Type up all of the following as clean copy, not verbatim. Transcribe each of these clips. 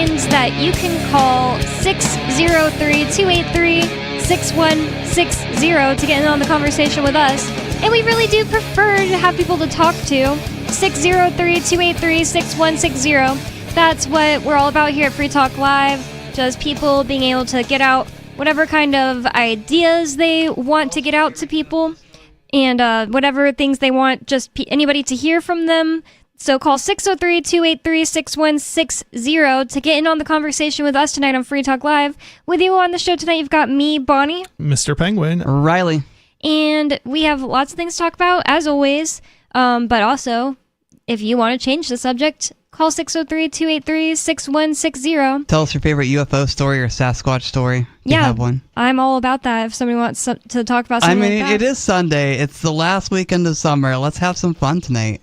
lines that you can call 603-283-6160 to get in on the conversation with us. And we really do prefer to have people to talk to. 603-283-6160. That's what we're all about here at Free Talk Live. Just people being able to get out whatever kind of ideas they want to get out to people. And whatever things they want just anybody to hear from them. So call 603-283-6160 to get in on the conversation with us tonight on Free Talk Live. With you on the show tonight, you've got me, Bonnie. Mr. Penguin. Riley. And we have lots of things to talk about, as always. But also, if you want to change the subject, call 603-283-6160. Tell us your favorite UFO story or Sasquatch story. If you have one. I'm all about that if somebody wants to talk about something like that. It is Sunday. It's the last weekend of summer. Let's have some fun tonight.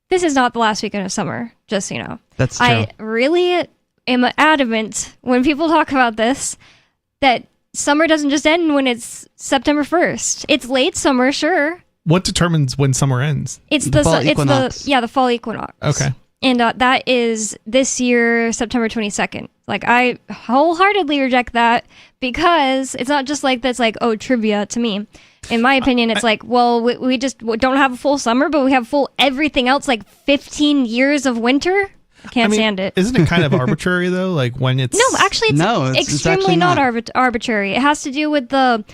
This is not the last weekend of summer, just so you know. That's true. I really am adamant when people talk about this that summer doesn't just end when it's September 1st. It's late summer, sure. What determines when summer ends? It's the fall equinox. The fall equinox. Okay. And that is this year, September 22nd. Like, I wholeheartedly reject that because it's not just like that's like, oh, trivia to me. In my opinion, it's like, well, we just don't have a full summer, but we have full everything else, like 15 years of winter. I can't stand it. Isn't it kind of arbitrary, though? Like, when it's... No, actually, it's extremely not arbitrary. It has to do with the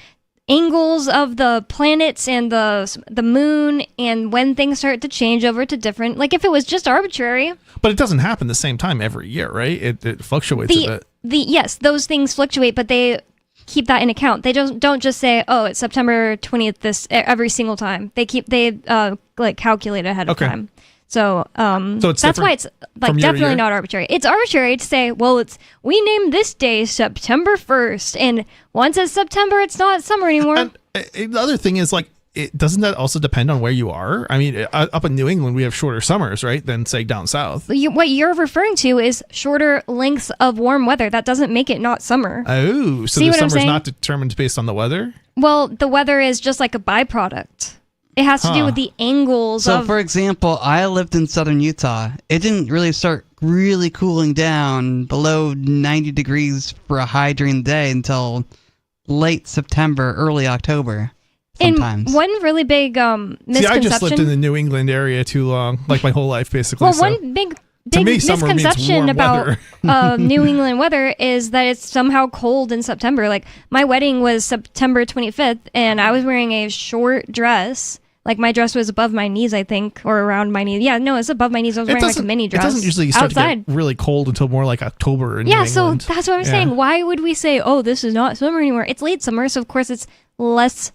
angles of the planets and the moon and when things start to change over to different. Like, if it was just arbitrary... But it doesn't happen the same time every year, right? It fluctuates a bit. Yes, those things fluctuate, but they keep that in account. They don't just say, oh, it's September 20th every single time. They calculate ahead of time. So that's why it's like definitely not arbitrary. It's arbitrary to say, well, we named this day September 1st, and once it's September, it's not summer anymore. And the other thing is, like, doesn't that also depend on where you are? I mean, up in New England, we have shorter summers, right, than, say, down south. What you're referring to is shorter lengths of warm weather. That doesn't make it not summer. Oh, so the summer's not determined based on the weather? Well, the weather is just like a byproduct. It has to do with the angles So, for example, I lived in southern Utah. It didn't really start really cooling down below 90 degrees for a high during the day until late September, early October. Sometimes. And one really big misconception... See, I just lived in the New England area too long, like my whole life, basically. Well, one big misconception about New England weather is that it's somehow cold in September. Like, my wedding was September 25th, and I was wearing a short dress. Like, my dress was above my knees, I think, or around my knees. Yeah, no, it's above my knees. I was wearing like a mini dress. It doesn't usually start to get really cold until more like October in New England. So that's what I'm saying. Why would we say, oh, this is not summer anymore? It's late summer, so of course it's less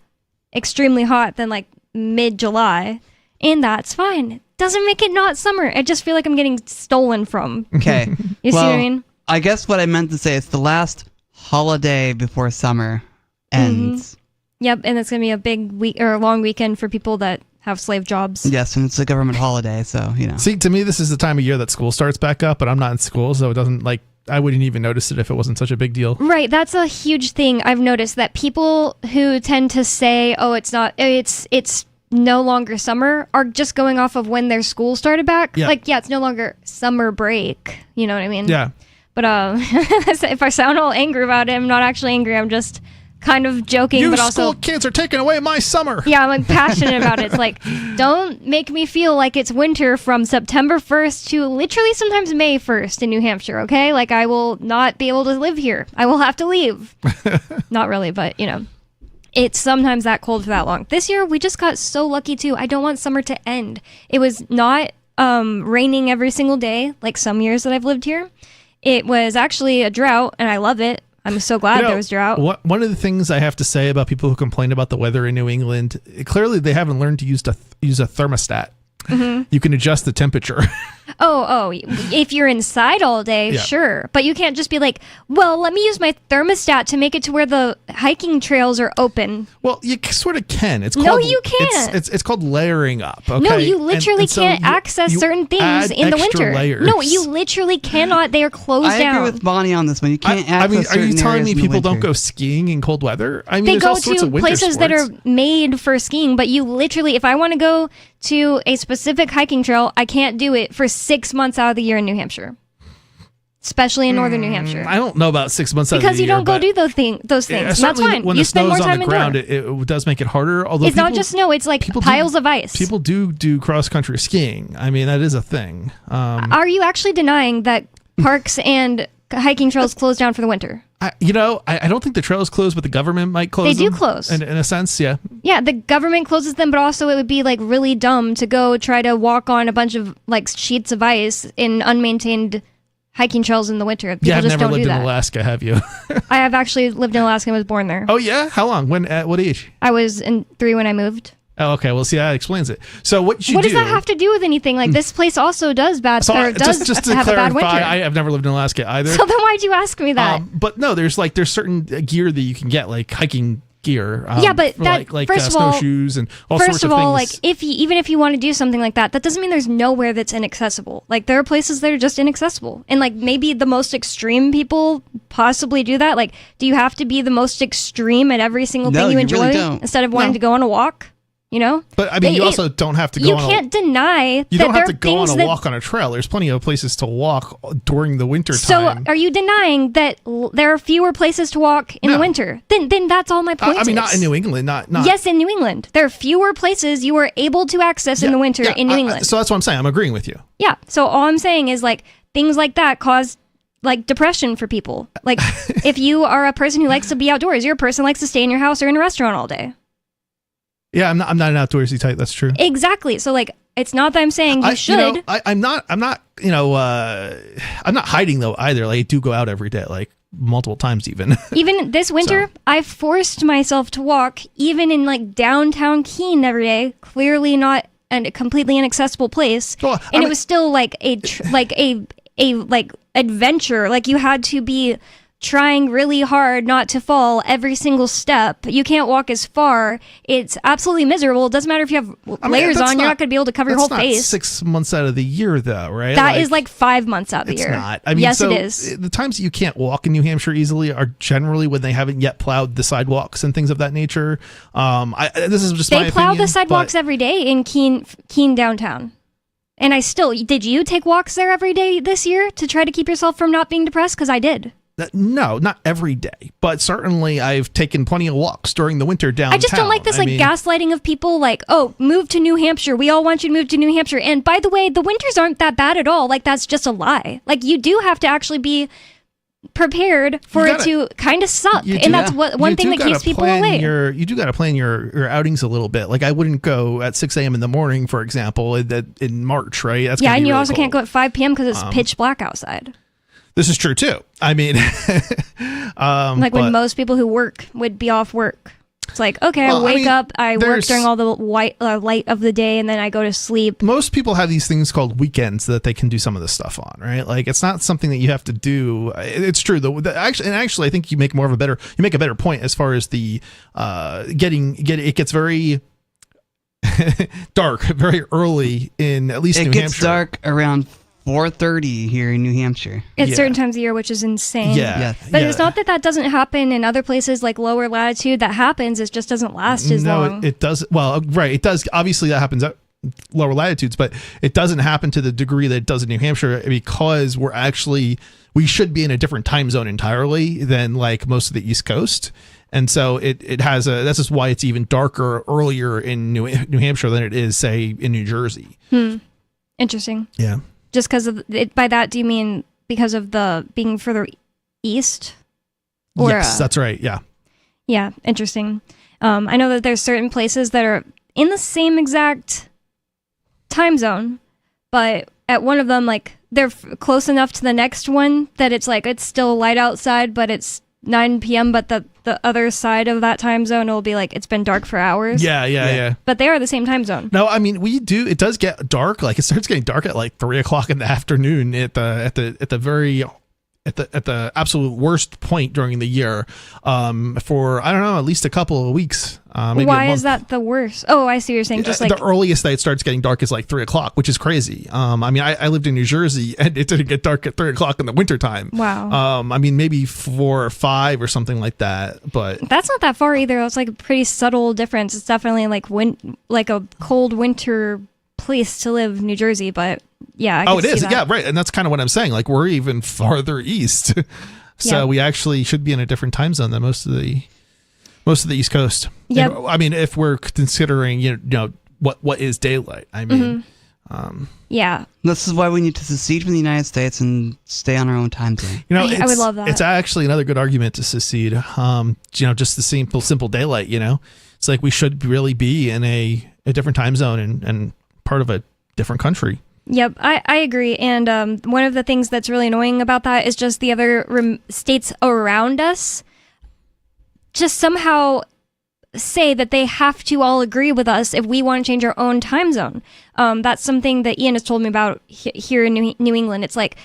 extremely hot than like mid-July, and that's fine. Doesn't make it not summer. I just feel like I'm getting stolen from. Okay. You see what I mean? I guess what I meant to say is the last holiday before summer ends. Mm-hmm. Yep, and it's going to be a big week or a long weekend for people that have slave jobs. Yes, and it's a government holiday, so, you know. See, to me, this is the time of year that school starts back up, but I'm not in school, so it doesn't, like, I wouldn't even notice it if it wasn't such a big deal. Right, that's a huge thing I've noticed, that people who tend to say, oh, it's no longer summer, are just going off of when their school started back. Yeah. Like, it's no longer summer break. You know what I mean? Yeah. But if I sound all angry about it, I'm not actually angry. I'm just kind of joking, but also... You school kids are taking away my summer! Yeah, I'm like passionate about it. It's like, don't make me feel like it's winter from September 1st to literally sometimes May 1st in New Hampshire, okay? Like, I will not be able to live here. I will have to leave. Not really, but, you know. It's sometimes that cold for that long. This year, we just got so lucky, too. I don't want summer to end. It was not raining every single day, like some years that I've lived here. It was actually a drought, and I love it. I'm so glad there was drought. One of the things I have to say about people who complain about the weather in New England, clearly they haven't learned to use a thermostat. Mm-hmm. You can adjust the temperature. Oh, if you're inside all day, sure. But you can't just be like, well, let me use my thermostat to make it to where the hiking trails are open. Well, you sort of can. You can't. It's called layering up. Okay? No, you literally can't access certain things in the winter. Layers. No, you literally cannot. They are closed down. I agree with Bonnie on this one. You can't access certain areas. Are you telling me people don't go skiing in cold weather? I mean, they go to places that are made for skiing, but you literally, if I want to go to a specific hiking trail, I can't do it for 6 months out of the year in New Hampshire. especially in northern New Hampshire. I don't know about 6 months out of the year. Because you don't go but- do those things. Yeah, Those things. That's certainly fine. When You the spend snow's more on time the indoor. ground, it does make it harder. Although It's not people- just snow. It's like people piles of ice. People do cross country skiing. I mean, that is a thing. Are you actually denying that parks and hiking trails close down for the winter? I don't think the trails close, but the government might close. They do them. close. in a sense. Yeah. Yeah, the government closes them, but also it would be like really dumb to go try to walk on a bunch of like sheets of ice in unmaintained hiking trails in the winter. People Yeah, I've just never don't lived do in that. Alaska. Have you? I have actually lived in Alaska and was born there. Oh yeah. How long? When? At what age? I was in 3 when I moved. Oh, okay. Well, see, that explains it. So what you What do? does that have to do with anything? Like this place also does bad, So or does just to have a bad clarify, winter. I have never lived in Alaska either. So then why'd you ask me that? But no, there's certain gear that you can get, like hiking gear. Yeah, but for that- like first of all- snowshoes and all sorts First of of all, things. like even if you want to do something like that, that doesn't mean there's nowhere that's inaccessible. Like there are places that are just inaccessible, and like maybe the most extreme people possibly do that. Like, do you have to be the most extreme at every single No, thing you you enjoy really don't. instead of wanting No. to go on a walk? You know, But I mean, you also don't have to go You on. can't deny You that don't there have to are go on things a that. walk on a trail. There's plenty of places to walk during the winter So, time. are you denying that there are fewer places to walk in No. the winter? Then that's all my point. I mean, is. not in New England. Not. Yes, in New England, there are fewer places you are able to access in the winter in New England. So that's what I'm saying. I'm agreeing with you. Yeah. So all I'm saying is like things like that cause like depression for people. Like if you are a person who likes to be outdoors, you're a person who likes to stay in your house or in a restaurant all day. Yeah, I'm not an outdoorsy type. That's true. Exactly. So like it's not that I'm saying you should. I'm not. I'm not hiding though either. Like I do go out every day, like multiple times even. Even this winter, I forced myself to walk even in like downtown Keene every day. Clearly not a completely inaccessible place. Well, And it was still like a adventure. Like you had to be trying really hard not to fall every single step. You can't walk as far. It's absolutely miserable. It doesn't matter if you have layers that's on, you're not going to be able to cover your whole that's not face. 6 months out of the year, though, right? That is like 5 months out of the It's year. not. I mean, yes, so it is. The times that you can't walk in New Hampshire easily are generally when they haven't yet plowed the sidewalks and things of that nature. This is just my They plow opinion, the sidewalks but- every day in Keene downtown. And did you take walks there every day this year to try to keep yourself from not being depressed? Because I did. No, not every day, but certainly I've taken plenty of walks during the winter downtown. I just don't like this gaslighting of people like, oh, move to New Hampshire. We all want you to move to New Hampshire. And by the way, the winters aren't that bad at all. Like that's just a lie. Like you do have to actually be prepared for it to kind of suck. you do- And that's one thing that gotta keeps people plan away. You do got to plan your outings a little bit. Like I wouldn't go at 6 a.m. in the morning, for example, in March, right? That's Yeah, gonna be and you really also can't go cold. at 5 p.m. because it's pitch black outside. This is true too. I mean, Like when most people who work would be off work. It's like, okay, Well, I wake I mean, up, I work there's- during all the light of the day, and then I go to sleep. most people have these things called weekends that they can do some of this stuff on, right? Like it's not something that you have to do. It's true though. Actually, I think you make a better point as far as the it gets very dark very early in at least It New gets Hampshire. dark around 4:30 here in New Hampshire. At Yeah. certain times of year, which is insane. Yeah, Yes. But yeah. it's not that doesn't happen in other places like lower latitude. That happens. It just doesn't last as long. It does. Well, right. It does. Obviously, that happens at lower latitudes, but it doesn't happen to the degree that it does in New Hampshire because we should be in a different time zone entirely than like most of the East Coast. And so that's just why it's even darker earlier in New Hampshire than it is, say, in New Jersey. Interesting. Yeah. Just because of it. By that, do you mean because of the being further east? Or, yes, that's right. Yeah. Yeah, interesting. I know that there's certain places that are in the same exact time zone, but at one of them, like they're close enough to the next one that it's like it's still light outside, but it's 9 p.m. But the other side of that time zone will be like it's been dark for hours. Yeah. But they are the same time zone. No, I mean it does get dark. Like it starts getting dark at like 3:00 in the afternoon at the absolute worst point during the year. For I don't know, at least a couple of weeks. Maybe Why a month. is that the worst? Oh, I see what you're saying. Just like the earliest that it starts getting dark is like 3:00, which is crazy. I mean, I lived in New Jersey and it didn't get dark at 3:00 in the wintertime. wow. I mean, maybe 4 or 5 or something like that. But That's not that far either. It's like a pretty subtle difference. It's definitely like a cold winter place to live, New Jersey, but yeah. I Oh, could it is. see that. Yeah, right. And that's kind of what I'm saying. Like we're even farther east. So Yeah. we actually should be in a different time zone than most of the East Coast. Yep. And, I mean, if we're considering, you know, what is daylight? I mean, Yeah. This is why we need to secede from the United States and stay on our own time zone. you know, I would it's- love that. It's actually another good argument to secede. You know, just the simple daylight. You know, it's like we should really be in a different time zone and part of a different country. Yep, I agree. And one of the things that's really annoying about that is just the other states around us just somehow say that they have to all agree with us if we want to change our own time zone. That's something that Ian has told me about here in New England. It's like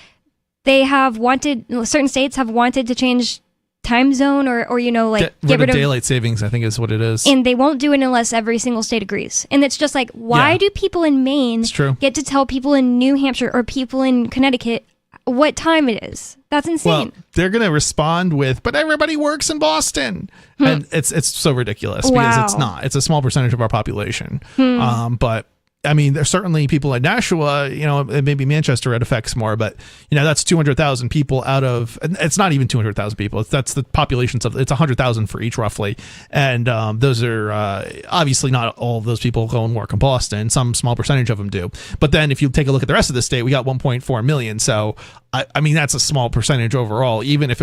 they have wanted, certain states have wanted to change time zone or you know, like Get rid of daylight savings, I think is what it is. and they won't do it unless every single state agrees. And it's just like, why Yeah. do people in Maine It's true. get to tell people in New Hampshire or people in Connecticut what time it is? That's Well, insane. they're going to respond with, but everybody works in Boston. And it's so ridiculous because it's Wow. not. It's a small percentage of our population. But I mean, there's certainly people in Nashua, you know, and maybe Manchester it affects more, but you know, that's 200,000 people out of, and it's not even 200,000 people. That's the populations of, it's 100,000 for each roughly. And those are obviously not all of those people go and work in Boston. Some small percentage of them do. But then if you take a look at the rest of the state, we got 1.4 million. So I mean, that's a small percentage overall. Even if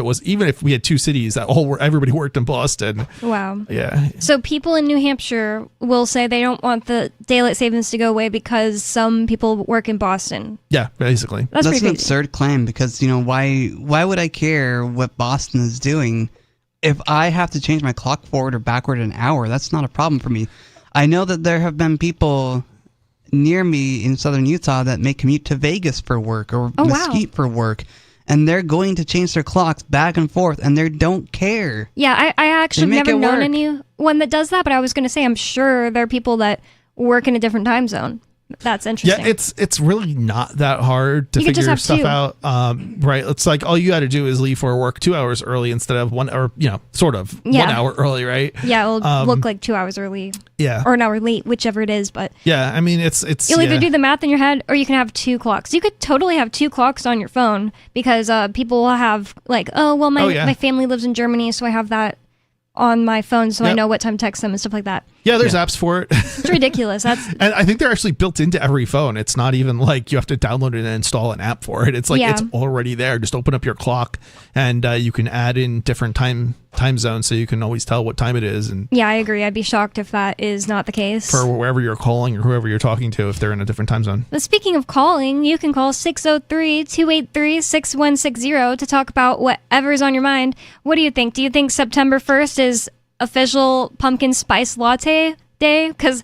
we had two cities that everybody worked in Boston. Wow. Yeah. So people in New Hampshire will say they don't want the daylight savings to go away because some people work in Boston. Yeah, basically. That's That's pretty an crazy. absurd claim because, you know, why would I care what Boston is doing? If I have to change my clock forward or backward an hour, that's not a problem for me. I know that there have been people near me in southern Utah that may commute to Vegas for work or Oh, wow. Mesquite for work, and they're going to change their clocks back and forth, and they don't care. Yeah, I actually have They make never it known work. anyone that does that, but I was going to say I'm sure there are people that work in a different time zone. That's interesting. Yeah, it's really not that hard to You could just figure have stuff two. out. Right. It's like all you got to do is leave for work 2 hours early instead of 1 or, you know, sort of Yeah. 1 hour early, right? Yeah, it'll look like 2 hours early Yeah. or an hour late, whichever it is. But Yeah. I mean, it's you'll yeah. either do the math in your head or you can have two clocks. You could totally have two clocks on your phone because people will have like, oh, well, Oh, yeah. my family lives in Germany, so I have that on my phone so I Yep. know what time to text them and stuff like that. Yeah, there's apps for it. It's ridiculous. That's And I think they're actually built into every phone. It's not even like you have to download it and install an app for it. It's like Yeah. it's already there. Just open up your clock and you can add in different time zones so you can always tell what time it is and yeah, I agree. I'd be shocked if that is not the case. for wherever you're calling or whoever you're talking to if they're in a different time zone. But speaking of calling, you can call 603-283-6160 to talk about whatever's on your mind. What do you think? Do you think September 1st is official pumpkin spice latte day? Because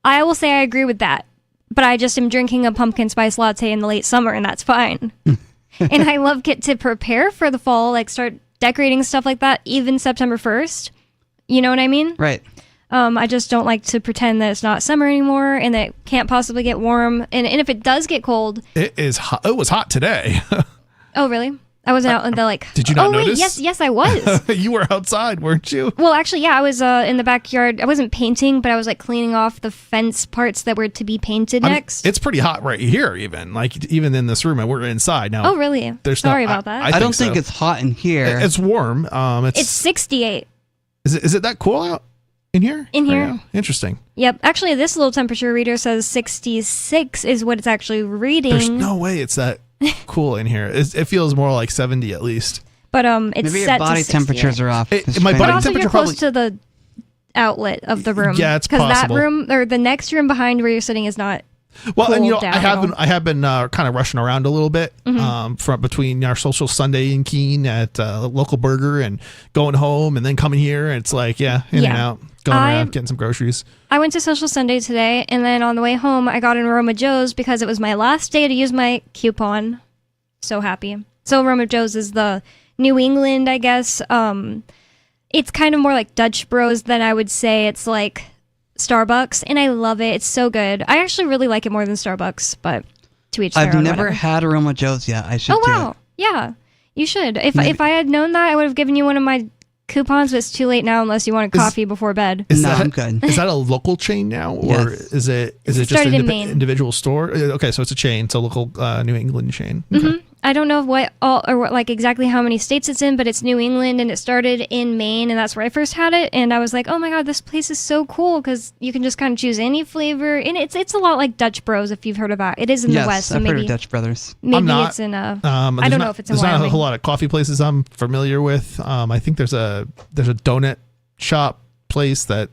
I will say I agree with that. But I just am drinking a pumpkin spice latte in the late summer, and that's fine. And I love get to prepare for the fall, like start decorating stuff like that, even September 1st. You know what I mean? Right. I just don't like to pretend that it's not summer anymore and that it can't possibly get warm. And if it does get cold, It is hot. It was hot today. oh really? I wasn't out in the like. Did you not oh wait, notice? yes, I was. You were outside, weren't you? Well, actually, yeah, I was in the backyard. I wasn't painting, but I was like cleaning off the fence parts that were to be painted I mean, next. it's pretty hot right here, even in this room, and we're inside now. Oh really? There's Sorry no- about that. I don't so. think it's hot in here. It's warm. It's 68. Is it that cool out in here? In right here. now? Interesting. Yep. Actually, this little temperature reader says 66 is what it's actually reading. There's no way it's that cool in here. It feels more like 70 at least. But it's Maybe your set body to 68. temperatures are off. It- Just my fine. But body also, temperature you're close probably- to the outlet of the room. Yeah, it's because that possible. room or the next room behind where you're sitting is not. Well, and you know, cooled I down at have been kind of rushing around a little bit Mm-hmm. from between our social Sunday in Keene at local burger and going home and then coming here. And it's like, in and Yeah. out, going I- around, getting some groceries. I went to Social Sunday today, and then on the way home, I got in Roma Joe's because it was my last day to use my coupon. So happy. So Roma Joe's is the New England, I guess. It's kind of more like Dutch Bros than I would say it's like Starbucks, and I love it. It's so good. I actually really like it more than Starbucks, but to each their I've own, never whatever. had Aroma Joe's yet. I should Oh do wow, it. yeah, you should. If I had known that, I would have given you one of my coupons, but it's too late now unless you want a coffee before bed. No, I'm good. Is that a local chain now, or Yes. is it just started an in Maine. individual store? Okay, so it's a chain. It's a local New England chain. Okay. I don't know like exactly how many states it's in, but it's New England, and it started in Maine, and that's where I first had it. And I was like, oh my god, this place is so cool because you can just kind of choose any flavor, and it's a lot like Dutch Bros, if you've heard of that. It is in Yes, the West, so I've heard maybe of Dutch Brothers. maybe not- it's in I There's don't know if it's in There's not Wyoming. a whole lot of coffee places I'm familiar with. I think there's a donut shop place that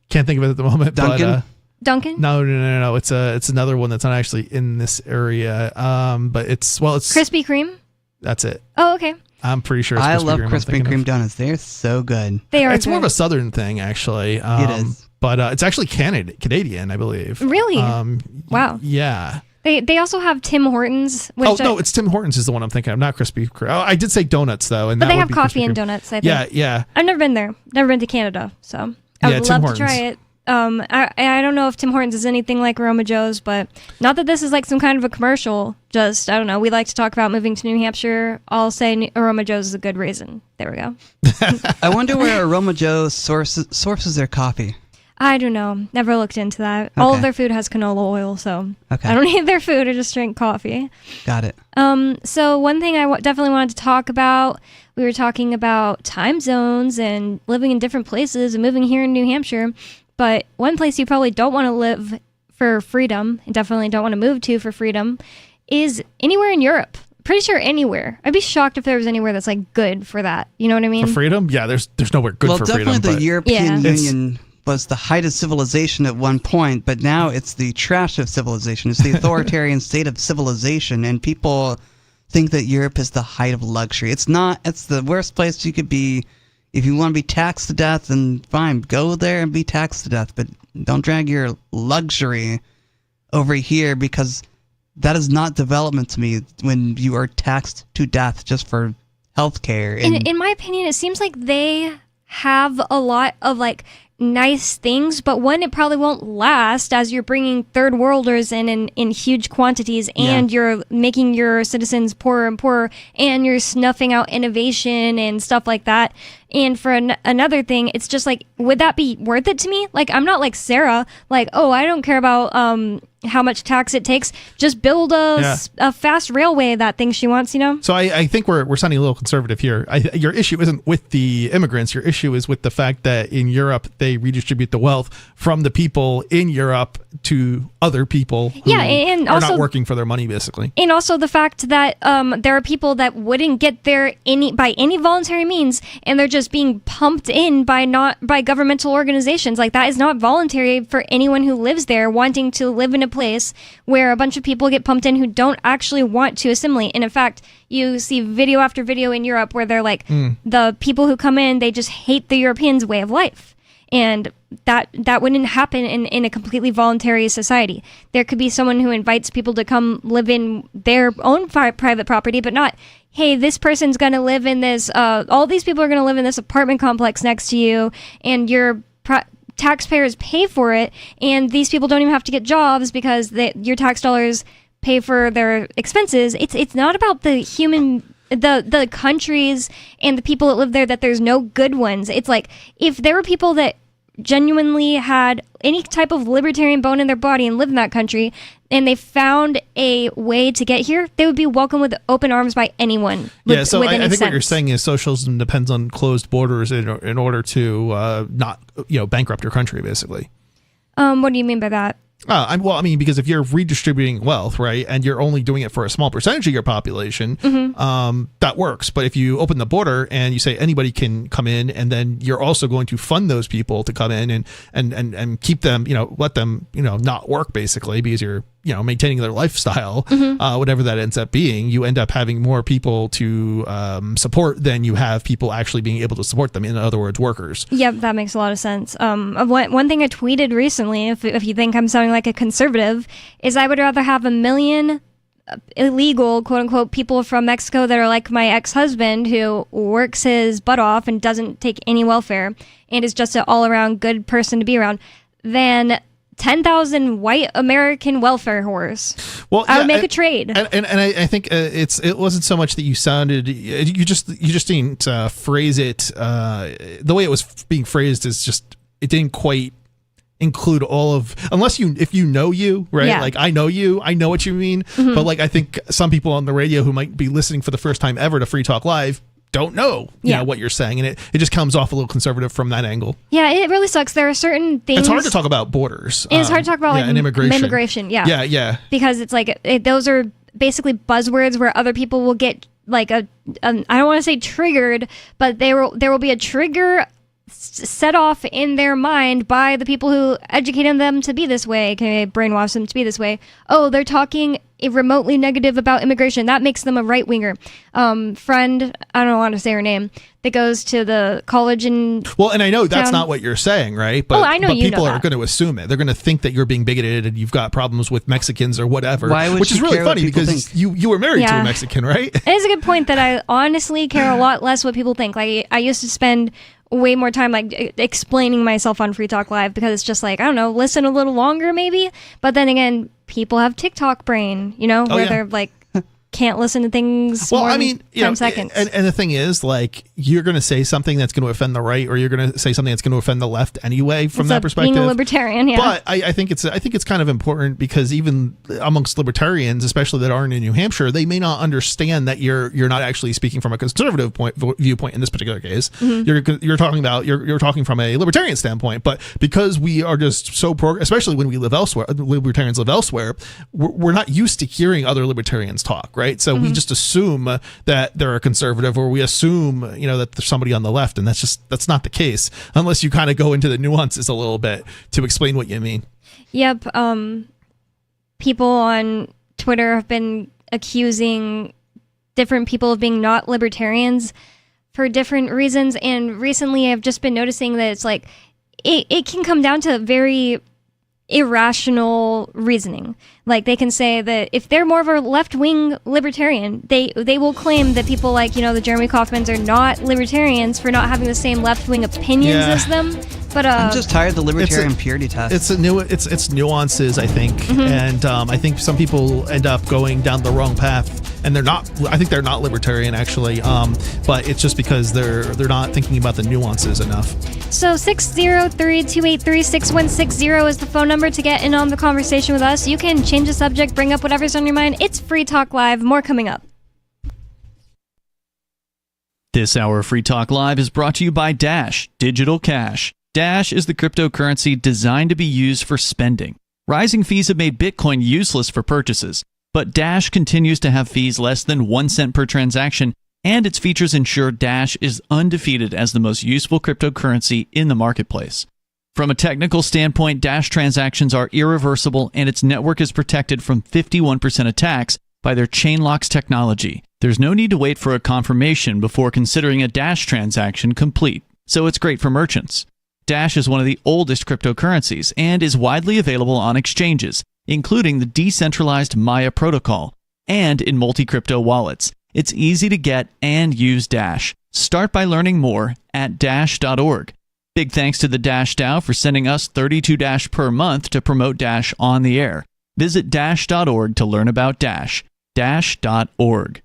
can't think of it at the moment. Dunkin'? But, Dunkin'? no. It's another one that's not actually in this area. But it's Krispy Kreme? That's it. Oh, okay. I'm pretty sure. It's I Krispy love Kreme I'm Krispy thinking Kreme of. donuts. They're so good. They are It's more of good. a southern thing, actually. It is. But it's actually Canadian, I believe. Really? Wow. Yeah. They also have Tim Hortons, which Oh no, it's Tim Hortons is the one I'm thinking of, not Krispy Kreme. Oh, I did say donuts though, and but that they would have be coffee Krispy and Kreme. donuts, I think. Yeah. I've never been there. Never been to Canada, so I Yeah, would Tim love to try Hortons. it. I don't know if Tim Hortons is anything like Aroma Joe's, but not that this is like some kind of a commercial. Just I don't know. We like to talk about moving to New Hampshire. I'll say Aroma Joe's is a good reason. There we go. I wonder where Aroma Joe sources their coffee. I don't know. Never looked into that. All of Okay. their food has canola oil, so Okay. I don't eat their food. I just drink coffee. Got it. So one thing I definitely wanted to talk about, we were talking about time zones and living in different places and moving here in New Hampshire. But one place you probably don't want to live for freedom, and definitely don't want to move to for freedom, is anywhere in Europe. Pretty sure anywhere. I'd be shocked if there was anywhere that's like good for that. You know what I mean? For freedom? Yeah, there's nowhere good Well, for definitely freedom. the but European Yeah. Union was the height of civilization at one point, but now it's the trash of civilization. It's the authoritarian state of civilization, and people think that Europe is the height of luxury. It's not. It's the worst place you could be. If you want to be taxed to death, then fine, go there and be taxed to death, but don't drag your luxury over here, because that is not development to me when you are taxed to death just for healthcare. In my opinion, it seems like they have a lot of like nice things, but one, it probably won't last as you're bringing third worlders in huge quantities, and you're making your citizens poorer and poorer, and you're snuffing out innovation and stuff like that. And for another thing, it's just like, would that be worth it to me? Like, I'm not like Sarah, like, oh, I don't care about how much tax it takes. Just build a fast railway that thinks she wants, you know? So I think we're sounding a little conservative here. Your issue isn't with the immigrants. Your issue is with the fact that in Europe they redistribute the wealth from the people in Europe to other people who and are also not working for their money, basically. And also the fact that there are people that wouldn't get there by any voluntary means, and they're just being pumped in by governmental organizations. Like, that is not voluntary for anyone who lives there wanting to live in a place where a bunch of people get pumped in who don't actually want to assimilate. And in fact, you see video after video in Europe where they're like, the people who come in, they just hate the Europeans' way of life. And that wouldn't happen in a completely voluntary society. There could be someone who invites people to come live in their own private property, but not, hey, this person's going to live in this, all these people are going to live in this apartment complex next to you, and your taxpayers pay for it, and these people don't even have to get jobs because your tax dollars pay for their expenses. It's not about the the countries and the people that live there, that there's no good ones. It's like, if there were people that genuinely had any type of libertarian bone in their body and lived in that country, and they found a way to get here, they would be welcomed with open arms by anyone. So I think what you're saying is socialism depends on closed borders in order to not bankrupt your country, basically. What do you mean by that? Because if you're redistributing wealth, right, and you're only doing it for a small percentage of your population, that works. But if you open the border and you say anybody can come in, and then you're also going to fund those people to come in and keep them, let them, not work, basically, because you're, maintaining their lifestyle, whatever that ends up being, you end up having more people to support than you have people actually being able to support them. In other words, workers. Yep, that makes a lot of sense. One thing I tweeted recently, if you think I'm sounding like a conservative, is I would rather have 1 million illegal, quote unquote, people from Mexico that are like my ex-husband, who works his butt off and doesn't take any welfare and is just an all-around good person to be around, than 10,000 white American welfare whores. Well, I would make a trade. And I think it wasn't so much that you sounded, you just didn't phrase it the way it was being phrased is just, it didn't quite include all of, if you know you, right? Yeah. Like I know you, I know what you mean. But like I think some people on the radio who might be listening for the first time ever to Free Talk Live don't know, you know what you're saying, and it just comes off a little conservative from that angle. Yeah, it really sucks. There are certain things. It's hard to talk about borders. It's hard to talk about like and immigration. Yeah, because it's like those are basically buzzwords where other people will get like I don't want to say triggered, but there will be a trigger set off in their mind by the people who educated them to be this way, aka brainwash them to be this way. Oh, they're talking remotely negative about immigration. That makes them a right winger. Friend, I don't want to say her name, that goes to the college in and I know that's town. not what you're saying, right? But, I know but you people know are that. going to assume it. They're going to think that you're being bigoted and you've got problems with Mexicans or whatever. Why would which is you really care what funny people because think? you were married to Yeah. a Mexican, right? It is a good point that I honestly care a lot less what people think. Like I used to spend way more time like explaining myself on Free Talk Live because it's just like, I don't know, listen a little longer maybe. But then again, people have TikTok brain, where they're like can't listen to things more than 10 seconds. And the thing is, like, you're going to say something that's going to offend the right, or you're going to say something that's going to offend the left anyway. From that perspective, being a libertarian, yeah. But I think it's kind of important because even amongst libertarians, especially that aren't in New Hampshire, they may not understand that you're not actually speaking from a conservative viewpoint in this particular case. Mm-hmm. You're talking about you're talking from a libertarian standpoint, but because we are just so especially when we live elsewhere, libertarians live elsewhere, we're not used to hearing other libertarians talk, right? So we just assume that they're a conservative, or we assume, that there's somebody on the left, and that's not the case unless you kind of go into the nuances a little bit to explain what you mean. Yep. People on Twitter have been accusing different people of being not libertarians for different reasons, and recently I've just been noticing that it's like it can come down to very irrational reasoning. Like they can say that if they're more of a left-wing libertarian, they will claim that people like the Jeremy Kauffmans are not libertarians for not having the same left-wing opinions as them. But I'm just tired of the libertarian purity test. It's nuances, I think, and I think some people end up going down the wrong path, and they're not. I think they're not libertarian actually, but it's just because they're not thinking about the nuances enough. So 603-283-6160 is the phone number to get in on the conversation with us. You can change the subject, bring up whatever's on your mind. It's Free Talk Live. More coming up. This hour of Free Talk Live is brought to you by Dash Digital Cash. Dash is the cryptocurrency designed to be used for spending. Rising fees have made Bitcoin useless for purchases, but Dash continues to have fees less than 1 cent per transaction, and its features ensure Dash is undefeated as the most useful cryptocurrency in the marketplace. From a technical standpoint, Dash transactions are irreversible, and its network is protected from 51% attacks by their Chainlocks technology. There's no need to wait for a confirmation before considering a Dash transaction complete, so it's great for merchants. Dash is one of the oldest cryptocurrencies and is widely available on exchanges, including the decentralized Maya protocol, and in multi-crypto wallets. It's easy to get and use Dash. Start by learning more at dash.org. Big thanks to the Dash DAO for sending us 32 Dash per month to promote Dash on the air. Visit dash.org to learn about Dash. Dash.org.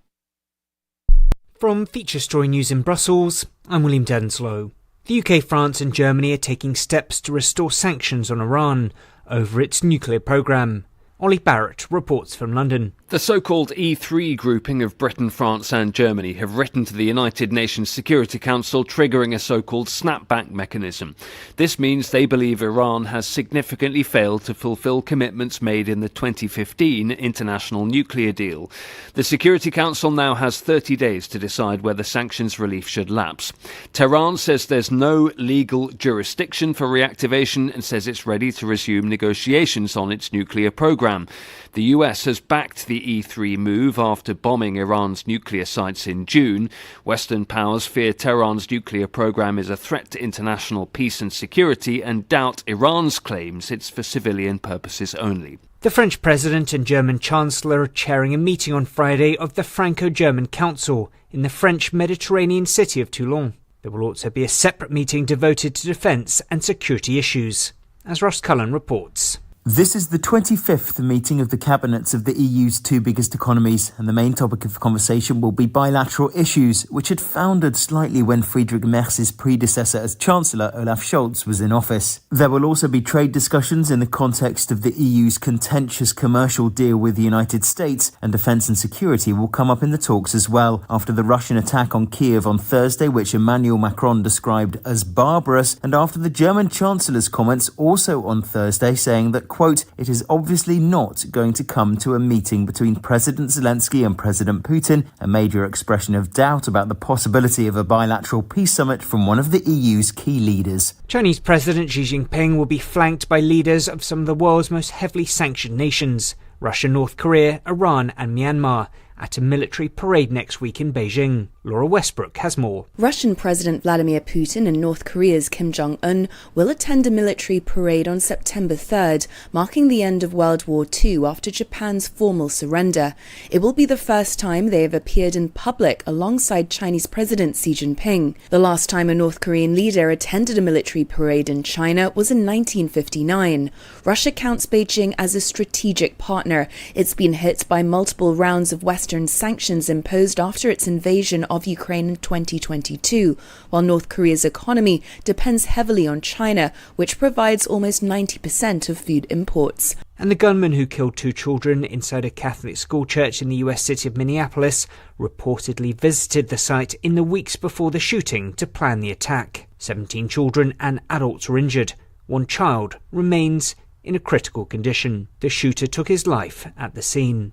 From Feature Story News in Brussels, I'm William Denslow. The UK, France and Germany are taking steps to restore sanctions on Iran over its nuclear programme. Ollie Barrett reports from London. The so-called E3 grouping of Britain, France and Germany have written to the United Nations Security Council, triggering a so-called snapback mechanism. This means they believe Iran has significantly failed to fulfill commitments made in the 2015 international nuclear deal. The Security Council now has 30 days to decide whether sanctions relief should lapse. Tehran says there's no legal jurisdiction for reactivation and says it's ready to resume negotiations on its nuclear program. The US has backed the E3 move after bombing Iran's nuclear sites in June. Western powers fear Tehran's nuclear program is a threat to international peace and security and doubt Iran's claims it's for civilian purposes only. The French President and German Chancellor are chairing a meeting on Friday of the Franco-German Council in the French Mediterranean city of Toulon. There will also be a separate meeting devoted to defence and security issues, as Ross Cullen reports. This is the 25th meeting of the cabinets of the EU's two biggest economies, and the main topic of conversation will be bilateral issues, which had foundered slightly when Friedrich Merz's predecessor as Chancellor, Olaf Scholz, was in office. There will also be trade discussions in the context of the EU's contentious commercial deal with the United States, and defence and security will come up in the talks as well, after the Russian attack on Kiev on Thursday, which Emmanuel Macron described as barbarous, and after the German Chancellor's comments also on Thursday saying that, quote, it is obviously not going to come to a meeting between President Zelensky and President Putin, a major expression of doubt about the possibility of a bilateral peace summit from one of the EU's key leaders. Chinese President Xi Jinping will be flanked by leaders of some of the world's most heavily sanctioned nations, Russia, North Korea, Iran and Myanmar, at a military parade next week in Beijing. Laura Westbrook has more. Russian President Vladimir Putin and North Korea's Kim Jong-un will attend a military parade on September 3rd, marking the end of World War II after Japan's formal surrender. It will be the first time they have appeared in public alongside Chinese President Xi Jinping. The last time a North Korean leader attended a military parade in China was in 1959. Russia counts Beijing as a strategic partner. It's been hit by multiple rounds of Western sanctions imposed after its invasion of Ukraine in 2022, while North Korea's economy depends heavily on China, which provides almost 90% of food imports. And the gunman who killed 2 children inside a Catholic school church in the US city of Minneapolis reportedly visited the site in the weeks before the shooting to plan the attack. 17 children and adults were injured. 1 child remains in a critical condition. The shooter took his life at the scene.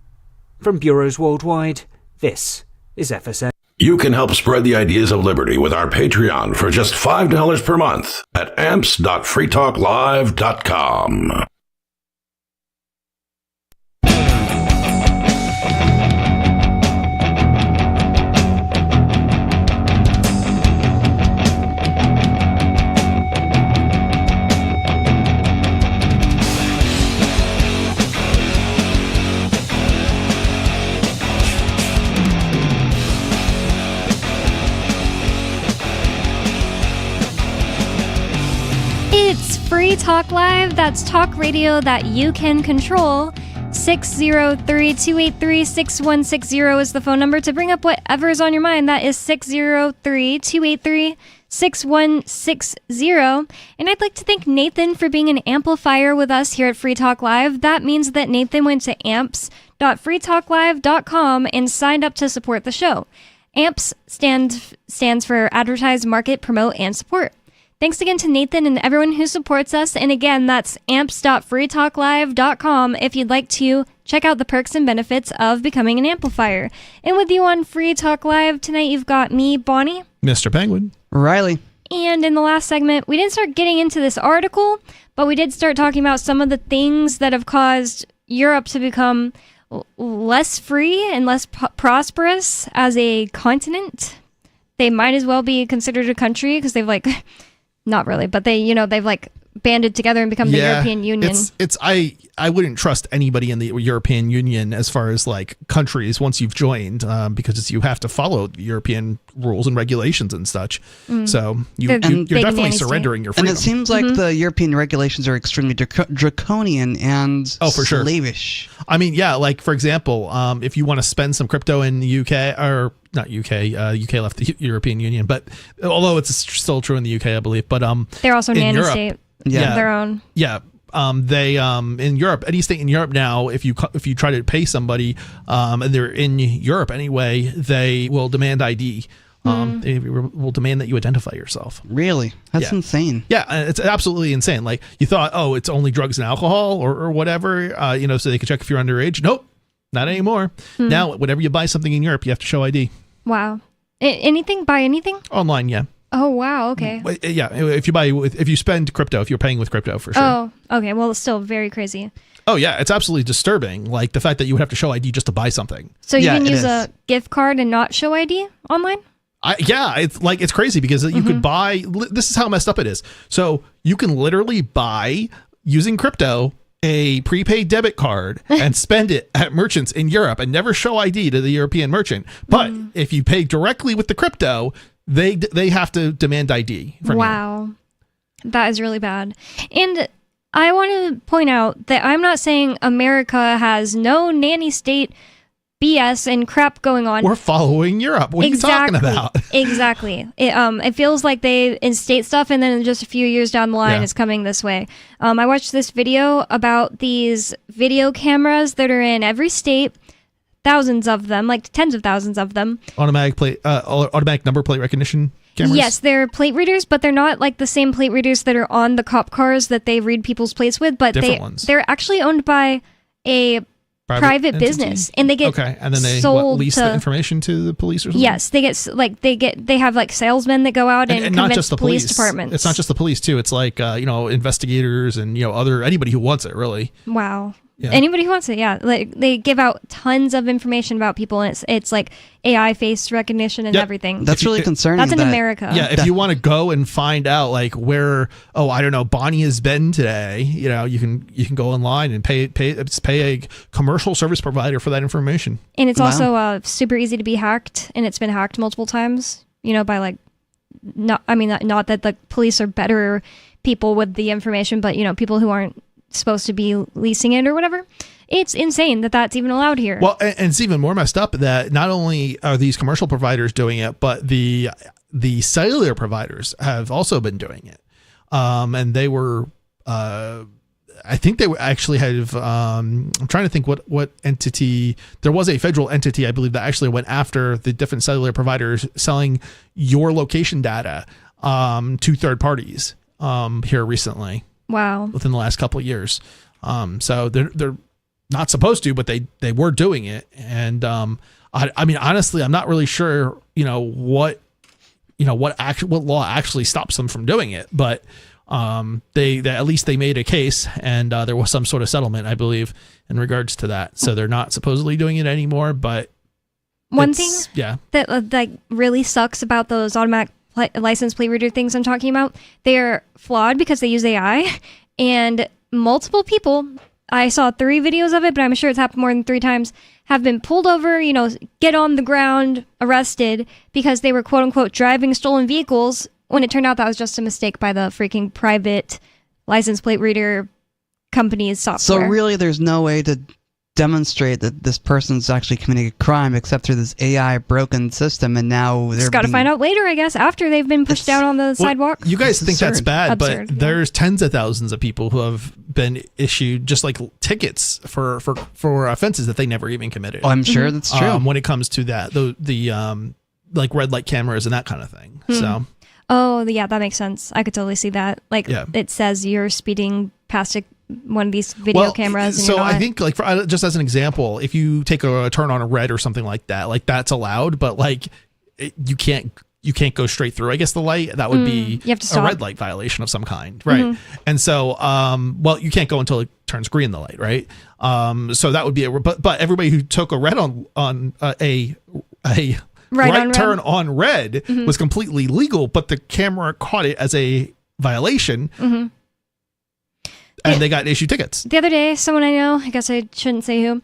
From bureaus worldwide, this is FSN. You can help spread the ideas of liberty with our Patreon for just $5 per month at amps.freetalklive.com. It's Free Talk Live. That's talk radio that you can control. 603-283-6160 is the phone number to bring up whatever is on your mind. That is 603-283-6160. And I'd like to thank Nathan for being an amplifier with us here at Free Talk Live. That means that Nathan went to amps.freetalklive.com and signed up to support the show. AMPS stands for Advertise, Market, Promote, and Support. Thanks again to Nathan and everyone who supports us. And again, that's amps.freetalklive.com if you'd like to check out the perks and benefits of becoming an amplifier. And with you on Free Talk Live tonight, you've got me, Bonnie. Mr. Penguin. Riley. And in the last segment, we didn't start getting into this article, but we did start talking about some of the things that have caused Europe to become less free and less prosperous as a continent. They might as well be considered a country because they've not really, but they've banded together and become the European Union. I wouldn't trust anybody in the European Union as far as countries once you've joined, because you have to follow European rules and regulations and such. So you're definitely surrendering your freedom. And it seems like the European regulations are extremely draconian and for sure. slavish. I mean, for example, if you want to spend some crypto in the UK, or not UK, UK left the European Union, but although it's still true in the UK, I believe, but they're also in nanny Europe, state. Yeah. Their own. Yeah. They in Europe, any state in Europe now, if you try to pay somebody, and they're in Europe anyway, they will demand ID. They will demand that you identify yourself. Really? That's insane. Yeah, it's absolutely insane. You thought, it's only drugs and alcohol or whatever, so they could check if you're underage. Nope, not anymore. Now, whenever you buy something in Europe, you have to show ID. Wow. Anything? Buy anything? Online, yeah. Oh, wow. Okay. Yeah, if you spend crypto, if you're paying with crypto, for sure. Oh, okay. Well, it's still very crazy. Oh, yeah. It's absolutely disturbing. The fact that you would have to show ID just to buy something. So you can use a gift card and not show ID online? It's crazy because you could buy. This is how messed up it is. So you can literally buy, using crypto, a prepaid debit card and spend it at merchants in Europe and never show ID to the European merchant. But if you pay directly with the crypto, they have to demand ID from you. Wow. That is really bad. And I want to point out that I'm not saying America has no nanny state BS and crap going on. We're following Europe. What are you talking about? Exactly. It feels like they instate stuff, and then just a few years down the line, Yeah. it's coming this way. I watched this video about these video cameras that are in every state, thousands of them, like tens of thousands of them. Automatic number plate recognition cameras? Yes, they're plate readers, but they're not like the same plate readers that are on the cop cars that they read people's plates with, but Different ones. they're actually owned by a private entity? business, and they get okay, and then they sold lease to, the information to the police or something? Yes, they have like salesmen that go out and not convince just the police police departments. It's not just the police too. It's like investigators and anybody who wants it really. Wow. Yeah. Anybody who wants it, yeah. Like they give out tons of information about people, and it's like AI face recognition and Yep. everything. That's really concerning. That's in that- America. Yeah, if you want to go and find out like where I don't know, Bonnie has been today, you can go online and pay a commercial service provider for that information. And it's Wow. also super easy to be hacked, and it's been hacked multiple times. By like, not that the police are better people with the information, but people who aren't supposed to be leasing it or whatever. It's insane that that's even allowed here. Well, and it's even more messed up that not only are these commercial providers doing it, but the cellular providers have also been doing it. And they were, I think they were actually have, I'm trying to think what entity, there was a federal entity, I believe, that actually went after the different cellular providers selling your location data to third parties here recently. Wow. Within the last couple of years. So they're not supposed to, but they were doing it. And I mean, honestly, I'm not really sure, what law actually stops them from doing it. But they at least they made a case, and there was some sort of settlement, I believe, in regards to that. So they're not supposedly doing it anymore. But One thing that like really sucks about those automatic license plate reader things I'm talking about, they're flawed because they use AI, and multiple people, I saw 3 videos of it, but I'm sure it's happened more than 3 times, have been pulled over, get on the ground, arrested because they were quote unquote driving stolen vehicles, when it turned out that was just a mistake by the freaking private license plate reader company's software. So really, there's no way to demonstrate that this person's actually committing a crime except through this AI broken system, and now they're just got to find out later, I guess, after they've been pushed out on the sidewalk. You guys think that's absurd. bad, Absurd, but yeah. there's tens of thousands of people who have been issued just like tickets for offenses that they never even committed. Oh, I'm sure that's true. When it comes to that, the like red light cameras and that kind of thing. So Oh, yeah, that makes sense. I could totally see that. Like, Yeah. it says you're speeding past one of these video cameras. And so you're not. I think like just as an example, if you take a turn on a red or something like that, like that's allowed, but like you can't go straight through, I guess, the light. That would be you have to a stop. red light violation of some kind, right? And so you can't go until it turns green, the light, right? So that would be but everybody who took a red on a right turn on red was completely legal, but the camera caught it as a violation, and they got issued tickets. The other day, someone I know, I guess I shouldn't say who,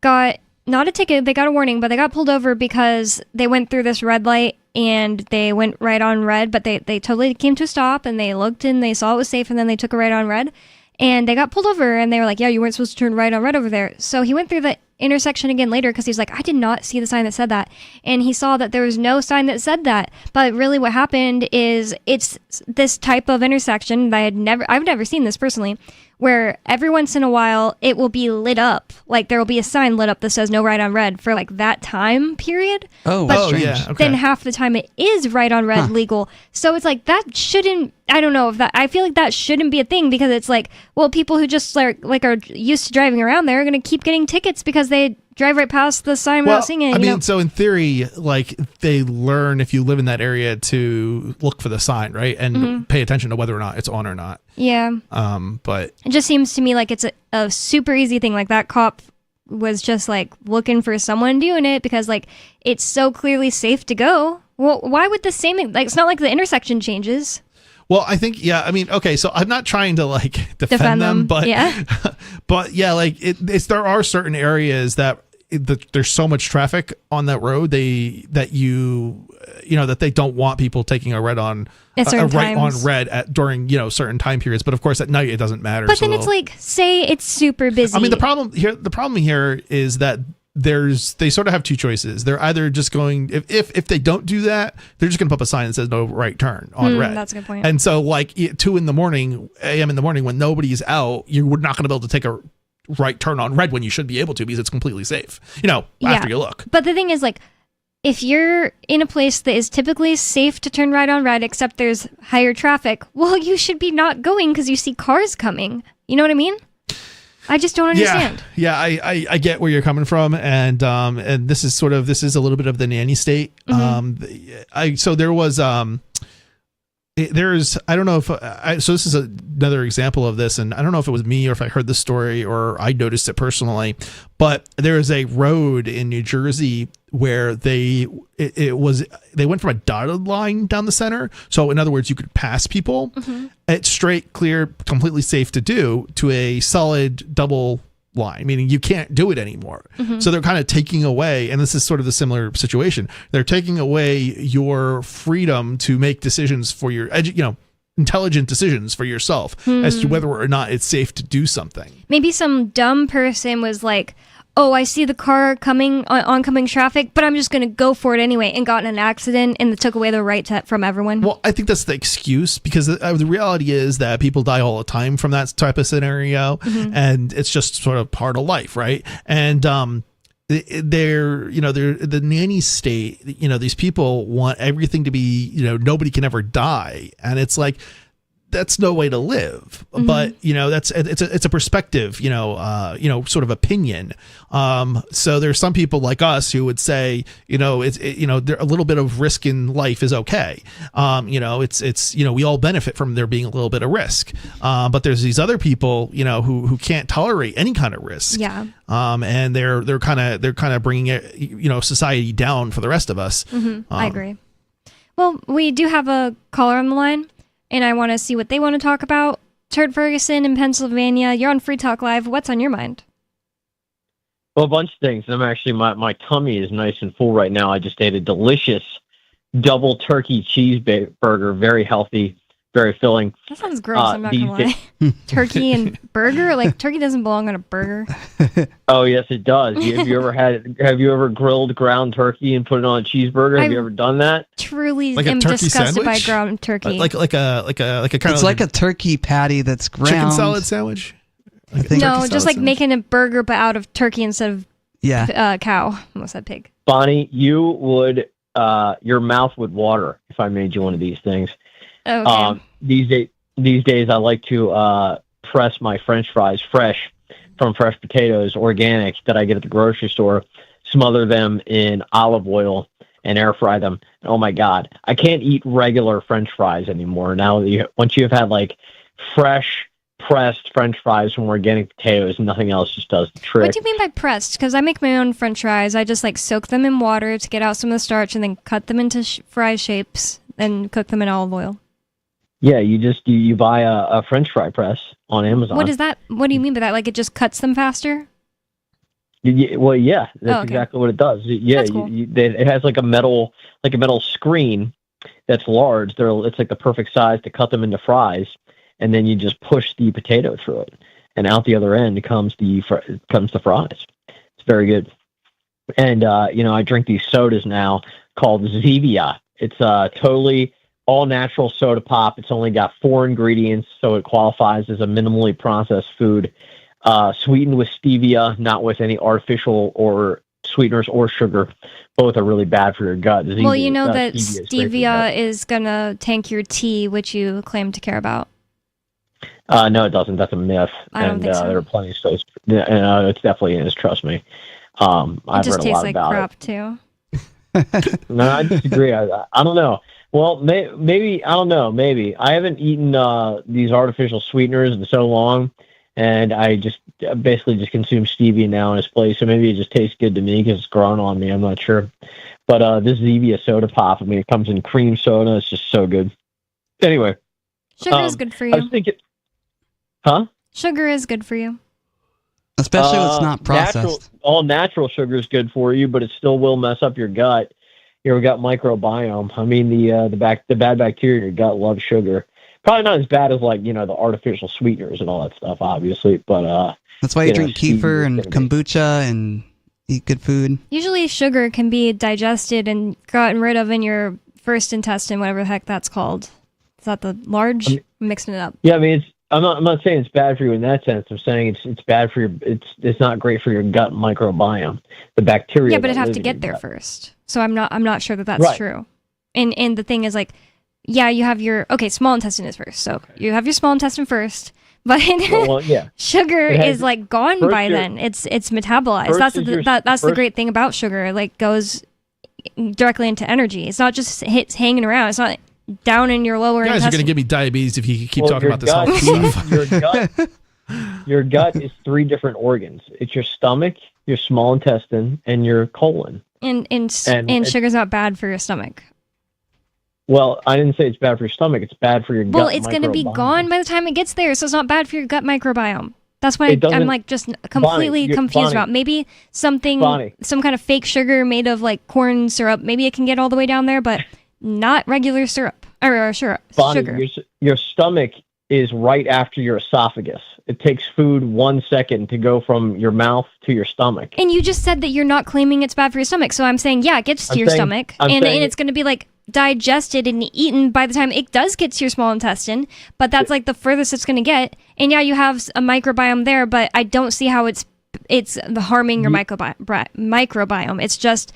got not a ticket, they got a warning, but they got pulled over because they went through this red light and they went right on red, but they totally came to a stop and they looked and they saw it was safe, and then they took a right on red and they got pulled over, and they were like, yeah, you weren't supposed to turn right on red over there. So he went through the intersection again later because he was like, I did not see the sign that said that, and he saw that there was no sign that said that. But really what happened is it's this type of intersection that I've never seen this personally, where every once in a while it will be lit up, like there will be a sign lit up that says no right on red for like that time period. Oh, But strange. yeah, okay. then half the time it is right on red legal. So it's like that shouldn't, I don't know if that, I feel like that shouldn't be a thing, because it's like, well, people who just like are used to driving around there are going to keep getting tickets because they drive right past the sign without seeing it. I mean, so in theory, like they learn if you live in that area to look for the sign, right? And pay attention to whether or not it's on or not. Yeah. But It just seems to me like it's a super easy thing. Like that cop was just like looking for someone doing it because like it's so clearly safe to go. Well, why would the same thing, like it's not like the intersection changes. well, I think, yeah, I mean, okay, so I'm not trying to like defend them, but yeah. but yeah, like there are certain areas that there's so much traffic on that road that you that they don't want people taking a right on At certain right on times. red during certain time periods. But of course, at night it doesn't matter. But so then it's like, say it's super busy. I mean, the problem here is that they sort of have two choices. They're either just going, if they don't do that, they're just going to put up a sign that says no right turn on red. That's a good point. And so like 2 a.m. in the morning when nobody's out, you're not going to be able to take a right turn on red when you should be able to because it's completely safe, after you look. But the thing is, like, if you're in a place that is typically safe to turn right on red, except there's higher traffic, well, you should be not going because you see cars coming. You know what I mean? I just don't understand. Yeah, I get where you're coming from, and this is a little bit of the nanny state. So there was there's I don't know if so this is another example of this, and I don't know if it was me or if I heard the story or I noticed it personally, but there is a road in New Jersey where they went from a dotted line down the center, so in other words you could pass people. It's straight, clear, completely safe to do, to a solid double line, meaning you can't do it anymore. So they're kind of taking away, and this is sort of the similar situation, they're taking away your freedom to make decisions for your intelligent decisions for yourself as to whether or not it's safe to do something. Maybe some dumb person was like, oh, I see the car coming, oncoming traffic, but I'm just going to go for it anyway, and got in an accident and took away the right from everyone. Well, I think that's the excuse, because the reality is that people die all the time from that type of scenario, and it's just sort of part of life, right? And they're the nanny state. These people want everything to be, nobody can ever die, and it's like, that's no way to live. But it's a perspective, sort of opinion. So there's some people like us who would say, there a little bit of risk in life is okay. It's we all benefit from there being a little bit of risk. But there's these other people, who can't tolerate any kind of risk. Yeah. And they're kind of bringing it, society down for the rest of us. I agree. Well, we do have a caller on the line, and I want to see what they want to talk about. Turd Ferguson in Pennsylvania, you're on Free Talk Live. What's on your mind? Well, a bunch of things. I'm actually, my tummy is nice and full right now. I just ate a delicious double turkey cheeseburger, very healthy, very filling. That sounds gross, I'm not going to lie. Turkey and burger? Like, turkey doesn't belong on a burger. Oh, yes, it does. Have you ever grilled ground turkey and put it on a cheeseburger? Have you ever done that? Truly Like a am turkey disgusted sandwich? by ground turkey. Like a kind It's of like a turkey patty that's ground. chicken salad sandwich. I think. No, just like making a burger but out of turkey instead of cow. Almost said pig. Bonnie, you would, your mouth would water if I made you one of these things. Okay. These days, I like to press my French fries fresh from fresh potatoes, organic, that I get at the grocery store, smother them in olive oil, and air fry them. Oh my God, I can't eat regular French fries anymore. Now, once you've had like fresh pressed French fries from organic potatoes, nothing else just does the trick. What do you mean by pressed? Because I make my own French fries. I just like soak them in water to get out some of the starch, and then cut them into fry shapes and cook them in olive oil. Yeah, you buy a French fry press on Amazon. What is that? What do you mean by that? Like it just cuts them faster? Well, yeah, that's okay. exactly what it does. Yeah, That's cool. It has like a metal screen that's large. It's like the perfect size to cut them into fries, and then you just push the potato through it, and out the other end comes the fries. It's very good. And I drink these sodas now called Zevia. It's totally all natural soda pop. It's only got 4 ingredients, so it qualifies as a minimally processed food. Sweetened with stevia, not with any artificial or sweeteners or sugar. Both are really bad for your gut. Well, you know that stevia is gonna tank your tea, which you claim to care about. No, it doesn't. That's a myth. I don't think so. There are plenty of studies. It definitely is. Trust me. I've It just read a tastes lot like about crap it. too. No, I disagree. I don't know. Well, maybe I don't know. Maybe I haven't eaten these artificial sweeteners in so long, and I just basically just consume stevia now in its place. So maybe it just tastes good to me because it's grown on me. I'm not sure. But this Zevia soda pop, I mean, it comes in cream soda. It's just so good. Anyway, Sugar is good for I you. was thinking, huh? Sugar is good for you. Especially when it's not processed. All natural sugar is good for you, but it still will mess up your gut. your gut microbiome. I mean, the bad bacteria in your gut love sugar. Probably not as bad as like the artificial sweeteners and all that stuff, obviously. But that's why you drink kefir and kombucha and eat good food. Usually, sugar can be digested and gotten rid of in your first intestine, whatever the heck that's called. Is that the large? I'm mixing it up. Yeah, I mean, I'm not saying it's bad for you in that sense. I'm saying it's bad for it's not great for your gut microbiome. The bacteria. Yeah, but it'd have to get there first. So I'm not sure that that's right. true. And the thing is, like, yeah, you have your small intestine is first. So you have your small intestine first, but yeah. sugar is like gone by then. It's metabolized. That's the great thing about sugar. It like goes directly into energy. It's not just hanging around. It's not down in your lower intestine. You guys are going to give me diabetes if you keep talking about this health stuff. Your gut is 3 different organs. It's your stomach, your small intestine, and your colon. And sugar's not bad for your stomach. Well, I didn't say it's bad for your stomach. It's bad for your gut. Well, it's going to be gone by the time it gets there, so it's not bad for your gut microbiome. That's why I'm like just completely confused about maybe some kind of fake sugar made of like corn syrup. Maybe it can get all the way down there, but not regular syrup or sugar. Your stomach is right after your esophagus. It takes food 1 second to go from your mouth to your stomach. And you just said that you're not claiming it's bad for your stomach, so I'm saying it gets to your stomach, and it's going to be like digested and eaten by the time it does get to your small intestine, but that's like the furthest it's going to get. And yeah, you have a microbiome there, but I don't see how it's harming your microbiome. It's just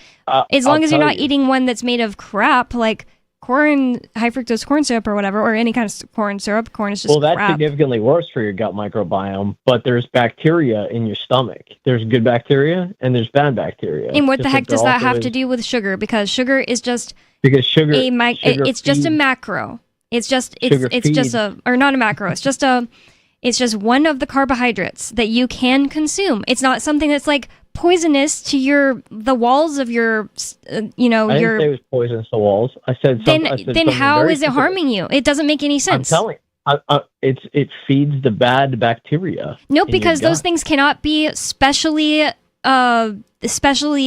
as long as you're not eating one that's made of crap like high fructose corn syrup or whatever, or any kind of corn syrup. Corn is just that's crap. Significantly worse for your gut microbiome, but there's bacteria in your stomach. There's good bacteria and there's bad bacteria. And what the heck does that have to do with sugar? Because sugar is just sugar it's just a macro. It's just not a macro. It's just one of the carbohydrates that you can consume. It's not something that's like poisonous to the walls of your I didn't say it was poisonous to walls. I said then how is it harming you? It doesn't make any sense. I'm telling you, it feeds the bad bacteria. No, because those things cannot be specially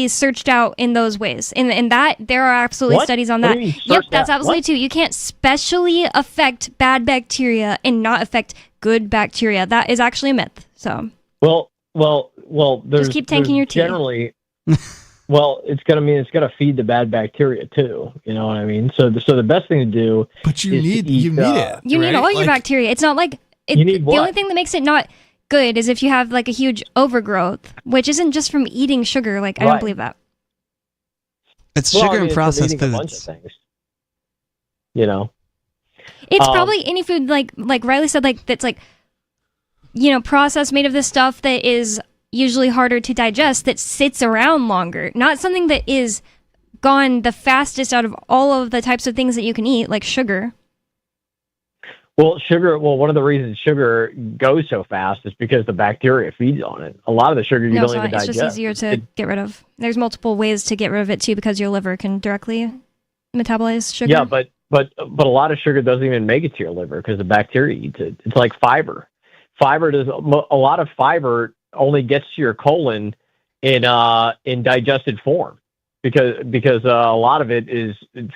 searched out in those ways. And that there are absolutely studies on that. Yep, that's absolutely true. You can't specially affect bad bacteria and not affect good bacteria. That is actually a myth. So well, just keep tanking your tea. Generally, well, it's gonna feed the bad bacteria too. You know what I mean? So the best thing to do. But you need it. You need all your bacteria. It's not like the only thing that makes it not good is if you have like a huge overgrowth, which isn't just from eating sugar. Like I don't believe that. It's sugar and processed foods. A bunch of things. You know. It's probably any food like Riley said, like that's like processed, made of this stuff that is usually harder to digest, that sits around longer, not something that is gone the fastest out of all of the types of things that you can eat, like sugar. Well, one of the reasons sugar goes so fast is because the bacteria feeds on it. A lot of the sugar you don't even digest. It's just easier to get rid of. There's multiple ways to get rid of it too, because your liver can directly metabolize sugar. Yeah, but a lot of sugar doesn't even make it to your liver because the bacteria eats it. It's like fiber. A lot of fiber only gets to your colon in digested form because a lot of it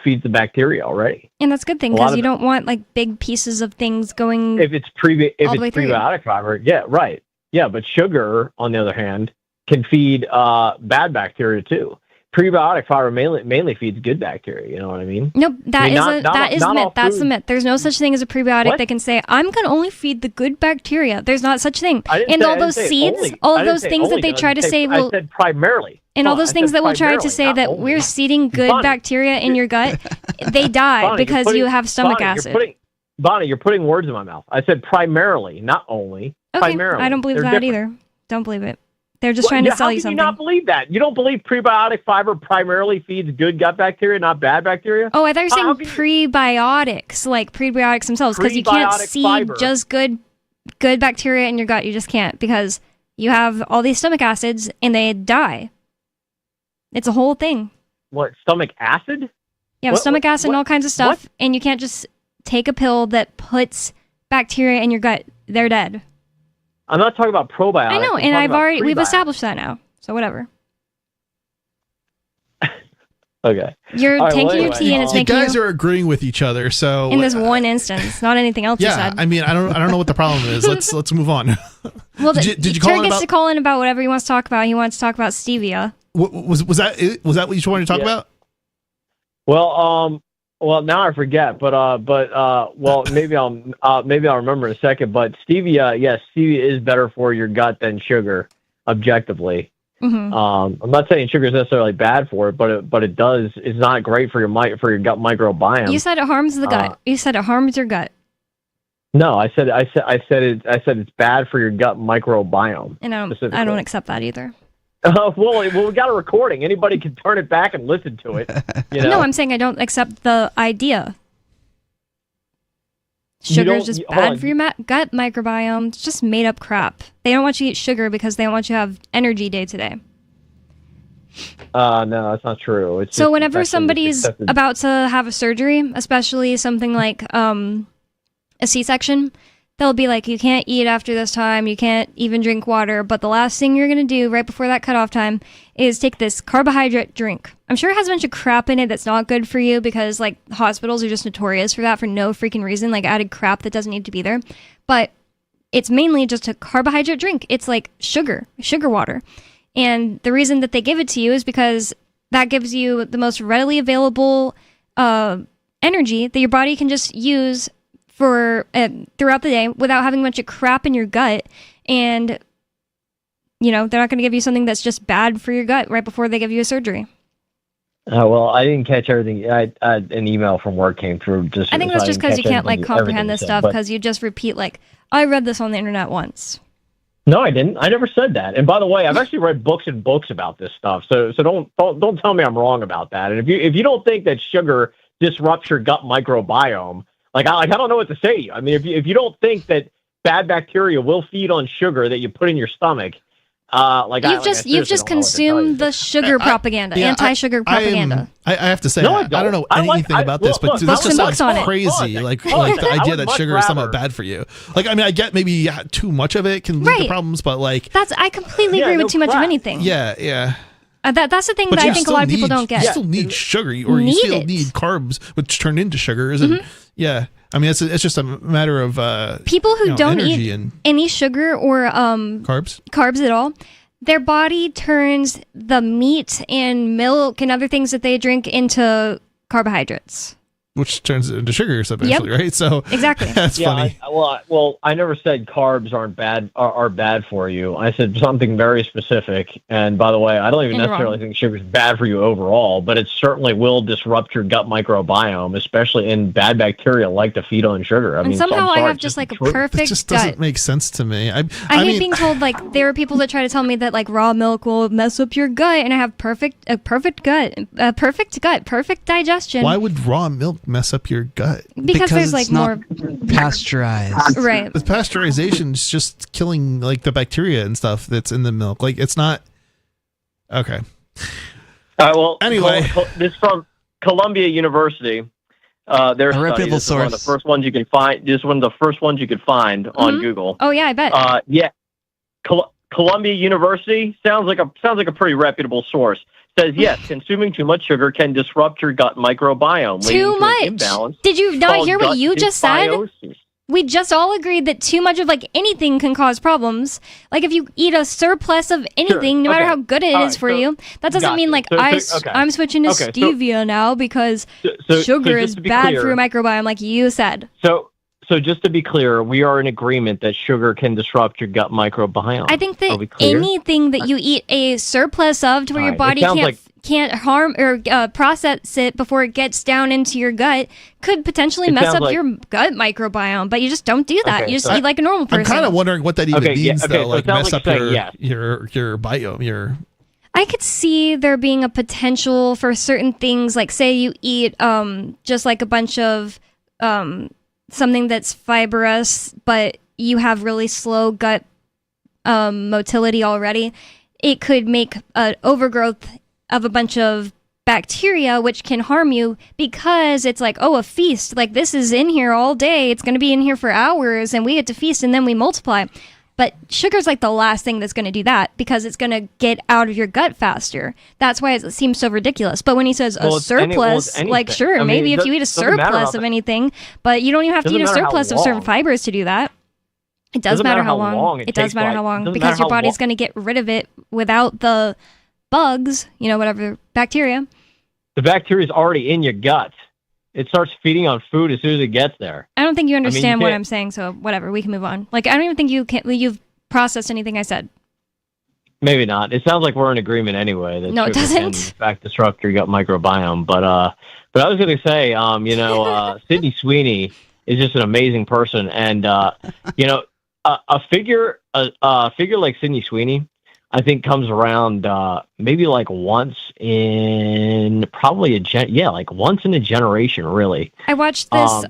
feeds the bacteria already. And that's a good thing because you don't want like big pieces of things going. If it's prebiotic fiber, yeah, right, yeah. But sugar, on the other hand, can feed bad bacteria too. Prebiotic fiber mainly feeds good bacteria. You know what I mean? Nope, that is a myth. That's a myth. There's no such thing as a prebiotic that can say I'm going to only feed the good bacteria. There's not such thing. And all those seeds, all of those things that they try to say will. I said primarily. And all those things that will try to say that we're seeding good bacteria in your gut, they die because you have stomach acid. Bonnie, you're putting words in my mouth. I said primarily, not only. Okay, primarily. I don't believe that either. Don't believe it. They're just trying to sell you something. How can you not believe that? You don't believe prebiotic fiber primarily feeds good gut bacteria, not bad bacteria? Oh, I thought you were saying prebiotics, like prebiotics themselves, because you can't seed just good bacteria in your gut. You just can't, because you have all these stomach acids and they die. It's a whole thing. What, stomach acid? Yeah, stomach acid and all kinds of stuff, and you can't just take a pill that puts bacteria in your gut. They're dead. I'm not talking about probiotics. I know, and we've established that now, so whatever. Okay. You're All right, taking well, your anyway, tea and it's You making guys you are agreeing with each other, so in this one instance, not anything else you yeah. said. I mean, I don't know what the problem is. Let's move on. Well, did you Trey call in gets about? to call in about whatever he wants to talk about. He wants to talk about stevia. Was that it? Was that what you wanted to talk about? Well, now I forget, but maybe I'll remember in a second. But stevia, yes, stevia is better for your gut than sugar, objectively. Mm-hmm. I'm not saying sugar is necessarily bad for it, but it does. It's not great for your gut microbiome. You said it harms the gut. You said it harms your gut, No, I said it's bad for your gut microbiome. and I don't accept that either. Well, we got a recording. Anybody can turn it back and listen to it. You know? No, I'm saying I don't accept the idea. Sugar is just bad for your gut microbiome. It's just made up crap. They don't want you to eat sugar because they don't want you to have energy day to day. No, that's not true. It's So just whenever infection somebody's that's accepted. about to have a surgery, especially something like a C-section, they'll be like, you can't eat after this time, you can't even drink water, but the last thing you're going to do right before that cutoff time is take this carbohydrate drink. I'm sure it has a bunch of crap in it that's not good for you because like hospitals are just notorious for that for no freaking reason, like added crap that doesn't need to be there. But it's mainly just a carbohydrate drink. It's like sugar water. And the reason that they give it to you is because that gives you the most readily available energy that your body can just use for throughout the day without having a bunch of crap in your gut. And, you know, they're not going to give you something that's just bad for your gut right before they give you a surgery. Well, I didn't catch everything. An email from work came through. I think that's just because you can't like comprehend this stuff because you just repeat like, I read this on the internet once. No, I didn't. I never said that. And by the way, I've actually read books and books about this stuff. So don't tell me I'm wrong about that. And if you don't think that sugar disrupts your gut microbiome, like I don't know what to say to you. I mean, if you don't think that bad bacteria will feed on sugar that you put in your stomach, you've just consumed the sugar propaganda, anti-sugar propaganda. I have to say, No, I I don't know anything about this, but this just sounds crazy. Like the idea that sugar is somewhat bad for you. Like, I mean, I get maybe too much of it can lead to problems, but like I completely agree with too much of anything. Yeah. That's the thing that I think a lot of people don't get. You still need sugar, or you still need carbs, which turn into sugars, and I mean, it's just a matter of people who don't energy eat any sugar or carbs at all. Their body turns the meat and milk and other things that they drink into carbohydrates. Which turns into sugar eventually, right? So exactly, that's funny. I never said carbs aren't bad are bad for you. I said something very specific. And by the way, I don't even necessarily think sugar is bad for you overall, but it certainly will disrupt your gut microbiome, especially in bad bacteria like to feed on sugar. And somehow I have just like a perfect It just doesn't make sense to me. I hate being told like there are people that try to tell me that like raw milk will mess up your gut, and I have perfect digestion. Why would raw milk mess up your gut? Because there's like more pasteurized. Right. The pasteurization is just killing like the bacteria and stuff that's in the milk. Like it's not okay. All right. Well, anyway, this is from Columbia University. Their study. reputable This is one of the source. first ones you can find. This is one of the first ones you could find on Google. Oh yeah, I bet. Columbia University sounds like a pretty reputable source. Says yes, consuming too much sugar can disrupt your gut microbiome. Too much. Imbalance. Did you not hear what you just said? Dysbiosis. We just all agreed that too much of like anything can cause problems. Like if you eat a surplus of anything, no matter how good it is for you, that doesn't mean like I'm switching to stevia now because sugar is bad for your microbiome, like you said. So just to be clear, we are in agreement that sugar can disrupt your gut microbiome. I think that anything that you eat a surplus of to where your body can't harm or process it before it gets down into your gut could potentially mess up your gut microbiome, but you just don't do that. You just eat like a normal person. I'm kind of wondering what that even means, though. So like mess up your biome, I could see there being a potential for certain things, like say you eat just like a bunch of something that's fibrous, but you have really slow gut motility already. It could make an overgrowth of a bunch of bacteria, which can harm you because it's like, oh, a feast. Like this is in here all day. It's going to be in here for hours, and we get to feast, and then we multiply. But sugar's like the last thing that's going to do that because it's going to get out of your gut faster. That's why it seems so ridiculous. But when he says a surplus, like, sure, maybe if you eat a surplus of anything, but you don't even have to eat a surplus of certain fibers to do that. It does matter how long. It does matter how long because your body's going to get rid of it without the bugs, whatever, bacteria. The bacteria is already in your gut. It starts feeding on food as soon as it gets there. I don't think you understand what I'm saying, so whatever, we can move on. Like, I don't even think you've processed anything I said. Maybe not. It sounds like we're in agreement anyway. That no, it doesn't. In fact, disrupt your gut microbiome. But I was going to say, Sydney Sweeney is just an amazing person, and a figure like Sydney Sweeney, I think, comes around maybe like once in probably once in a generation, really. I watched this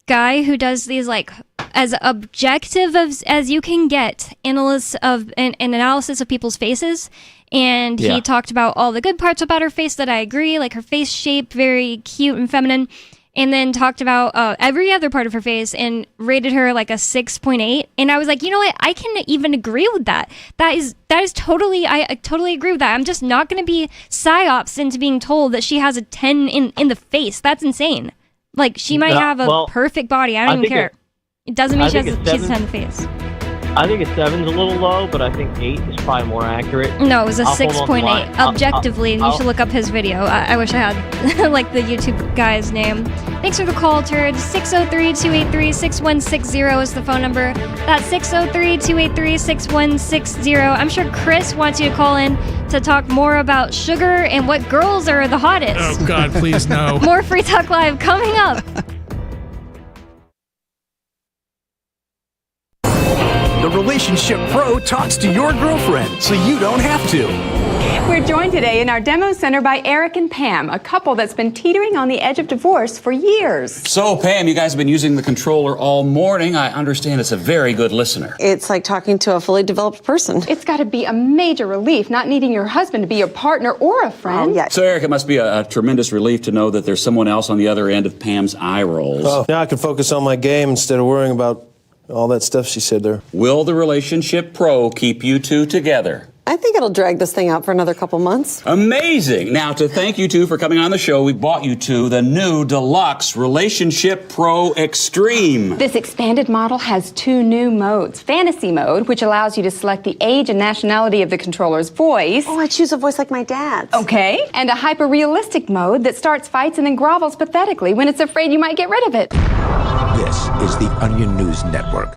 guy who does these like as objective as you can get analysis of people's faces, and he talked about all the good parts about her face that I agree, like her face shape, very cute and feminine. And then talked about every other part of her face and rated her like a 6.8. And I was like, you know what? I can even agree with that. That is totally, I totally agree with that. I'm just not going to be psyops into being told that she has a 10 in the face. That's insane. Like, she might have a perfect body. I don't even care. It doesn't mean she has a 10 in the face. I think a 7's a little low, but I think 8 is probably more accurate. No, it was a 6.8. Objectively, you should look up his video. I wish I had, like, the YouTube guy's name. Thanks for the call, Turd. 603-283-6160 is the phone number. That's 603-283-6160. I'm sure Chris wants you to call in to talk more about sugar and what girls are the hottest. Oh, God, please, no. More Free Talk Live coming up. The Relationship Pro talks to your girlfriend so you don't have to. We're joined today in our demo center by Eric and Pam, a couple that's been teetering on the edge of divorce for years. So, Pam, you guys have been using the controller all morning. I understand it's a very good listener. It's like talking to a fully developed person. It's got to be a major relief not needing your husband to be your partner or a friend. Oh, yeah. So, Eric, it must be a tremendous relief to know that there's someone else on the other end of Pam's eye rolls. Oh, now I can focus on my game instead of worrying about all that stuff she said there. Will the Relationship Pro keep you two together? I think it'll drag this thing out for another couple months. Amazing. Now, to thank you two for coming on the show, we bought you two the new deluxe Relationship Pro Extreme. This expanded model has 2 new modes. Fantasy mode, which allows you to select the age and nationality of the controller's voice. Oh, I choose a voice like my dad's. Okay. And a hyper-realistic mode that starts fights and then grovels pathetically when it's afraid you might get rid of it. This is the Onion News Network.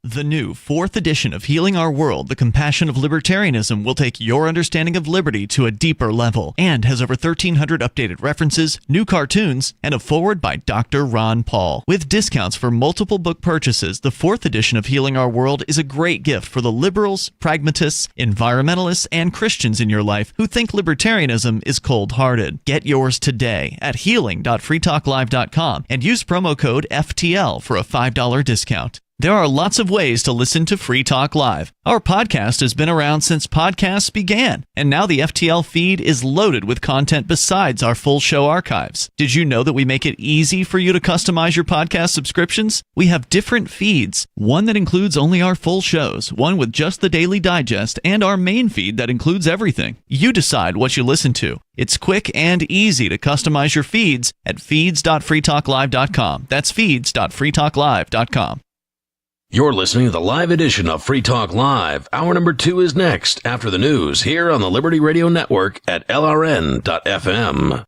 The new 4th edition of Healing Our World, The Compassion of Libertarianism, will take your understanding of liberty to a deeper level and has over 1,300 updated references, new cartoons, and a foreword by Dr. Ron Paul. With discounts for multiple book purchases, the 4th edition of Healing Our World is a great gift for the liberals, pragmatists, environmentalists, and Christians in your life who think libertarianism is cold-hearted. Get yours today at healing.freetalklive.com and use promo code FTL for a $5 discount. There are lots of ways to listen to Free Talk Live. Our podcast has been around since podcasts began, and now the FTL feed is loaded with content besides our full show archives. Did you know that we make it easy for you to customize your podcast subscriptions? We have different feeds, one that includes only our full shows, one with just the Daily Digest, and our main feed that includes everything. You decide what you listen to. It's quick and easy to customize your feeds at feeds.freetalklive.com. That's feeds.freetalklive.com. You're listening to the live edition of Free Talk Live. Hour number 2 is next after the news here on the Liberty Radio Network at LRN.FM.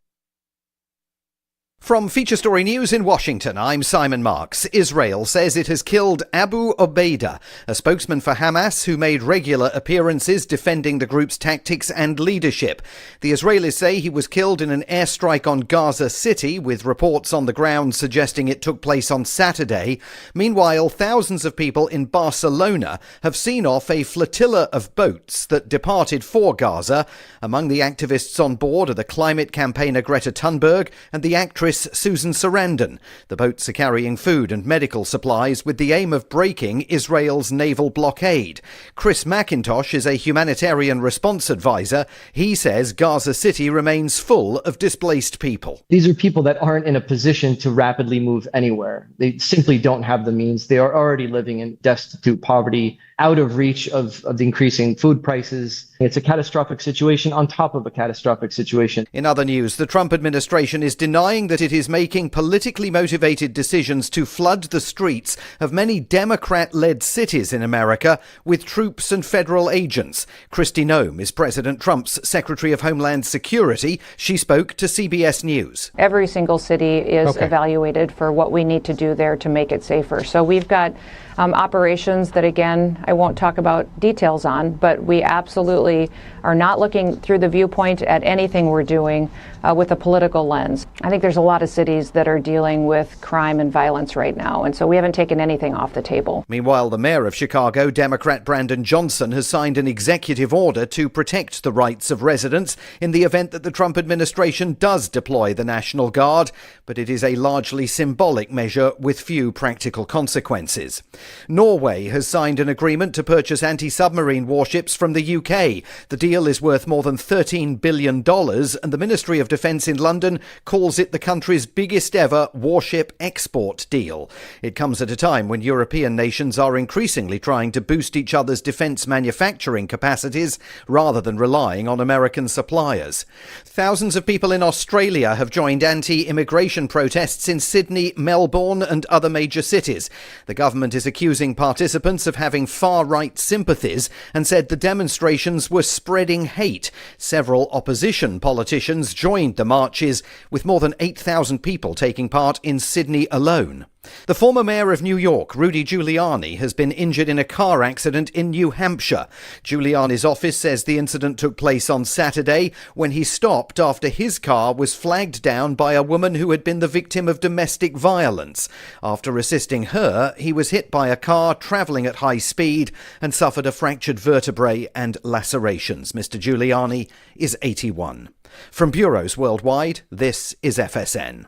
From Feature Story News in Washington, I'm Simon Marks. Israel says it has killed Abu Obaida, a spokesman for Hamas who made regular appearances defending the group's tactics and leadership. The Israelis say he was killed in an airstrike on Gaza City, with reports on the ground suggesting it took place on Saturday. Meanwhile, thousands of people in Barcelona have seen off a flotilla of boats that departed for Gaza. Among the activists on board are the climate campaigner Greta Thunberg and the actress Chris Susan Sarandon. The boats are carrying food and medical supplies with the aim of breaking Israel's naval blockade. Chris McIntosh is a humanitarian response advisor. He says Gaza City remains full of displaced people. These are people that aren't in a position to rapidly move anywhere. They simply don't have the means. They are already living in destitute poverty, out of reach of the increasing food prices. It's a catastrophic situation on top of a catastrophic situation. In other news, the Trump administration is denying that it is making politically motivated decisions to flood the streets of many Democrat-led cities in America with troops and federal agents. Kristi Noem is President Trump's Secretary of Homeland Security. She spoke to CBS News. Every single city is evaluated for what we need to do there to make it safer. So we've got operations that, again, I won't talk about details on, but we absolutely are not looking through the viewpoint at anything we're doing with a political lens. I think there's a lot of cities that are dealing with crime and violence right now, and so we haven't taken anything off the table. Meanwhile, the mayor of Chicago, Democrat Brandon Johnson, has signed an executive order to protect the rights of residents in the event that the Trump administration does deploy the National Guard, but it is a largely symbolic measure with few practical consequences. Norway has signed an agreement to purchase anti-submarine warships from the UK. The deal is worth more than $13 billion, and the Ministry of Defence in London calls it the country's biggest ever warship export deal. It comes at a time when European nations are increasingly trying to boost each other's defence manufacturing capacities rather than relying on American suppliers. Thousands of people in Australia have joined anti-immigration protests in Sydney, Melbourne and other major cities. The government is accusing participants of having far-right sympathies and said the demonstrations were spreading hate. Several opposition politicians joined the marches, with more than 8,000 people taking part in Sydney alone. The former mayor of New York, Rudy Giuliani, has been injured in a car accident in New Hampshire. Giuliani's office says the incident took place on Saturday when he stopped after his car was flagged down by a woman who had been the victim of domestic violence. After assisting her, he was hit by a car travelling at high speed and suffered a fractured vertebrae and lacerations. Mr. Giuliani is 81. From bureaus worldwide, this is FSN.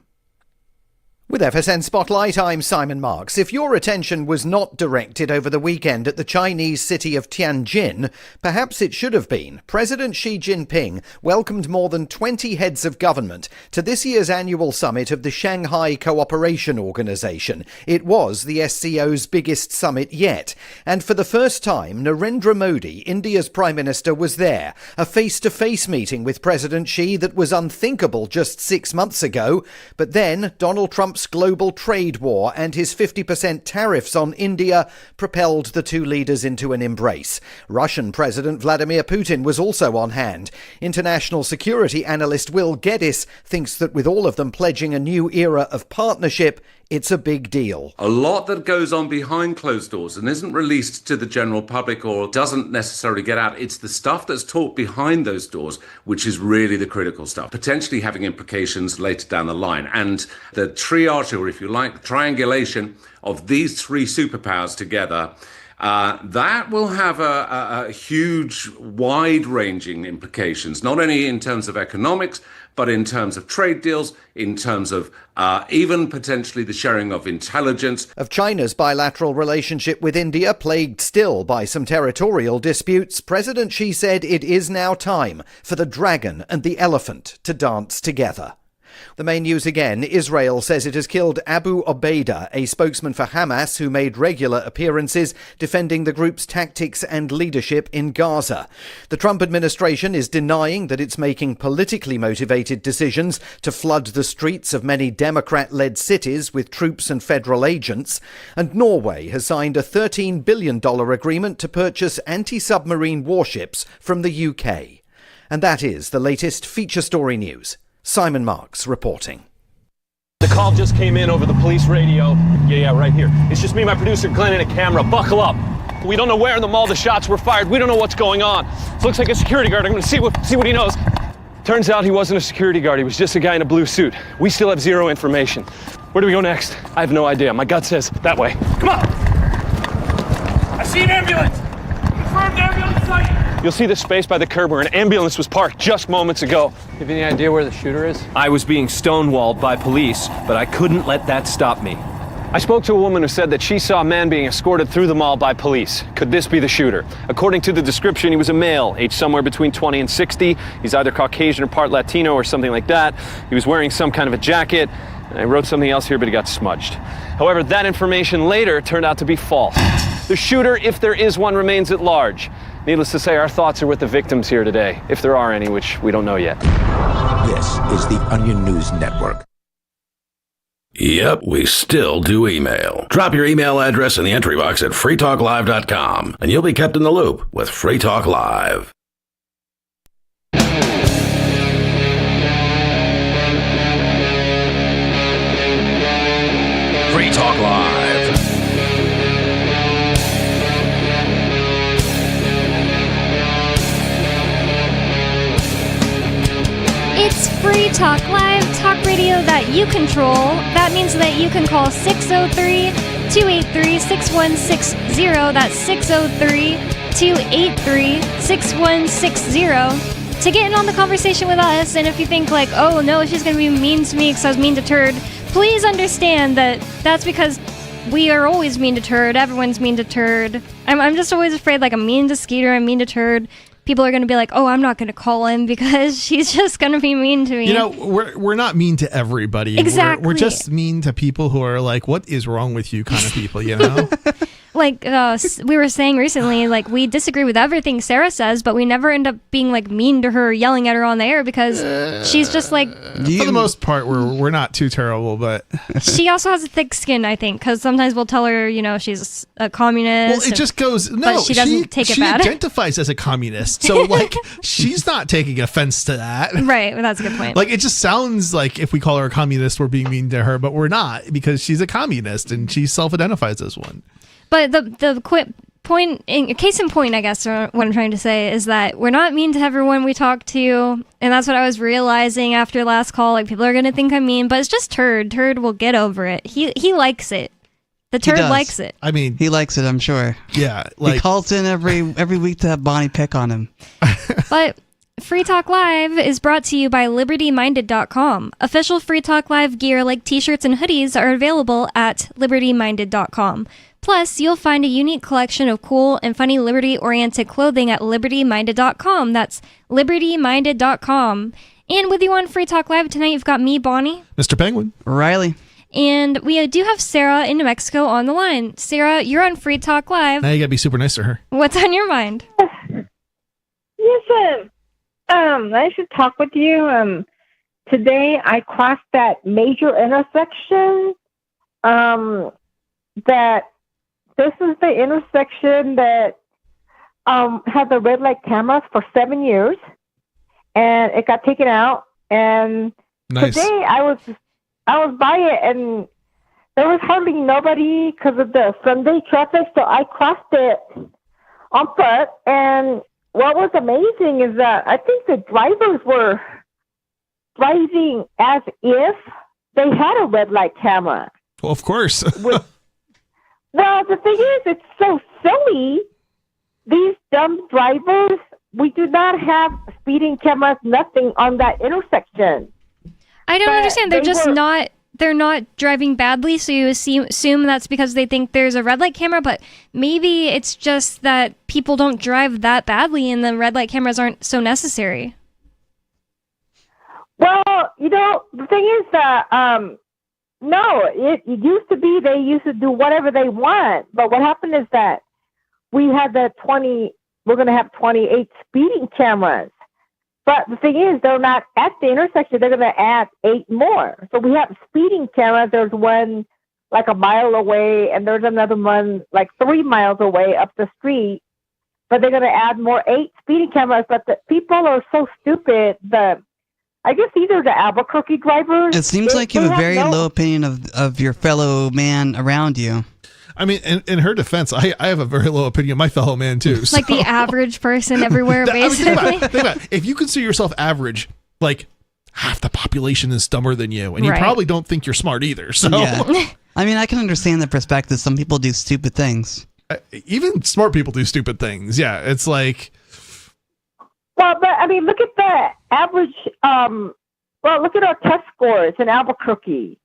With FSN Spotlight, I'm Simon Marks. If your attention was not directed over the weekend at the Chinese city of Tianjin, perhaps it should have been. President Xi Jinping welcomed more than 20 heads of government to this year's annual summit of the Shanghai Cooperation Organization. It was the SCO's biggest summit yet. And for the first time, Narendra Modi, India's Prime Minister, was there. A face-to-face meeting with President Xi that was unthinkable just 6 months ago. But then Donald Trump's global trade war and his 50% tariffs on India propelled the two leaders into an embrace. Russian President Vladimir Putin was also on hand. International security analyst Will Geddes thinks that with all of them pledging a new era of partnership, it's a big deal. A lot that goes on behind closed doors and isn't released to the general public or doesn't necessarily get out. It's the stuff that's talked behind those doors, which is really the critical stuff, potentially having implications later down the line. And the triage, or if you like, the triangulation of these three superpowers together, that will have a huge, wide-ranging implications, not only in terms of economics, but in terms of trade deals, in terms of even potentially the sharing of intelligence. Of China's bilateral relationship with India, plagued still by some territorial disputes, President Xi said it is now time for the dragon and the elephant to dance together. The main news again, Israel says it has killed Abu Obaida, a spokesman for Hamas who made regular appearances defending the group's tactics and leadership in Gaza. The Trump administration is denying that it's making politically motivated decisions to flood the streets of many Democrat-led cities with troops and federal agents. And Norway has signed a $13 billion agreement to purchase anti-submarine warships from the UK. And that is the latest feature story news. Simon Marks reporting. The call just came in over the police radio. Yeah, right here. It's just me and my producer Glenn and a camera. Buckle up. We don't know where in the mall the shots were fired. We don't know what's going on. It looks like a security guard. I'm going to see what he knows. Turns out he wasn't a security guard. He was just a guy in a blue suit. We still have zero information. Where do we go next? I have no idea. My gut says that way. Come on. I see an ambulance. Confirmed ambulance site. You'll see the space by the curb where an ambulance was parked just moments ago. You have any idea where the shooter is? I was being stonewalled by police, but I couldn't let that stop me. I spoke to a woman who said that she saw a man being escorted through the mall by police. Could this be the shooter? According to the description, he was a male, aged somewhere between 20 and 60. He's either Caucasian or part Latino or something like that. He was wearing some kind of a jacket. And I wrote something else here, but he got smudged. However, that information later turned out to be false. The shooter, if there is one, remains at large. Needless to say, our thoughts are with the victims here today, if there are any, which we don't know yet. This is the Onion News Network. Yep, we still do email. Drop your email address in the entry box at freetalklive.com, and you'll be kept in the loop with Free Talk Live. Free Talk Live. It's Free Talk Live, talk radio that you control. That means that you can call 603-283-6160. That's 603-283-6160 to get in on the conversation with us. And if you think like, oh no, she's going to be mean to me because I was mean to Turd, please understand that that's because we are always mean to Turd. Everyone's mean to Turd. I'm just always afraid, like, I'm mean to Skeeter, I'm mean to Turd. People are going to be like, oh, I'm not going to call him because she's just going to be mean to me. You know, we're not mean to everybody. Exactly. We're just mean to people who are like, what is wrong with you kind of people, you know? Like we were saying recently, like, we disagree with everything Sarah says, but we never end up being like mean to her, yelling at her on the air because she's just like... For the most part, we're not too terrible, but... She also has a thick skin, I think, because sometimes we'll tell her, you know, she's a communist. Well, it just goes... No, but she doesn't take it bad. She identifies as a communist, so, like, she's not taking offense to that. Right, well, that's a good point. Like, it just sounds like if we call her a communist, we're being mean to her, but we're not, because she's a communist, and she self-identifies as one. But the case in point, I guess, or what I'm trying to say is that we're not mean to everyone we talk to, and that's what I was realizing after last call. Like, people are gonna think I'm mean, but it's just Turd. Turd will get over it. He likes it. The Turd likes it. I mean, he likes it, I'm sure. Yeah, he calls in every week to have Bonnie pick on him. But Free Talk Live is brought to you by LibertyMinded.com. Official Free Talk Live gear like t-shirts and hoodies are available at LibertyMinded.com. Plus, you'll find a unique collection of cool and funny liberty-oriented clothing at LibertyMinded.com. That's LibertyMinded.com. And with you on Free Talk Live tonight, you've got me, Bonnie. Mr. Penguin. Riley. And we do have Sarah in New Mexico on the line. Sarah, you're on Free Talk Live. Now you gotta be super nice to her. What's on your mind? Yes, I should talk with you. Today I crossed that major intersection. This is the intersection that had the red light cameras for 7 years, and it got taken out. And today I was by it, and there was hardly nobody because of the Sunday traffic. So I crossed it on foot, and what was amazing is that I think the drivers were driving as if they had a red light camera. Well, of course. Well, the thing is, it's so silly. These dumb drivers, we do not have speeding cameras, nothing on that intersection. I don't understand. They're not driving badly, so you assume that's because they think there's a red light camera, but maybe it's just that people don't drive that badly and the red light cameras aren't so necessary. Well, you know, the thing is that, no, it used to be they used to do whatever they want. But what happened is that we're going to have 28 speeding cameras. But the thing is, they're not at the intersection. They're going to add 8 more. So we have speeding cameras. There's one like a mile away, and there's another one like 3 miles away up the street. But they're going to add more 8 speeding cameras. But the people are so stupid. I guess these are the Albuquerque drivers. It seems like you have a very low opinion of your fellow man around you. I mean, in her defense, I have a very low opinion of my fellow man, too. So. Like the average person everywhere, basically. Think about it. If you consider yourself average, like, half the population is dumber than you, and you probably don't think you're smart either. So, yeah. I mean, I can understand the perspective. Some people do stupid things. Even smart people do stupid things. Yeah, it's like... Well, but I mean, look at the average. Well, look at our test scores in Albuquerque.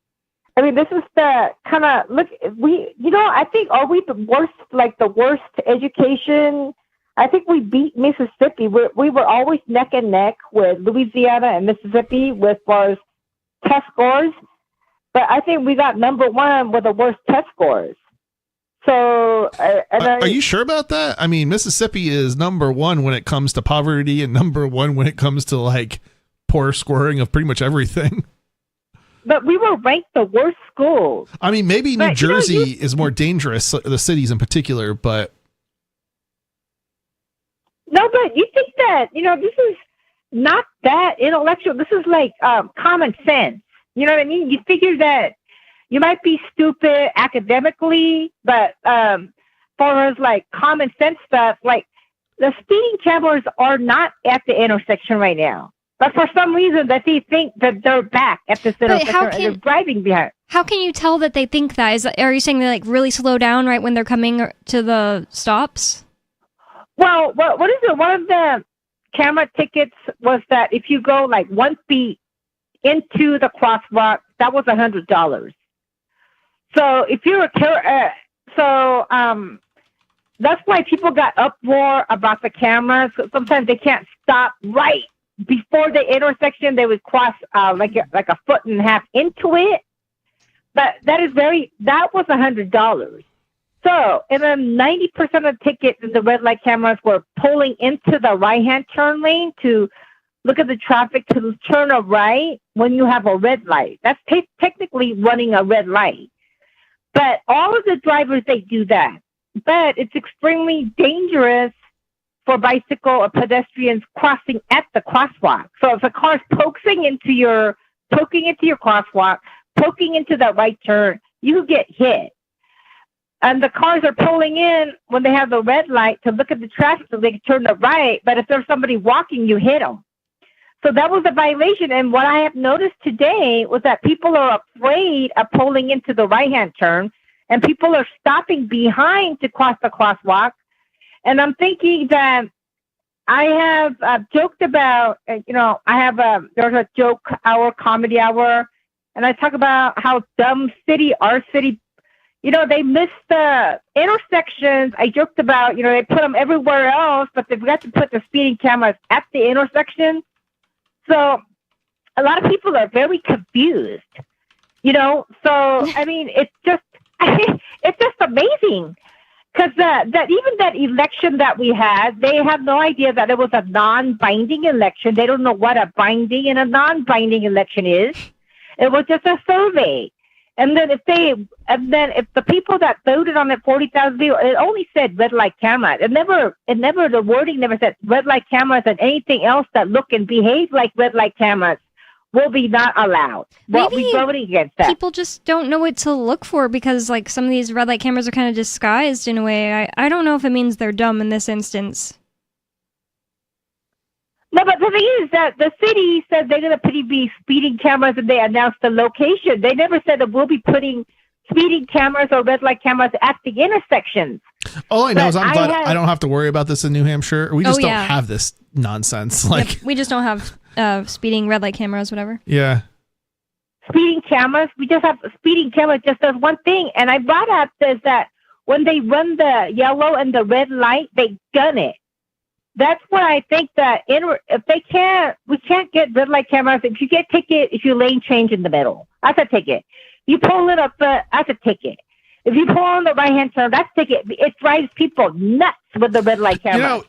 I mean, this is the kind of look. I think, are we the worst? Like the worst education? I think we beat Mississippi. We were always neck and neck with Louisiana and Mississippi as far as test scores. But I think we got number one with the worst test scores. So, are you sure about that? I mean, Mississippi is number one when it comes to poverty and number one when it comes to like poor scoring of pretty much everything. But we were ranked the worst schools. I mean, maybe New Jersey is more dangerous, the cities in particular, but. No, but you think that, this is not that intellectual. This is like common sense. You know what I mean? You figure that you might be stupid academically, but far as like common sense stuff, like the speeding cameras are not at the intersection right now. But for some reason that they think that they're back at this intersection and they're driving behind. How can you tell that they think that? Are you saying they like really slow down right when they're coming to the stops? Well, what is it? One of the camera tickets was that if you go like 1 feet into the crosswalk, that was $100. So if you're that's why people got uproar about the cameras. Sometimes they can't stop right before the intersection. They would cross like a foot and a half into it. But that was $100. So, and then 90% of tickets in the red light cameras were pulling into the right-hand turn lane to look at the traffic to turn a right when you have a red light. That's technically running a red light. But all of the drivers, they do that. But it's extremely dangerous for bicycle or pedestrians crossing at the crosswalk. So if a car's poking into your crosswalk, poking into that right turn, you get hit. And the cars are pulling in when they have the red light to look at the traffic so they can turn to right. But if there's somebody walking, you hit them. So that was a violation. And what I have noticed today was that people are afraid of pulling into the right-hand turn, and people are stopping behind to cross the crosswalk. And I'm thinking that I have joked about, there's a joke hour, comedy hour, and I talk about how our city, they miss the intersections. I joked about, they put them everywhere else, but they've got to put the speeding cameras at the intersection. So a lot of people are very confused, So, I mean, it's just amazing because that even that election that we had, they have no idea that it was a non-binding election. They don't know what a binding and a non-binding election is. It was just a survey. And then if the people that voted on it, 40,000 people, it only said red light camera. The wording never said red light cameras, and anything else that look and behave like red light cameras will be not allowed. Well, we voting against that. People just don't know what to look for because like some of these red light cameras are kind of disguised in a way. I don't know if it means they're dumb in this instance. No, but the thing is that the city said they're going to be speeding cameras and they announced the location. They never said that we'll be putting speeding cameras or red light cameras at the intersections. All I know is I'm glad I don't have to worry about this in New Hampshire. We just don't have this nonsense. Yep, we just don't have speeding red light cameras, whatever. Yeah. Speeding cameras, we just have speeding cameras just does one thing. And I brought up is that when they run the yellow and the red light, they gun it. That's what I think that we can't get red light cameras. If you get a ticket, if you lane change in the middle, that's a ticket. You pull it up, that's a ticket. If you pull on the right-hand turn, that's a ticket. It drives people nuts with the red light camera.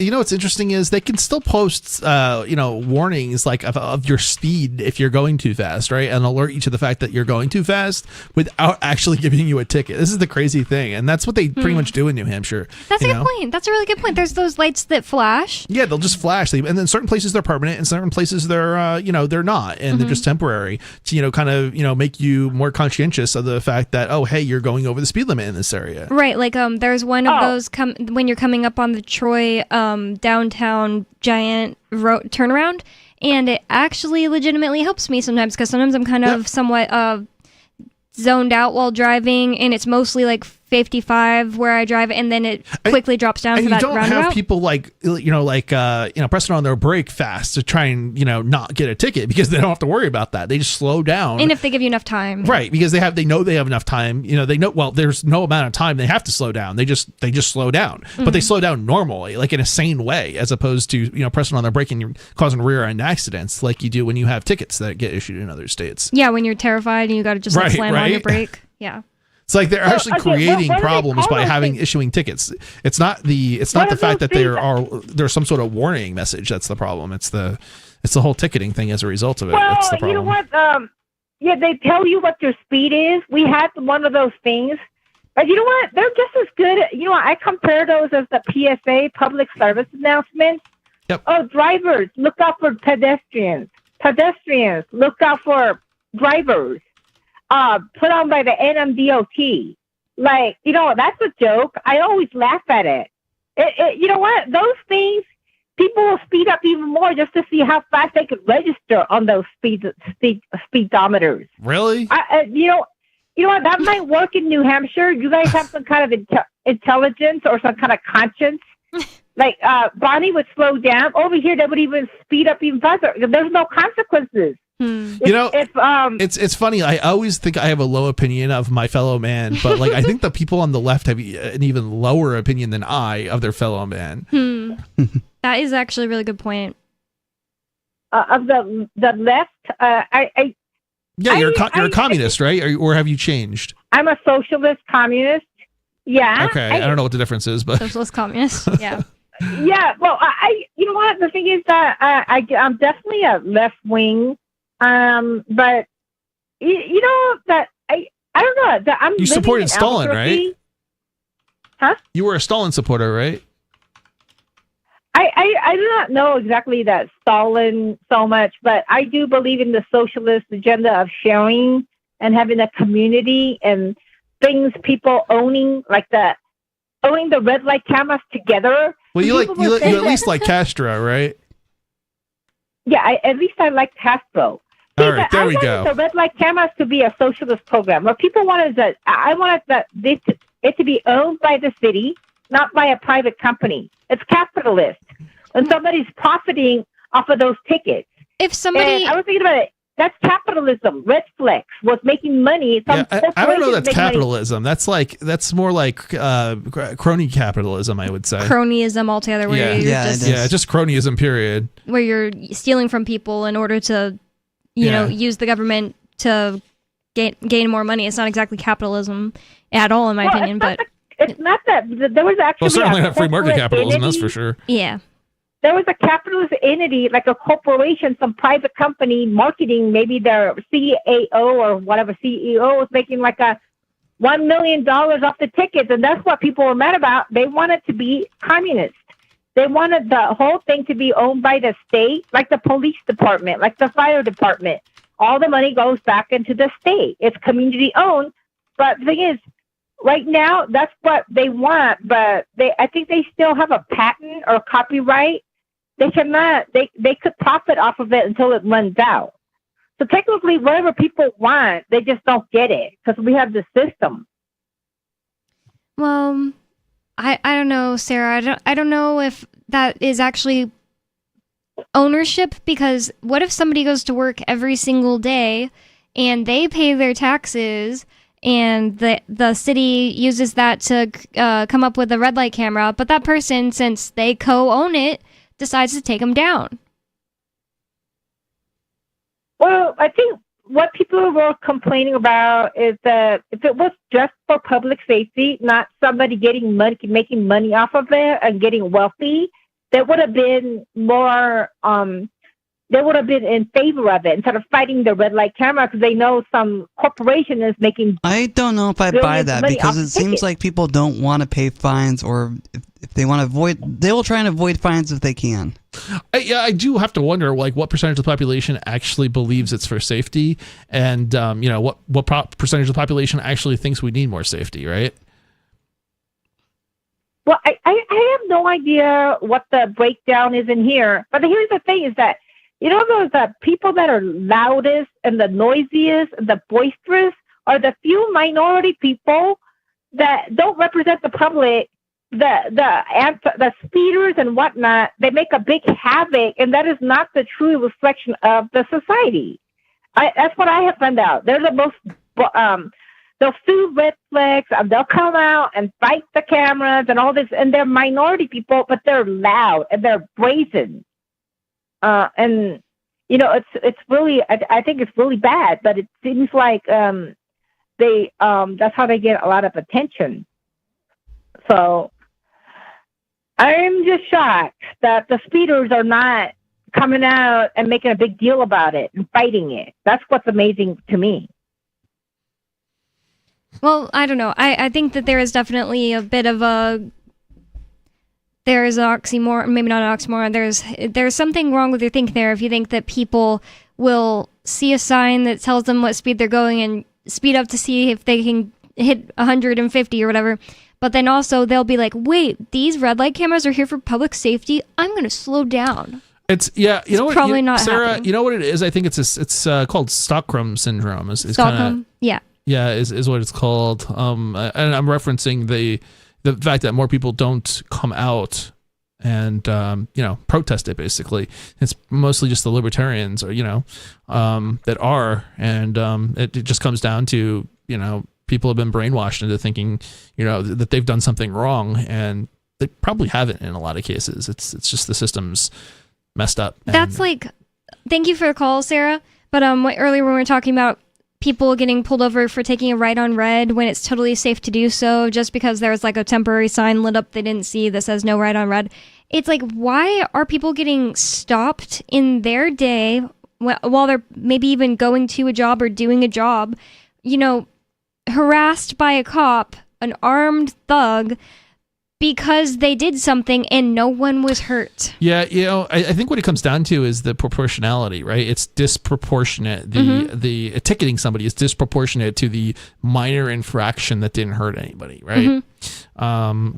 What's interesting is they can still post, warnings like of your speed if you're going too fast, right? And alert you to the fact that you're going too fast without actually giving you a ticket. This is the crazy thing, and that's what they pretty much do in New Hampshire. That's a good point. That's a really good point. There's those lights that flash. Yeah, they'll just flash, and then certain places they're permanent, and certain places they're, they're not, and they're just temporary to, make you more conscientious of the fact that hey, you're going over the speed limit in this area. Right, like there's one of those when you're coming up on the Troy downtown giant turnaround, and it actually legitimately helps me sometimes because sometimes I'm kind of somewhat zoned out while driving, and it's mostly like 55 where I drive, and then it quickly drops down And for you that don't roundabout. have people pressing on their brake fast to try and, not get a ticket because they don't have to worry about that. They just slow down. And if they give you enough time. Right, because they know they have enough time. They know, well, there's no amount of time they have to slow down. They just slow down. But they slow down normally, like in a sane way, as opposed to, pressing on their brake and you're causing rear end accidents like you do when you have tickets that get issued in other states. Yeah, when you're terrified and you got to just slam on your brake. Yeah. It's like they're actually creating problems by issuing tickets. It's not the fact that there's some sort of warning message that's the problem. It's the whole ticketing thing as a result of it. Well, That's the problem. you know what? They tell you what your speed is. We had one of those things. But you know what? They're just as good. I compare those as the PSA, public service announcements. Yep. Oh, drivers, look out for pedestrians. Pedestrians, look out for drivers. Put on by the NMDOT. That's a joke. I always laugh at it. You know what? Those things, people will speed up even more just to see how fast they could register on those speedometers. Really? You know what? That might work in New Hampshire. You guys have some kind of intelligence or some kind of conscience. Bonnie would slow down. Over here, they would even speed up even faster. There's no consequences. It's funny. I always think I have a low opinion of my fellow man, but I think the people on the left have an even lower opinion than I of their fellow man. That is actually a really good point. Of the left, you're a communist, right? Or have you changed? I'm a socialist communist. Yeah. Okay, I don't know what the difference is, but socialist communist. Yeah. Yeah. Well, you know what? The thing is that I'm definitely a left wing. But you know that I don't know that I'm. You supported Stalin, right? Huh? You were a Stalin supporter, right? I do not know exactly that Stalin so much, but I do believe in the socialist agenda of sharing and having a community and things people owning the red light cameras together. Well, you at least like Castro, right? Yeah, at least I like Castro. All right, there we go. The red light cameras to be a socialist program. What people wanted that I wanted it to be owned by the city, not by a private company. It's capitalist, and somebody's profiting off of those tickets. If somebody, I was thinking about it. That's capitalism. Redflex was making money. I don't know. That's capitalism. Money. That's more like crony capitalism, I would say. Cronyism altogether. Where just cronyism. Period. Where you're stealing from people in order to, use the government to gain more money. It's not exactly capitalism at all, in my opinion. It's not that. There was actually certainly not free market capitalism. That's for sure. Yeah. There was a capitalist entity, like a corporation, some private company marketing, maybe their CAO or whatever CEO was making like $1 million off the tickets. And that's what people were mad about. They wanted to be communist. They wanted the whole thing to be owned by the state, like the police department, like the fire department. All the money goes back into the state. It's community owned. But the thing is, right now, that's what they want. But I think they still have a patent or copyright. They cannot. They could profit off of it until it runs out. So technically, whatever people want, they just don't get it because we have the system. Well, I don't know, Sarah. I don't know if that is actually ownership, because what if somebody goes to work every single day and they pay their taxes and the city uses that to come up with a red light camera, but that person, since they co-own it, decides to take them down? Well, I think what people were complaining about is that if it was just for public safety, not somebody getting money, making money off of it and getting wealthy, there would have been more. They would have been in favor of it instead of fighting the red light camera because they know some corporation is making. I don't know if I buy that, because it seems like people don't want to pay fines, or if they want to avoid, they will try and avoid fines if they can. I do have to wonder, what percentage of the population actually believes it's for safety, and what percentage of the population actually thinks we need more safety, right? Well, I have no idea what the breakdown is in here, but here's the thing: is that those people that are loudest and the noisiest and the boisterous are the few minority people that don't represent the public, the speeders and whatnot, they make a big havoc, and that is not the true reflection of the society. That's what I have found out. They're the most, they'll sue red flags, they'll come out and fight the cameras and all this, and they're minority people, but they're loud and they're brazen. And, you know, it's really, I think it's really bad, but it seems like that's how they get a lot of attention. So I'm just shocked that the speeders are not coming out and making a big deal about it and fighting it. That's what's amazing to me. Well, I don't know. I think that there is definitely a bit of there's an oxymoron, maybe not an oxymoron. There's something wrong with your thinking there if you think that people will see a sign that tells them what speed they're going and speed up to see if they can hit 150 or whatever. But then also they'll be like, wait, these red light cameras are here for public safety. I'm going to slow down. It's know what, probably not Sarah, happening. you know what it is? I think it's called Stockholm syndrome. Is Stockholm, yeah. Yeah, is what it's called. And I'm referencing the fact that more people don't come out and protest it. Basically, it's mostly just the libertarians, or that are, and it just comes down to people have been brainwashed into thinking that they've done something wrong, and they probably haven't in a lot of cases. It's just the system's messed up. That's thank you for the call, Sarah. But earlier when we were talking about people getting pulled over for taking a right on red when it's totally safe to do so, just because there's like a temporary sign lit up they didn't see that says no right on red. It's like, why are people getting stopped in their day while they're maybe even going to a job or doing a job, harassed by a cop, an armed thug, because they did something and no one was hurt? Yeah, I think what it comes down to is the proportionality, right? It's disproportionate. The ticketing somebody is disproportionate to the minor infraction that didn't hurt anybody, right? Mm-hmm.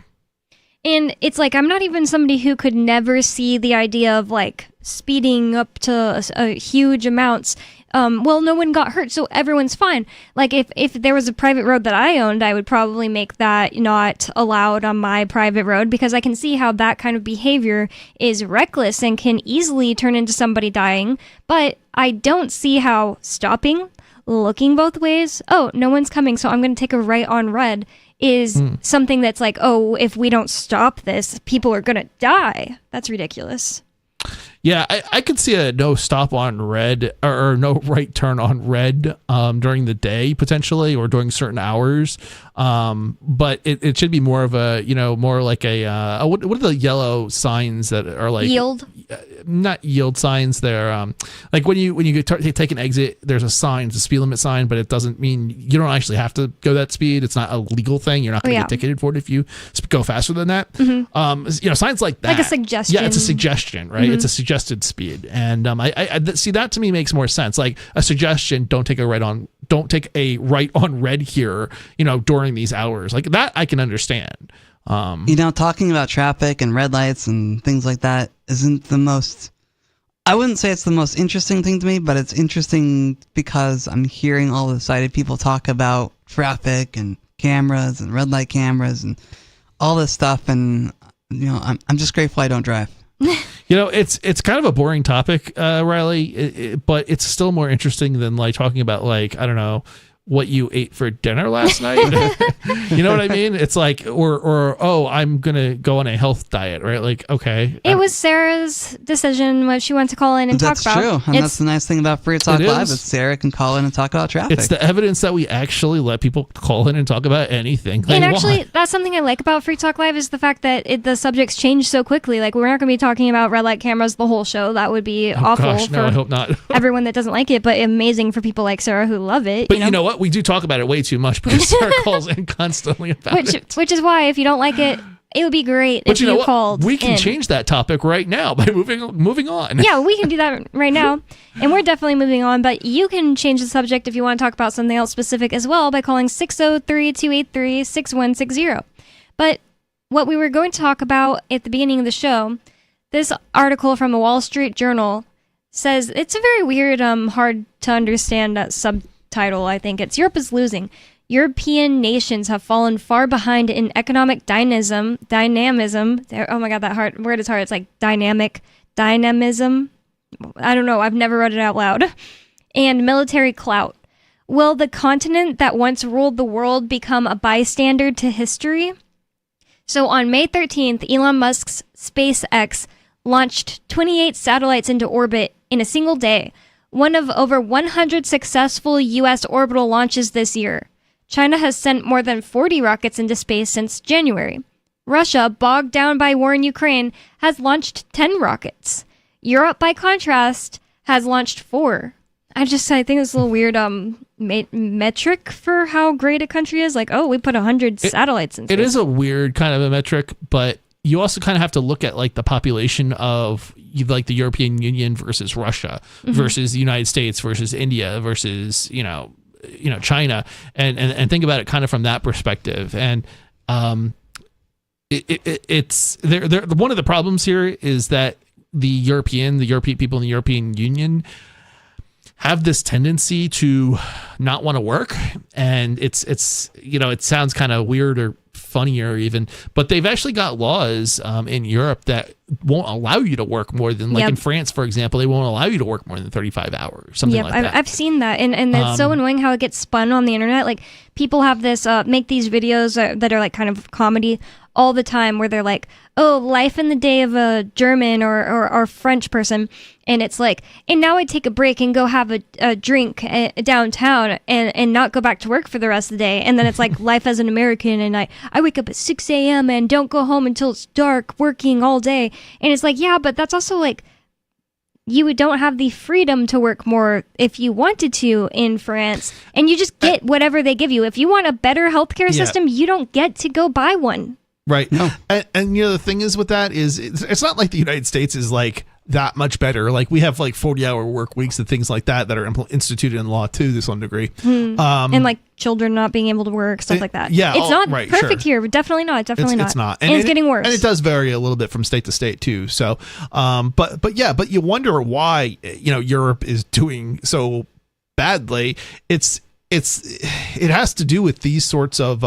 And it's like, I'm not even somebody who could never see the idea of like speeding up to huge amounts. Well, no one got hurt, so everyone's fine. Like, if there was a private road that I owned, I would probably make that not allowed on my private road, because I can see how that kind of behavior is reckless and can easily turn into somebody dying. But I don't see how stopping, looking both ways, oh, no one's coming, so I'm going to take a right on red, is something that's like, oh, if we don't stop this, people are going to die. That's ridiculous. Yeah, I could see a no stop on red or no right turn on red during the day potentially, or during certain hours. But it should be more of a, more like a what are the yellow signs that are like yield? Not yield signs. They're like when you take an exit, there's a sign, it's a speed limit sign, but it doesn't mean you don't actually have to go that speed. It's not a legal thing. You're not going to get ticketed for it if you go faster than that. Mm-hmm. Signs like that. Like a suggestion. Yeah, it's a suggestion, right? Mm-hmm. It's a suggested speed, and I see that to me makes more sense. Like a suggestion, don't take a right on red here, during these hours, like that I can understand. Talking about traffic and red lights and things like that isn't the most, I wouldn't say it's the most interesting thing to me, but it's interesting because I'm hearing all the sighted people talk about traffic and cameras and red light cameras and all this stuff, and I'm just grateful I don't drive. It's kind of a boring topic, Riley, but it's still more interesting than like talking about, like, I don't know, what you ate for dinner last night. You know what I mean? It's like, or I'm gonna go on a health diet, right? Like, okay, it was Sarah's decision what she wants to call in and talk about. That's true, and that's the nice thing about Free Talk Live is Sarah can call in and talk about traffic. It's the evidence that we actually let people call in and talk about anything they and actually want. That's something I like about Free Talk Live is the fact that the subjects change so quickly. Like, we're not going to be talking about red light cameras the whole show. That would be awful for I hope not. everyone that doesn't like it, but amazing for people like Sarah who love it. But you know what? We do talk about it way too much because Sarah calls in constantly about it. Which is why, if you don't like it, it would be great if you called. We can change that topic right now by moving on. Yeah, we can do that right now. And we're definitely moving on, but you can change the subject if you want to talk about something else specific as well by calling 603-283-6160. But what we were going to talk about at the beginning of the show, this article from the Wall Street Journal says it's a very weird, hard to understand subtitle title, I think. It's Europe is losing. European nations have fallen far behind in economic dynamism. Oh my God, that word is hard. It's like dynamism. I don't know. I've never read it out loud. And military clout. Will the continent that once ruled the world become a bystander to history? So on May 13th, Elon Musk's SpaceX launched 28 satellites into orbit in a single day, one of over 100 successful U.S. orbital launches this year. China has sent more than 40 rockets into space since January. Russia, bogged down by war in Ukraine, has launched 10 rockets. Europe, by contrast, has launched 4. I think it's a little weird metric for how great a country is. Like, we put 100 satellites in space. It is a weird kind of a metric, but you also kind of have to look at like the population of like the European Union versus Russia versus the United States versus India versus, China and think about it kind of from that perspective. And it's one of the problems here is that the European people in the European Union have this tendency to not want to work, and it's it sounds kind of weird or funnier even, but they've actually got laws in Europe that won't allow you to work more than in France, for example, they won't allow you to work more than 35 hours, something like that. I've seen that, and it's so annoying how it gets spun on the internet. Like, people have this make these videos that are like kind of comedy all the time, where they're like, life in the day of a German or French person, and it's like, and now I take a break and go have a drink downtown and not go back to work for the rest of the day. And then it's like life as an American, and I wake up at 6 a.m. and don't go home until it's dark, working all day. And it's like, yeah, but that's also like, you don't have the freedom to work more if you wanted to in France, and you just get whatever they give you. If you want a better healthcare system, you don't get to go buy one. Right. No. And the thing is with that is it's not like the United States is like that much better. Like, we have like 40-hour work weeks and things like that are instituted in law too, to some degree. And like children not being able to work, stuff like that. Yeah. It's not perfect here, but definitely not. It's not. And it's getting worse. And it does vary a little bit from state to state too. So, but you wonder why, Europe is doing so badly. It has to do with these sorts of,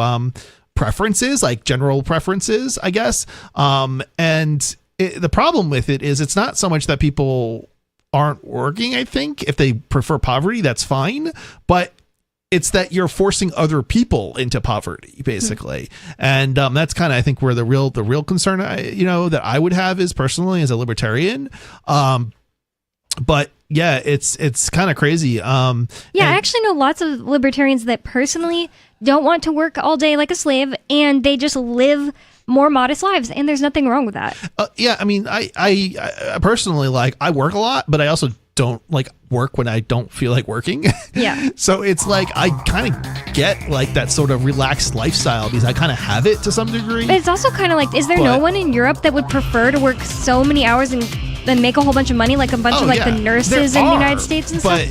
preferences, like general preferences, I guess. The problem with it is it's not so much that people aren't working. I think if they prefer poverty, that's fine, but it's that you're forcing other people into poverty, basically. And that's kind of, I think, where the real concern, that I would have is personally as a libertarian. But yeah, it's kind of crazy. I actually know lots of libertarians that personally don't want to work all day like a slave, and they just live more modest lives, and there's nothing wrong with that. I mean, I personally, like, I work a lot, but I also don't like work when I don't feel like working. Yeah. So it's like I kind of get like that sort of relaxed lifestyle because I kind of have it to some degree. But it's also kind of like, is there no one in Europe that would prefer to work so many hours and make a whole bunch of money, like a bunch of like the nurses in the United States and stuff?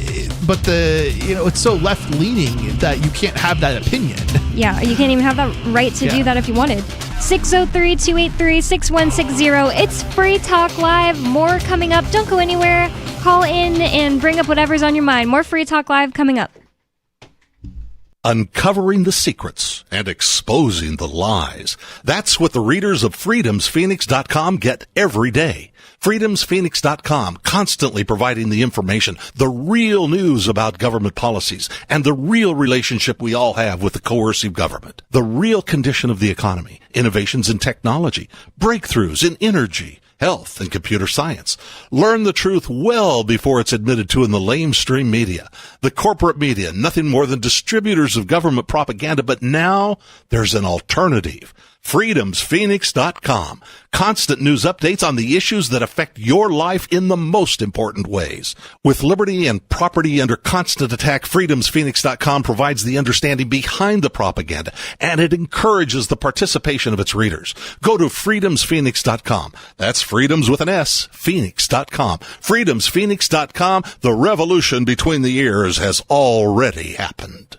But it's so left leaning that you can't have that opinion. Yeah, you can't even have that right to do that if you wanted. 603-283-6160. It's Free Talk Live. More coming up. Don't go anywhere. Call in and bring up whatever's on your mind. More Free Talk Live coming up. Uncovering the secrets and exposing the lies. That's what the readers of freedomsphoenix.com get every day. freedomsphoenix.com, constantly providing the information, the real news about government policies, and the real relationship we all have with the coercive government. The real condition of the economy, innovations in technology, breakthroughs in energy, health, and computer science. Learn the truth well before it's admitted to in the lamestream media. The corporate media, nothing more than distributors of government propaganda, but now there's an alternative. freedomsphoenix.com. Constant news updates on the issues that affect your life in the most important ways. With liberty and property under constant attack, freedomsphoenix.com provides the understanding behind the propaganda, and it encourages the participation of its readers. Go to freedomsphoenix.com. That's freedoms with an S, phoenix.com. freedomsphoenix.com. The revolution between the ears has already happened.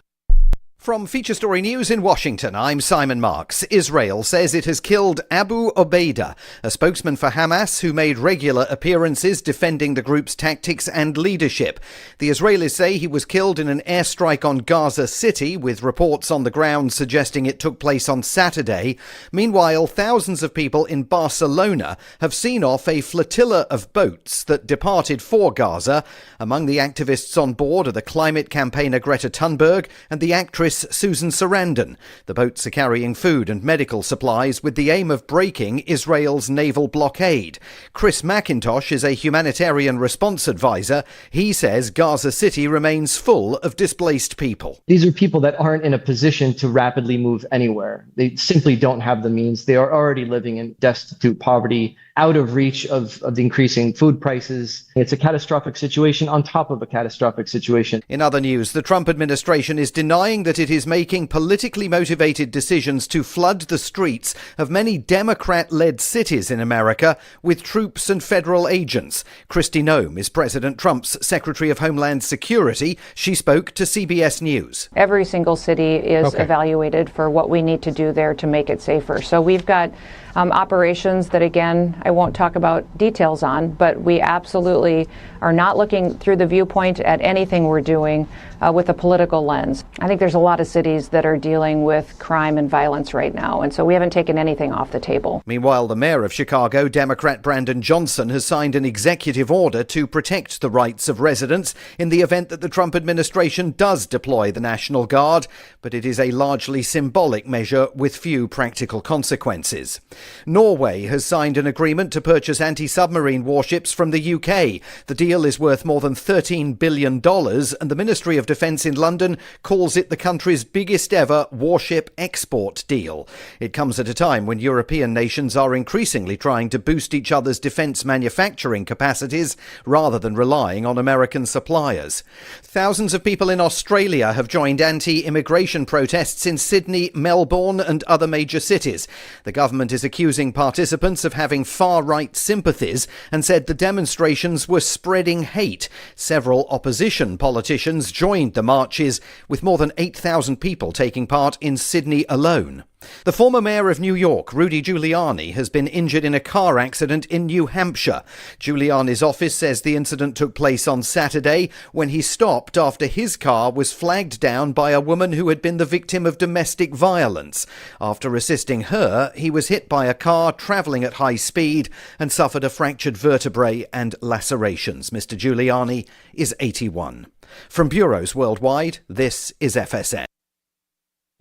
From Feature Story News in Washington, I'm Simon Marks. Israel says it has killed Abu Obaida, a spokesman for Hamas who made regular appearances defending the group's tactics and leadership. The Israelis say he was killed in an airstrike on Gaza City, with reports on the ground suggesting it took place on Saturday. Meanwhile, thousands of people in Barcelona have seen off a flotilla of boats that departed for Gaza. Among the activists on board are the climate campaigner Greta Thunberg and the actress Susan Sarandon. The boats are carrying food and medical supplies with the aim of breaking Israel's naval blockade. Chris McIntosh is a humanitarian response advisor. He says Gaza City remains full of displaced people. These are people that aren't in a position to rapidly move anywhere. They simply don't have the means. They are already living in destitute poverty, out of reach of the increasing food prices. It's a catastrophic situation on top of a catastrophic situation. In other news, the Trump administration is denying that it is making politically motivated decisions to flood the streets of many Democrat-led cities in America with troops and federal agents. Kristi Noem is President Trump's Secretary of Homeland Security. She spoke to CBS News. Every single city is evaluated for what we need to do there to make it safer. So we've got operations that, again, I won't talk about details on, but we absolutely are not looking through the viewpoint at anything we're doing with a political lens. I think there's a lot of cities that are dealing with crime and violence right now, and so we haven't taken anything off the table. Meanwhile, the mayor of Chicago, Democrat Brandon Johnson, has signed an executive order to protect the rights of residents in the event that the Trump administration does deploy the National Guard, but it is a largely symbolic measure with few practical consequences. Norway has signed an agreement to purchase anti-submarine warships from the UK. The deal is worth more than $13 billion, and the Ministry of Defence in London calls it the country's biggest ever warship export deal. It comes at a time when European nations are increasingly trying to boost each other's defence manufacturing capacities rather than relying on American suppliers. Thousands of people in Australia have joined anti-immigration protests in Sydney, Melbourne and other major cities. The government is accusing participants of having far-right sympathies and said the demonstrations were spreading hate. Several opposition politicians joined the marches, with more than 8,000 people taking part in Sydney alone. The former mayor of New York, Rudy Giuliani, has been injured in a car accident in New Hampshire. Giuliani's office says the incident took place on Saturday when he stopped after his car was flagged down by a woman who had been the victim of domestic violence. After assisting her, he was hit by a car travelling at high speed and suffered a fractured vertebrae and lacerations. Mr. Giuliani is 81. From bureaus worldwide, this is FSN.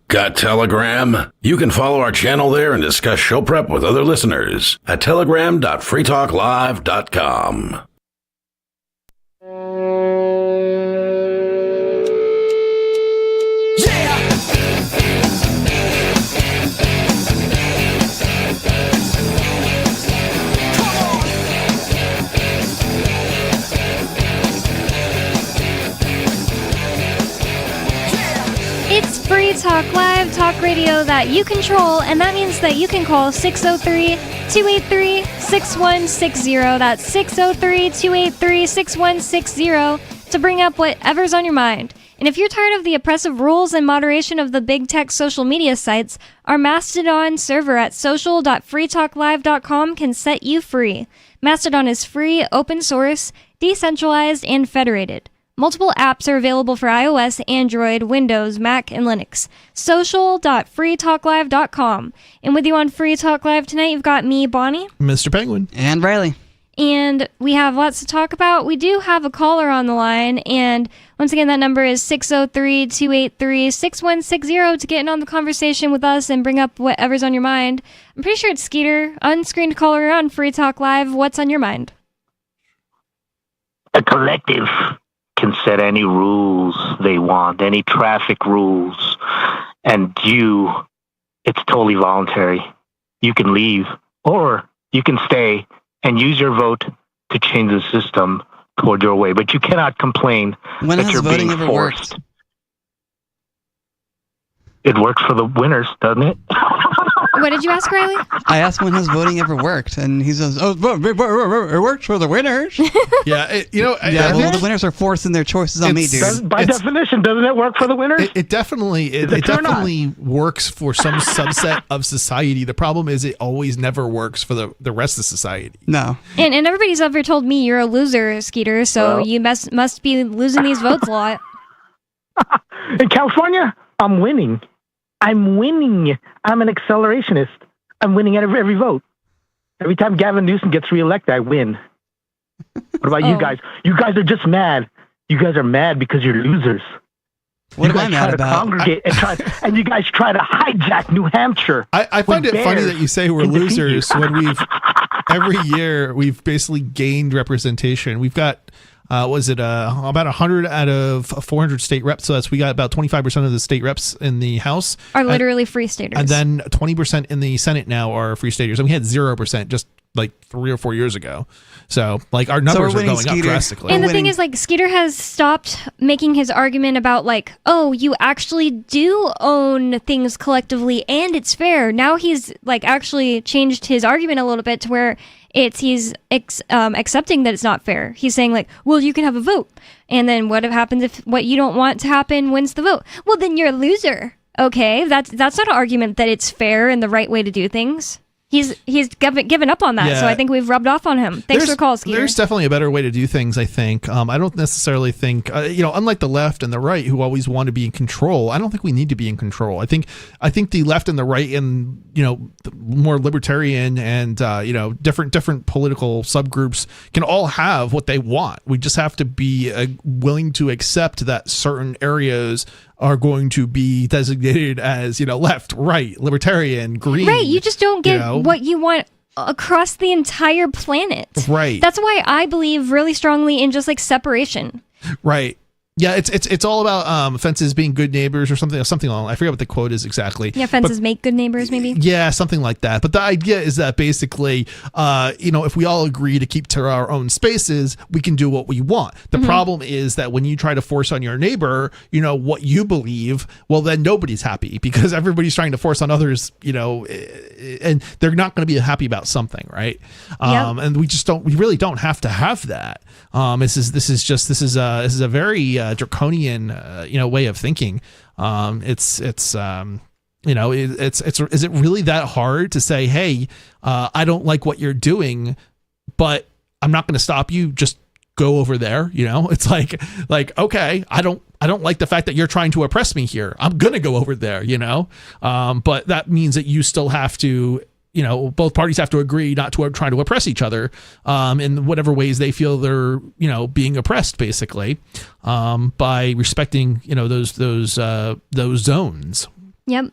Got Telegram? You can follow our channel there and discuss show prep with other listeners at telegram.freetalklive.com. It's Free Talk Live, talk radio that you control, and that means that you can call 603-283-6160. That's 603-283-6160 to bring up whatever's on your mind. And if you're tired of the oppressive rules and moderation of the big tech social media sites, our Mastodon server at social.freetalklive.com can set you free. Mastodon is free, open source, decentralized, and federated. Multiple apps are available for iOS, Android, Windows, Mac, and Linux. Social.freetalklive.com. And with you on Free Talk Live tonight, you've got me, Bonnie. Mr. Penguin. And Riley. And we have lots to talk about. We do have a caller on the line, and once again, that number is 603-283-6160 to get in on the conversation with us and bring up whatever's on your mind. I'm pretty sure it's Skeeter, unscreened caller on Free Talk Live. What's on your mind? The collective can set any rules they want, any traffic rules, and it's totally voluntary. You can leave, or you can stay and use your vote to change the system toward your way, but you cannot complain that you're being forced. It works for the winners, doesn't it? What did you ask, Riley? I asked when has voting ever worked, and he says, "Oh, it works for the winners." Yeah, the winners are forcing their choices on me, dude. By definition, doesn't it work for the winners? It definitely works for some subset of society. The problem is it always never works for the rest of society. No. And everybody's ever told me you're a loser, Skeeter, so you must be losing these votes a lot. In California, I'm winning. I'm an accelerationist. I'm winning every vote. Every time Gavin Newsom gets reelected, I win. What about you guys? You guys are just mad. You guys are mad because you're losers. What am I try mad to about? congregate and you guys try to hijack New Hampshire. I find it funny that you say we're losers when every year we've basically gained representation. We've got about 100 out of 400 state reps. So we got about 25% of the state reps in the House are literally free staters. And then 20% in the Senate now are free staters. And we had 0% just like 3 or 4 years ago. So like our numbers are going up drastically. And the thing is, like, Skeeter has stopped making his argument about like, oh, you actually do own things collectively and it's fair. Now he's like actually changed his argument a little bit to where he's accepting that it's not fair. He's saying like, well, you can have a vote. And then what happens if what you don't want to happen wins the vote? Well, then you're a loser. Okay, that's not an argument that it's fair and the right way to do things. He's given up on that, so I think we've rubbed off on him. Thanks for the call, Skeeter. There's definitely a better way to do things, I think. I don't necessarily think, unlike the left and the right who always want to be in control, I don't think we need to be in control. I think the left and the right and, the more libertarian and, different political subgroups can all have what they want. We just have to be willing to accept that certain areas are going to be designated as, left, right, libertarian, green. Right, you just don't get what you want across the entire planet. Right. That's why I believe really strongly in just like separation. Right. Yeah, it's all about fences being good neighbors or something along. I forget what the quote is exactly. Yeah, fences make good neighbors, maybe. Yeah, something like that. But the idea is that basically, if we all agree to keep to our own spaces, we can do what we want. The problem is that when you try to force on your neighbor, what you believe, well, then nobody's happy because everybody's trying to force on others, and they're not going to be happy about something, right? And we really don't have to have that. This is a very draconian way of thinking. Is it really that hard to say, hey, I don't like what you're doing, but I'm not going to stop you, just go over there? It's like okay, I don't like the fact that you're trying to oppress me here, I'm gonna go over there, but that means that you still have to, both parties have to agree not to try to oppress each other in whatever ways they feel they're, being oppressed, basically, by respecting, those zones. Yep.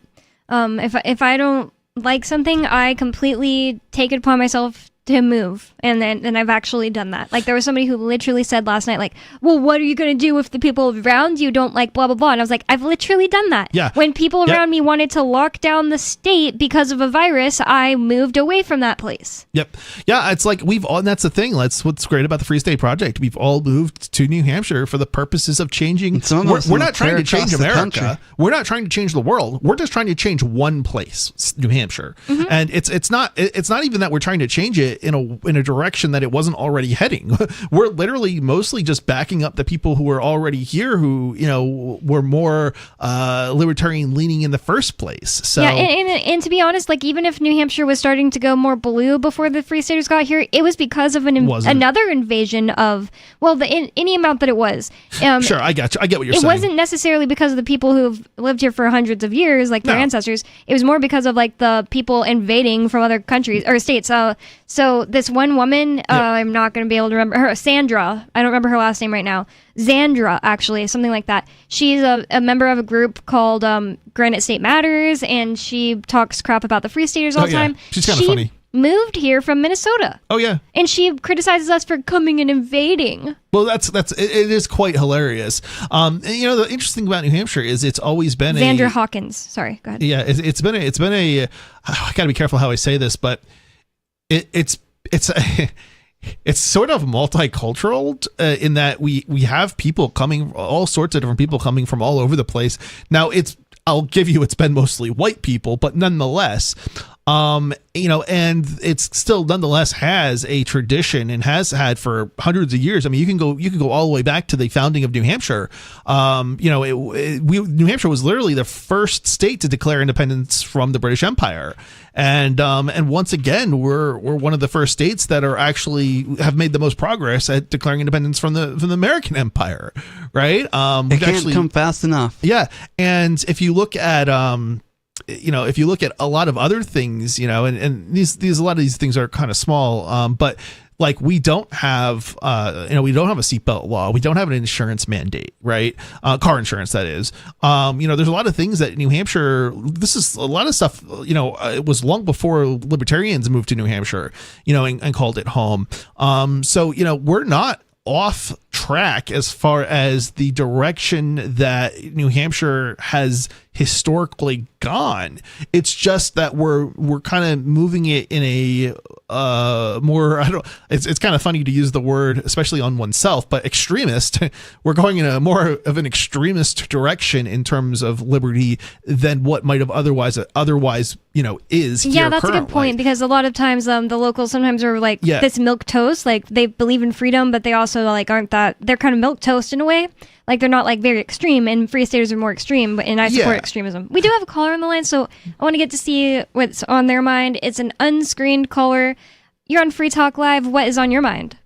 If I don't like something, I completely take it upon myself to move, and I've actually done that. Like, there was somebody who literally said last night, like, well, what are you going to do if the people around you don't like blah blah blah? And I was like, I've literally done that. Yeah. When people around me wanted to lock down the state because of a virus, I moved away from that place. Yep. Yeah, it's like and that's the thing. That's what's great about the Free State Project. We've all moved to New Hampshire for the purposes of changing. We're not trying to change America. We're not trying to change the world. We're just trying to change one place, New Hampshire. And it's not even that we're trying to change it in a direction that it wasn't already heading. We're literally mostly just backing up the people who are already here, who were more libertarian leaning in the first place. So yeah, and to be honest, like, even if New Hampshire was starting to go more blue before the Free Staters got here, it was because of another invasion of any amount that it was. Sure, I get what you're saying. It wasn't necessarily because of the people who've lived here for hundreds of years, like their ancestors. It was more because of like the people invading from other countries or states. So this one woman, I'm not going to be able to remember her, Sandra. I don't remember her last name right now. Xandra, actually, something like that. She's a member of a group called Granite State Matters, and she talks crap about the Free Staters all the time. She's kind of funny. Moved here from Minnesota. Oh yeah. And she criticizes us for coming and invading. Well, it is quite hilarious. The interesting thing about New Hampshire is it's always been Xandra Hawkins. Sorry, go ahead. Yeah, it's been a I got to be careful how I say this, but it's sort of multicultural in that we have people coming, all sorts of different people coming from all over the place. Now, it's I'll give you, it's been mostly white people, but nonetheless, you know, and it's still nonetheless has a tradition and has had for hundreds of years. I mean, you can go all the way back to the founding of New Hampshire. You know, New Hampshire was literally the first state to declare independence from the British Empire. And once again, we're one of the first states that are actually have made the most progress at declaring independence from the American Empire, right? It can't come fast enough. Yeah, and if you look at you know, if you look at a lot of other things, you know, and these a lot of these things are kind of small, but like we don't have you know, we don't have a seatbelt law, we don't have an insurance mandate, right? Car insurance, that is. You know, there's a lot of things that New Hampshire, this is a lot of stuff, you know, it was long before libertarians moved to New Hampshire, you know, and called it home. So, you know, we're not off track as far as the direction that New Hampshire has historically gone. It's just that we're kind of moving it in a more, it's kind of funny to use the word, especially on oneself, but extremist. We're going in a more of an extremist direction in terms of liberty than what might have otherwise, you know, is. Yeah, that's currently a good point, because a lot of times the locals sometimes are like this milk toast, like they believe in freedom, but they also like aren't that, they're kind of milk toast in a way. Like they're not like very extreme, and Free Staters are more extreme, and I support extremism. We do have a caller on the line, so I want to get to see what's on their mind. It's an unscreened caller. You're on Free Talk Live. What is on your mind?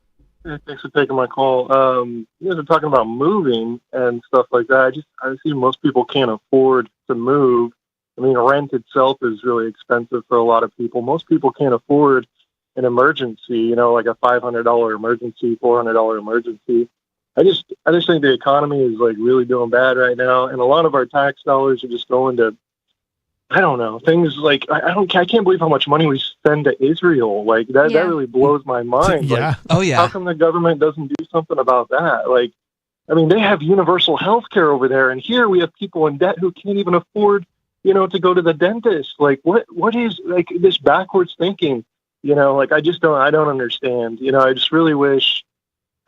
Hey, thanks for taking my call. You guys are talking about moving and stuff like that. I see most people can't afford to move. I mean, rent itself is really expensive for a lot of people. Most people can't afford an emergency, you know, like a $500 emergency, $400 emergency. I just think the economy is like really doing bad right now, and a lot of our tax dollars are just going to, I don't know, things like I can't believe how much money we spend to Israel. Like that really blows my mind. Yeah. Like, how come the government doesn't do something about that? Like, I mean, they have universal health care over there, and here we have people in debt who can't even afford, you know, to go to the dentist. Like, what is like this backwards thinking? You know, like I don't understand. You know, I just really wish.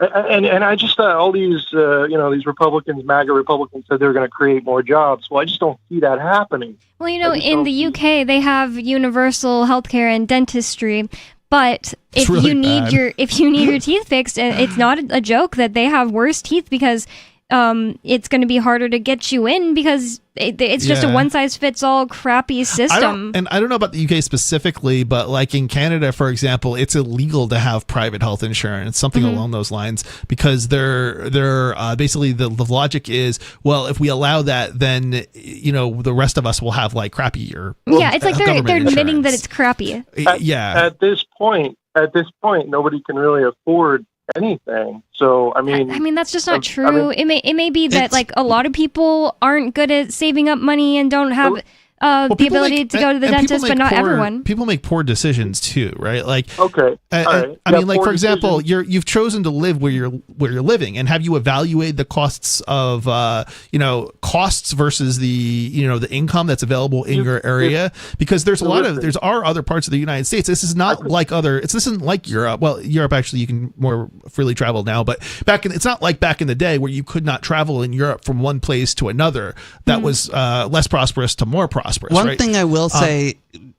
And I just thought all these, you know, these Republicans, MAGA Republicans, said they were going to create more jobs. Well, I just don't see that happening. Well, you know, in the UK, they have universal healthcare and dentistry. But if you need your teeth fixed, it's not a joke that they have worse teeth, because it's going to be harder to get you in, because it's just a one-size-fits-all crappy system. I don't know about the UK specifically, but like in Canada, for example, it's illegal to have private health insurance, something along those lines, because they're basically the logic is, well, if we allow that, then, you know, the rest of us will have like crappier. Yeah, it's like they're admitting that it's crappy. At this point, nobody can really afford anything. So I mean that's just not true. It may be that like a lot of people aren't good at saving up money and don't have the ability to go to the dentist, but not everyone. People make poor decisions too, right? Like, okay, I mean, like for example, you've chosen to live where you're living, and have you evaluated the costs of costs versus the income that's available in your area? Because there's other parts of the United States. This is not this isn't like Europe. Well, Europe actually you can more freely travel now, but it's not like back in the day where you could not travel in Europe from one place to another. That was less prosperous to more prosperous. One thing I will say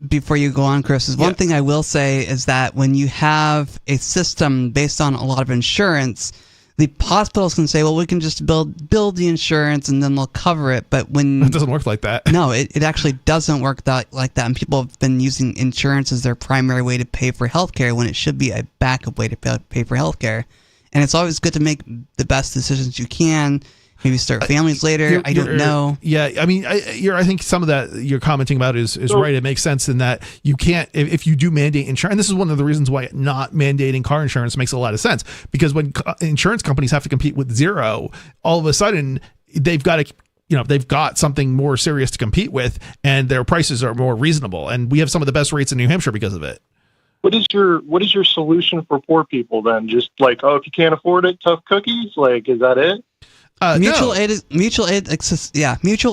before you go on, Chris, is one thing I will say is that when you have a system based on a lot of insurance, the hospitals can say, well, we can just build the insurance and then they'll cover it. But when it doesn't work like that. No, it actually doesn't work like that. And people have been using insurance as their primary way to pay for healthcare when it should be a backup way to pay for healthcare. And it's always good to make the best decisions you can. Maybe start families later. I don't know. Yeah, I mean, I think some of that you're commenting about is right. It makes sense in that you can't, if you do mandate insurance, and this is one of the reasons why not mandating car insurance makes a lot of sense, because when insurance companies have to compete with zero, all of a sudden they've got to, they've got something more serious to compete with, and their prices are more reasonable. And we have some of the best rates in New Hampshire because of it. What is your solution for poor people then? Just like, if you can't afford it, tough cookies? Like, is that it? Mutual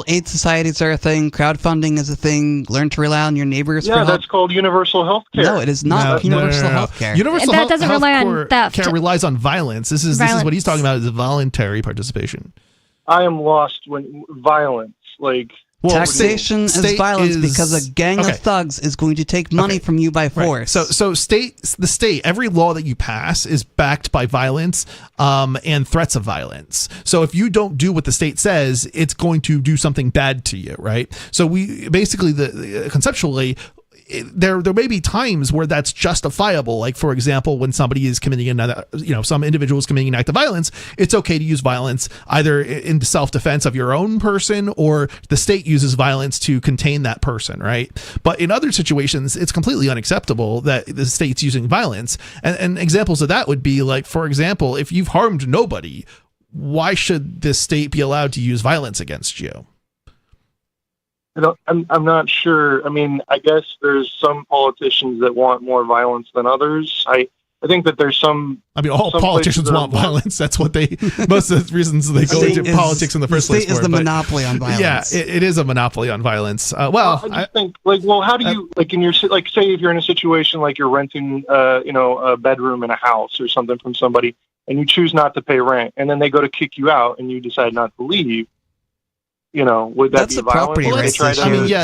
aid societies are a thing. Crowdfunding is a thing. Learn to rely on your neighbors. Yeah, that's called universal health care. No, it is not universal health care. Universal that doesn't rely on theft. Care relies on violence. This is what he's talking about, is voluntary participation. I am lost when violence. Like, Well, taxation is violence because a gang of thugs is going to take money from you by force. Right. So the state, every law that you pass is backed by violence and threats of violence. So if you don't do what the state says, it's going to do something bad to you, right? So we basically conceptually. There may be times where that's justifiable. Like, for example, when somebody is committing some individual is committing an act of violence, it's okay to use violence either in self-defense of your own person or the state uses violence to contain that person, right? But in other situations, it's completely unacceptable that the state's using violence. And examples of that would be like, for example, if you've harmed nobody, why should the state be allowed to use violence against you? I'm not sure. I mean, I guess there's some politicians that want more violence than others. I think that there's some. I mean, all politicians want violence. That's what most of the reasons they go into politics in the first place. The state is the monopoly on violence. Yeah, it is a monopoly on violence. I just think, how do you, in your, say if you're in a situation like you're renting, a bedroom in a house or something from somebody and you choose not to pay rent and then they go to kick you out and you decide not to leave. Would that be violence?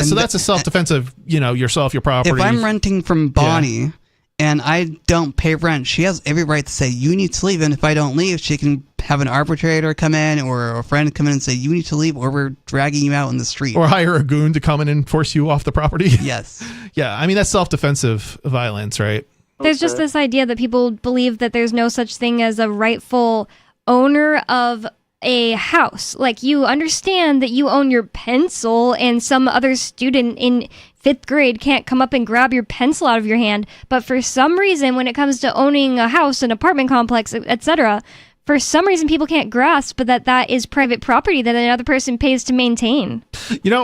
So that's a self-defense of, yourself, your property. If I'm renting from Bonnie and I don't pay rent, she has every right to say, you need to leave. And if I don't leave, she can have an arbitrator come in or a friend come in and say, you need to leave or we're dragging you out in the street. Or hire a goon to come in and force you off the property. Yes. Yeah, I mean, that's self-defensive violence, right? There's just this idea that people believe that there's no such thing as a rightful owner of a house. Like, you understand that you own your pencil and some other student in 5th grade can't come up and grab your pencil out of your hand, but for some reason when it comes to owning a house, an apartment complex, etc., for some reason people can't grasp that is private property that another person pays to maintain.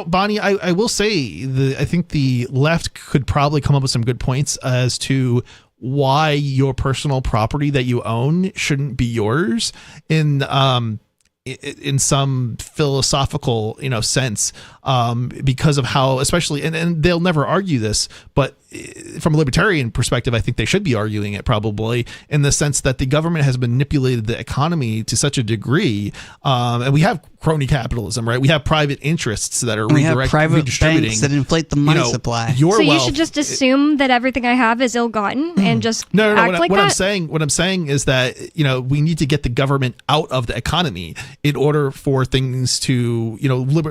Bonnie, I will say I think the left could probably come up with some good points as to why your personal property that you own shouldn't be yours in some philosophical, sense, because of how, especially, and they'll never argue this, but from a libertarian perspective, I think they should be arguing it probably in the sense that the government has manipulated the economy to such a degree, and we have crony capitalism, right? We have private interests that are private banks that inflate the money supply. So you should just assume that everything I have is ill-gotten and just act like that? What I'm saying is that, we need to get the government out of the economy in order for things to,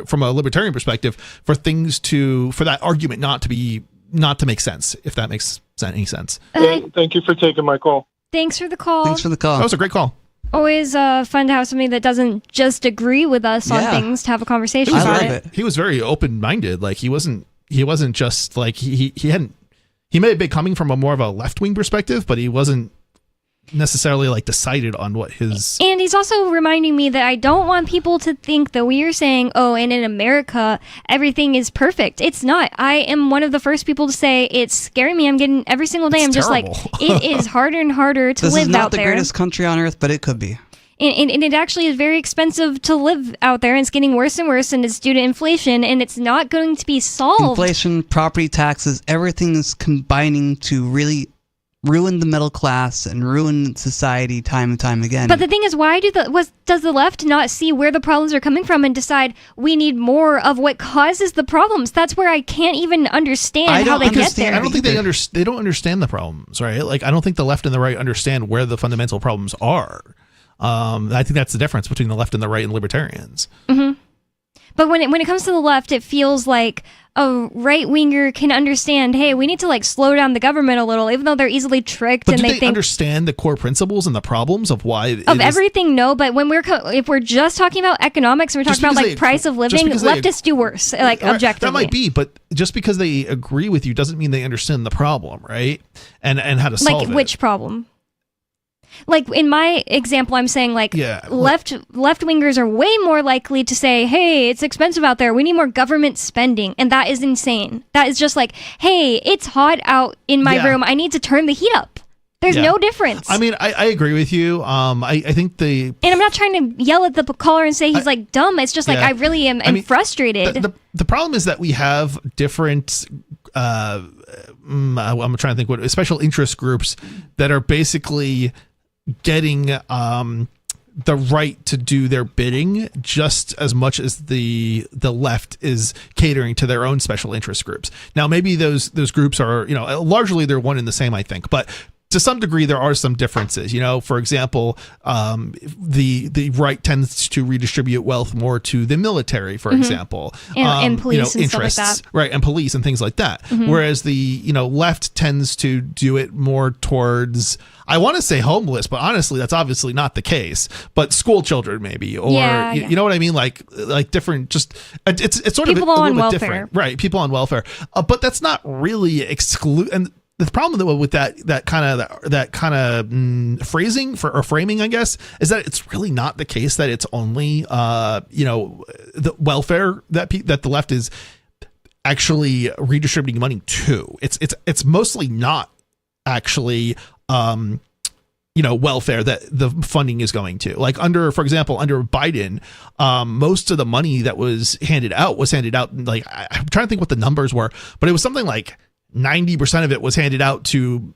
from a libertarian perspective, for that argument not to make sense, if that makes any sense. Thank you for taking my call. Thanks for the call. That was a great call. Always fun to have somebody that doesn't just agree with us on things to have a conversation about it. He was very open-minded. Like, he wasn't just like he may have been coming from a more of a left-wing perspective, but he wasn't necessarily like decided on what his. And he's also reminding me that I don't want people to think that we are saying, and in America everything is perfect. It's not. I am one of the first people to say it's scaring me. I'm getting every single day. I'm just like, it is harder and harder to live out there. This is not the greatest country on earth, but it could be. And it actually is very expensive to live out there, and it's getting worse and worse, and it's due to inflation, and it's not going to be solved. Inflation, property taxes, everything is combining to really ruin the middle class and ruin society time and time again. But the thing is, why does the left not see where the problems are coming from and decide we need more of what causes the problems? That's where I can't even understand how they get there. I don't think they don't understand the problems, right? Like, I don't think the left and the right understand where the fundamental problems are. I think that's the difference between the left and the right and libertarians. Mm-hmm. But when it comes to the left, it feels like a right-winger can understand, hey, we need to like slow down the government a little, even though they're easily tricked. But and do they think understand the core principles and the problems of why everything? No, but when if we're just talking about economics and we're talking about like price of living, leftists do worse, like objectively. That might be, but just because they agree with you doesn't mean they understand the problem, right? And how to solve it. Like which problem? Like in my example, I'm saying left wingers are way more likely to say, hey, it's expensive out there. We need more government spending. And that is insane. That is just like, hey, it's hot out in my room. I need to turn the heat up. There's no difference. I mean, I agree with you. I think and I'm not trying to yell at the caller and say he's like dumb. It's just like I really am frustrated. The problem is that we have different I'm trying to think what special interest groups that are basically getting the right to do their bidding just as much as the left is catering to their own special interest groups. Now, maybe those groups are, largely they're one and the same, I think, but to some degree, there are some differences. For example, the right tends to redistribute wealth more to the military, for example, and police and interests, stuff like that. right, and police and things like that. Whereas the left tends to do it more towards, I want to say homeless, but honestly, that's obviously not the case. But school children, maybe, or you know what I mean, like different. Just it's sort people of a on little bit welfare, different, right? People on welfare, but that's not really exclude and. The problem with that kind of phrasing or framing, I guess, is that it's really not the case that it's only the welfare that the left is actually redistributing money to. It's mostly not actually welfare that the funding is going to. Like for example, under Biden, most of the money that was handed out like, I'm trying to think what the numbers were, but it was something like 90% of it was handed out to,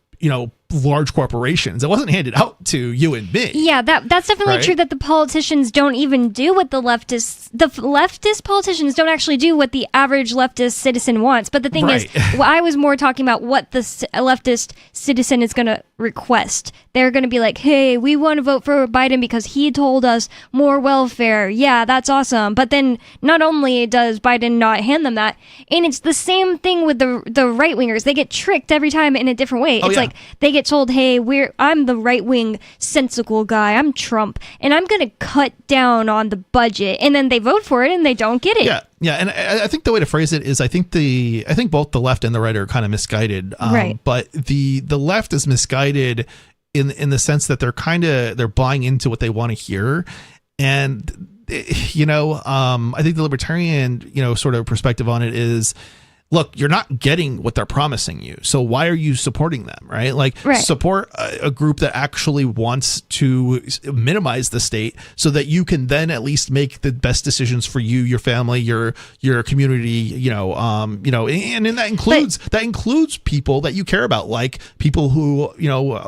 large corporations. It wasn't handed out to you and me. Yeah, that's definitely right? true, that the politicians don't even do what the leftist politicians don't actually do what the average leftist citizen wants. But the thing is, I was more talking about what the leftist citizen is going to request. They're going to be like, hey, we want to vote for Biden because he told us more welfare. Yeah, that's awesome. But then not only does Biden not hand them that, and it's the same thing with the right-wingers. They get tricked every time in a different way. It's like they get told, hey, I'm the right-wing sensical guy. I'm Trump, and I'm going to cut down on the budget. And then they vote for it, and they don't get it. Yeah, and I think the way to phrase it is I think both the left and the right are kind of misguided. Right. But the left is misguided in the sense that they're buying into what they want to hear. And, I think the libertarian, sort of perspective on it is, look, you're not getting what they're promising you. So why are you supporting them, right? Support a group that actually wants to minimize the state so that you can then at least make the best decisions for you, your family, your community, and that includes people that you care about, like people who,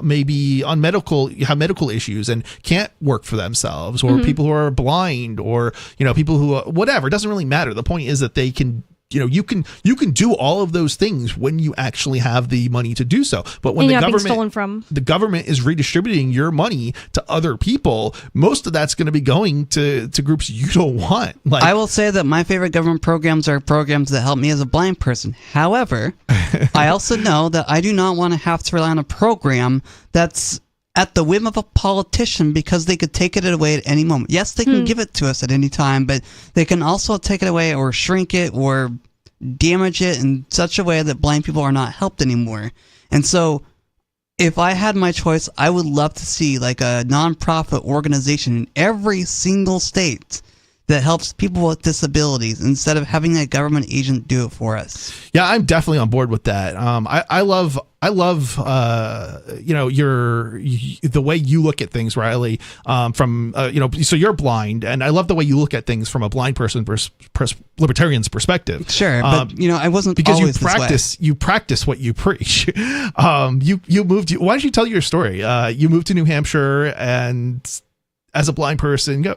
maybe have medical issues and can't work for themselves, or people who are blind, or, people who, whatever. It doesn't really matter. The point is that they can, you can do all of those things when you actually have the money to do so. But when the government is redistributing your money to other people, most of that's going to be going to groups you don't want. I will say that my favorite government programs are programs that help me as a blind person. However, I also know that I do not want to have to rely on a program that's at the whim of a politician, because they could take it away at any moment. Yes, they can give it to us at any time, but they can also take it away or shrink it or damage it in such a way that blind people are not helped anymore. And so if I had my choice, I would love to see like a nonprofit organization in every single state that helps people with disabilities instead of having a government agent do it for us. Yeah, I'm definitely on board with that. I love the way you look at things, Riley, so you're blind, and I love the way you look at things from a blind person libertarian's perspective. Sure, but I wasn't because always you practice what you preach. You moved. Why don't you tell your story? You moved to New Hampshire, and as a blind person, go.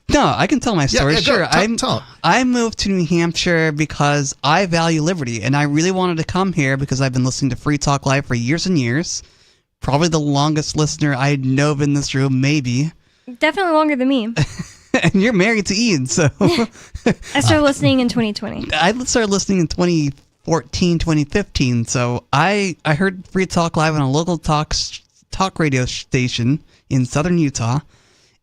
No, I can tell my story. Sure. Tell. I moved to New Hampshire because I value liberty, and I really wanted to come here because I've been listening to Free Talk Live for years and years. Probably the longest listener I know of in this room, maybe. Definitely longer than me. And you're married to Ian, so... I started listening in 2020. I started listening in 2014, 2015, so I heard Free Talk Live on a local talk radio station in southern Utah.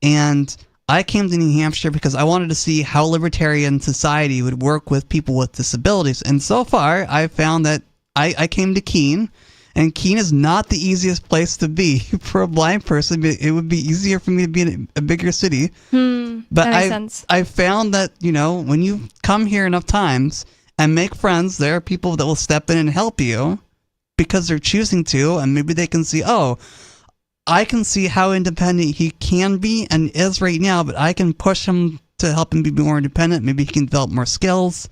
And I came to New Hampshire because I wanted to see how libertarian society would work with people with disabilities. And so far, I've found that I came to Keene, and Keene is not the easiest place to be for a blind person. It would be easier for me to be in a bigger city. But that makes sense. I found that, when you come here enough times and make friends, there are people that will step in and help you because they're choosing to, and maybe they can see, I can see how independent he can be and is right now, but I can push him to help him be more independent. Maybe he can develop more skills.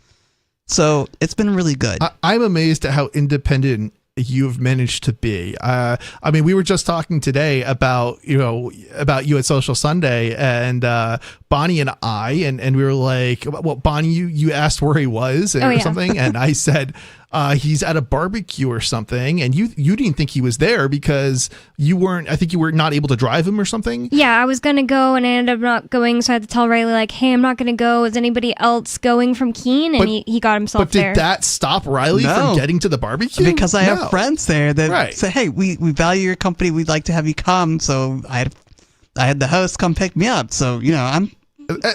So it's been really good. I'm amazed at how independent you've managed to be. I mean, we were just talking today about you at Social Sunday, and Bonnie and I, and we were like, well, Bonnie, you asked where he was or something, and I said he's at a barbecue or something, and you didn't think he was there because you were not able to drive him or something. Yeah, I was gonna go and I ended up not going, so I had to tell Riley like, hey, I'm not gonna go. Is anybody else going from Keene? And he got himself there. But did that stop Riley from getting to the barbecue? Because I have friends there that say, hey, we value your company. We'd like to have you come. So I had the host come pick me up. So, I'm...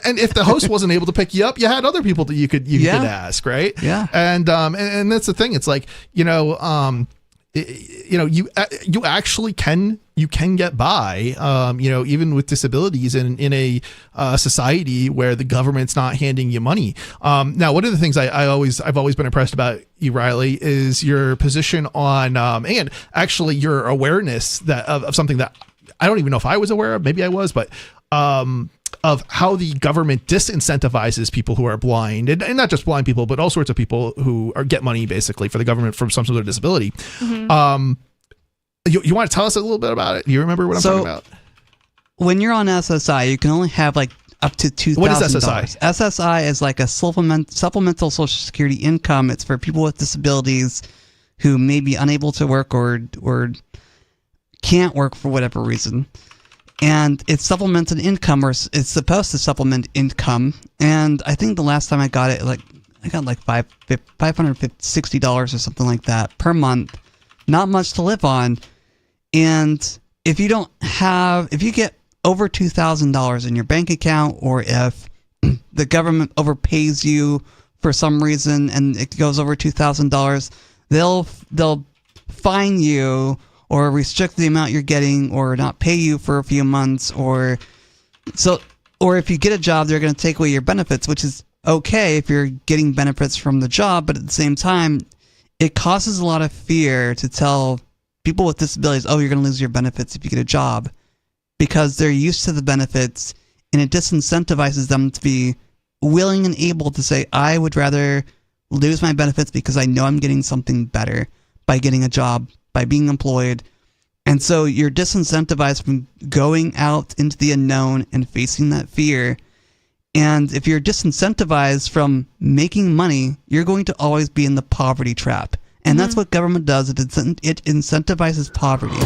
And if the host wasn't able to pick you up, you had other people that you could ask, right? Yeah. And that's the thing. It's like, you actually can get by, even with disabilities in a society where the government's not handing you money. Now, one of the things I've always been impressed about you, Riley, is your position on and actually your awareness of something that I don't even know if I was aware of. Maybe I was, but of how the government disincentivizes people who are blind, and not just blind people, but all sorts of people who get money basically for the government from some sort of disability. Mm-hmm. You want to tell us a little bit about it? Do you remember what I'm talking about? When you're on SSI, you can only have like up to $2,000. What is SSI? SSI is like a supplemental Social Security income. It's for people with disabilities who may be unable to work or can't work for whatever reason. And it's supplemented income, or it's supposed to supplement income. And I think the last time I got it, I got like $560 or something like that per month. Not much to live on. And if you get over $2,000 in your bank account, or if the government overpays you for some reason and it goes over $2,000, they'll fine you or restrict the amount you're getting, or not pay you for a few months, or if you get a job, they're going to take away your benefits, which is okay if you're getting benefits from the job, but at the same time, it causes a lot of fear to tell people with disabilities, oh, you're going to lose your benefits if you get a job, because they're used to the benefits, and it disincentivizes them to be willing and able to say, I would rather lose my benefits because I know I'm getting something better by getting a job, by being employed. And so you're disincentivized from going out into the unknown and facing that fear. And if you're disincentivized from making money, you're going to always be in the poverty trap. And that's what government does. It incentivizes poverty.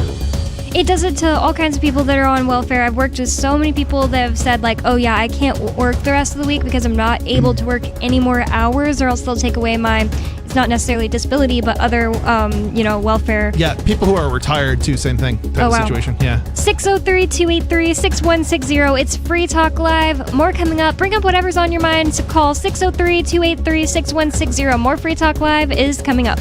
It does it to all kinds of people that are on welfare. I've worked with so many people that have said like, oh yeah, I can't work the rest of the week because I'm not able to work any more hours, or else they'll take away my, it's not necessarily disability, but other, welfare. Yeah, people who are retired too, same thing, type of situation. Yeah. 603-283-6160. It's Free Talk Live. More coming up. Bring up whatever's on your mind. So call 603-283-6160. More Free Talk Live is coming up.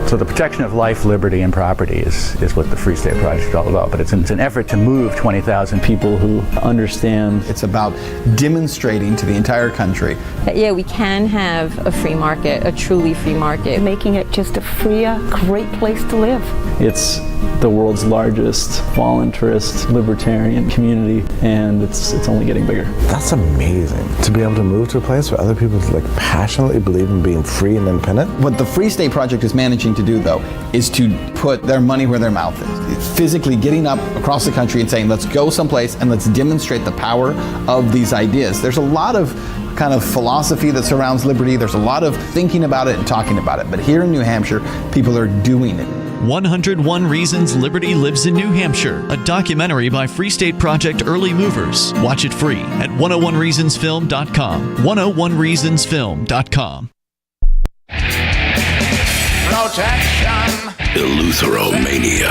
So the protection of life, liberty, and property is what the Free State Project is all about. But it's an effort to move 20,000 people who understand. It's about demonstrating to the entire country that, yeah, we can have a free market, a truly free market. Making it just a freer, great place to live. It's the world's largest voluntarist libertarian community, and it's only getting bigger. That's amazing, to be able to move to a place where other people passionately believe in being free and independent. What the Free State Project is managing to do, though, is to put their money where their mouth is. It's physically getting up across the country and saying, let's go someplace and let's demonstrate the power of these ideas. There's a lot of kind of philosophy that surrounds liberty. There's a lot of thinking about it and talking about it. But here in New Hampshire, people are doing it. 101 Reasons Liberty Lives in New Hampshire, a documentary by Free State Project Early Movers. Watch it free at 101reasonsfilm.com. 101reasonsfilm.com. Protection. Eleutheromania.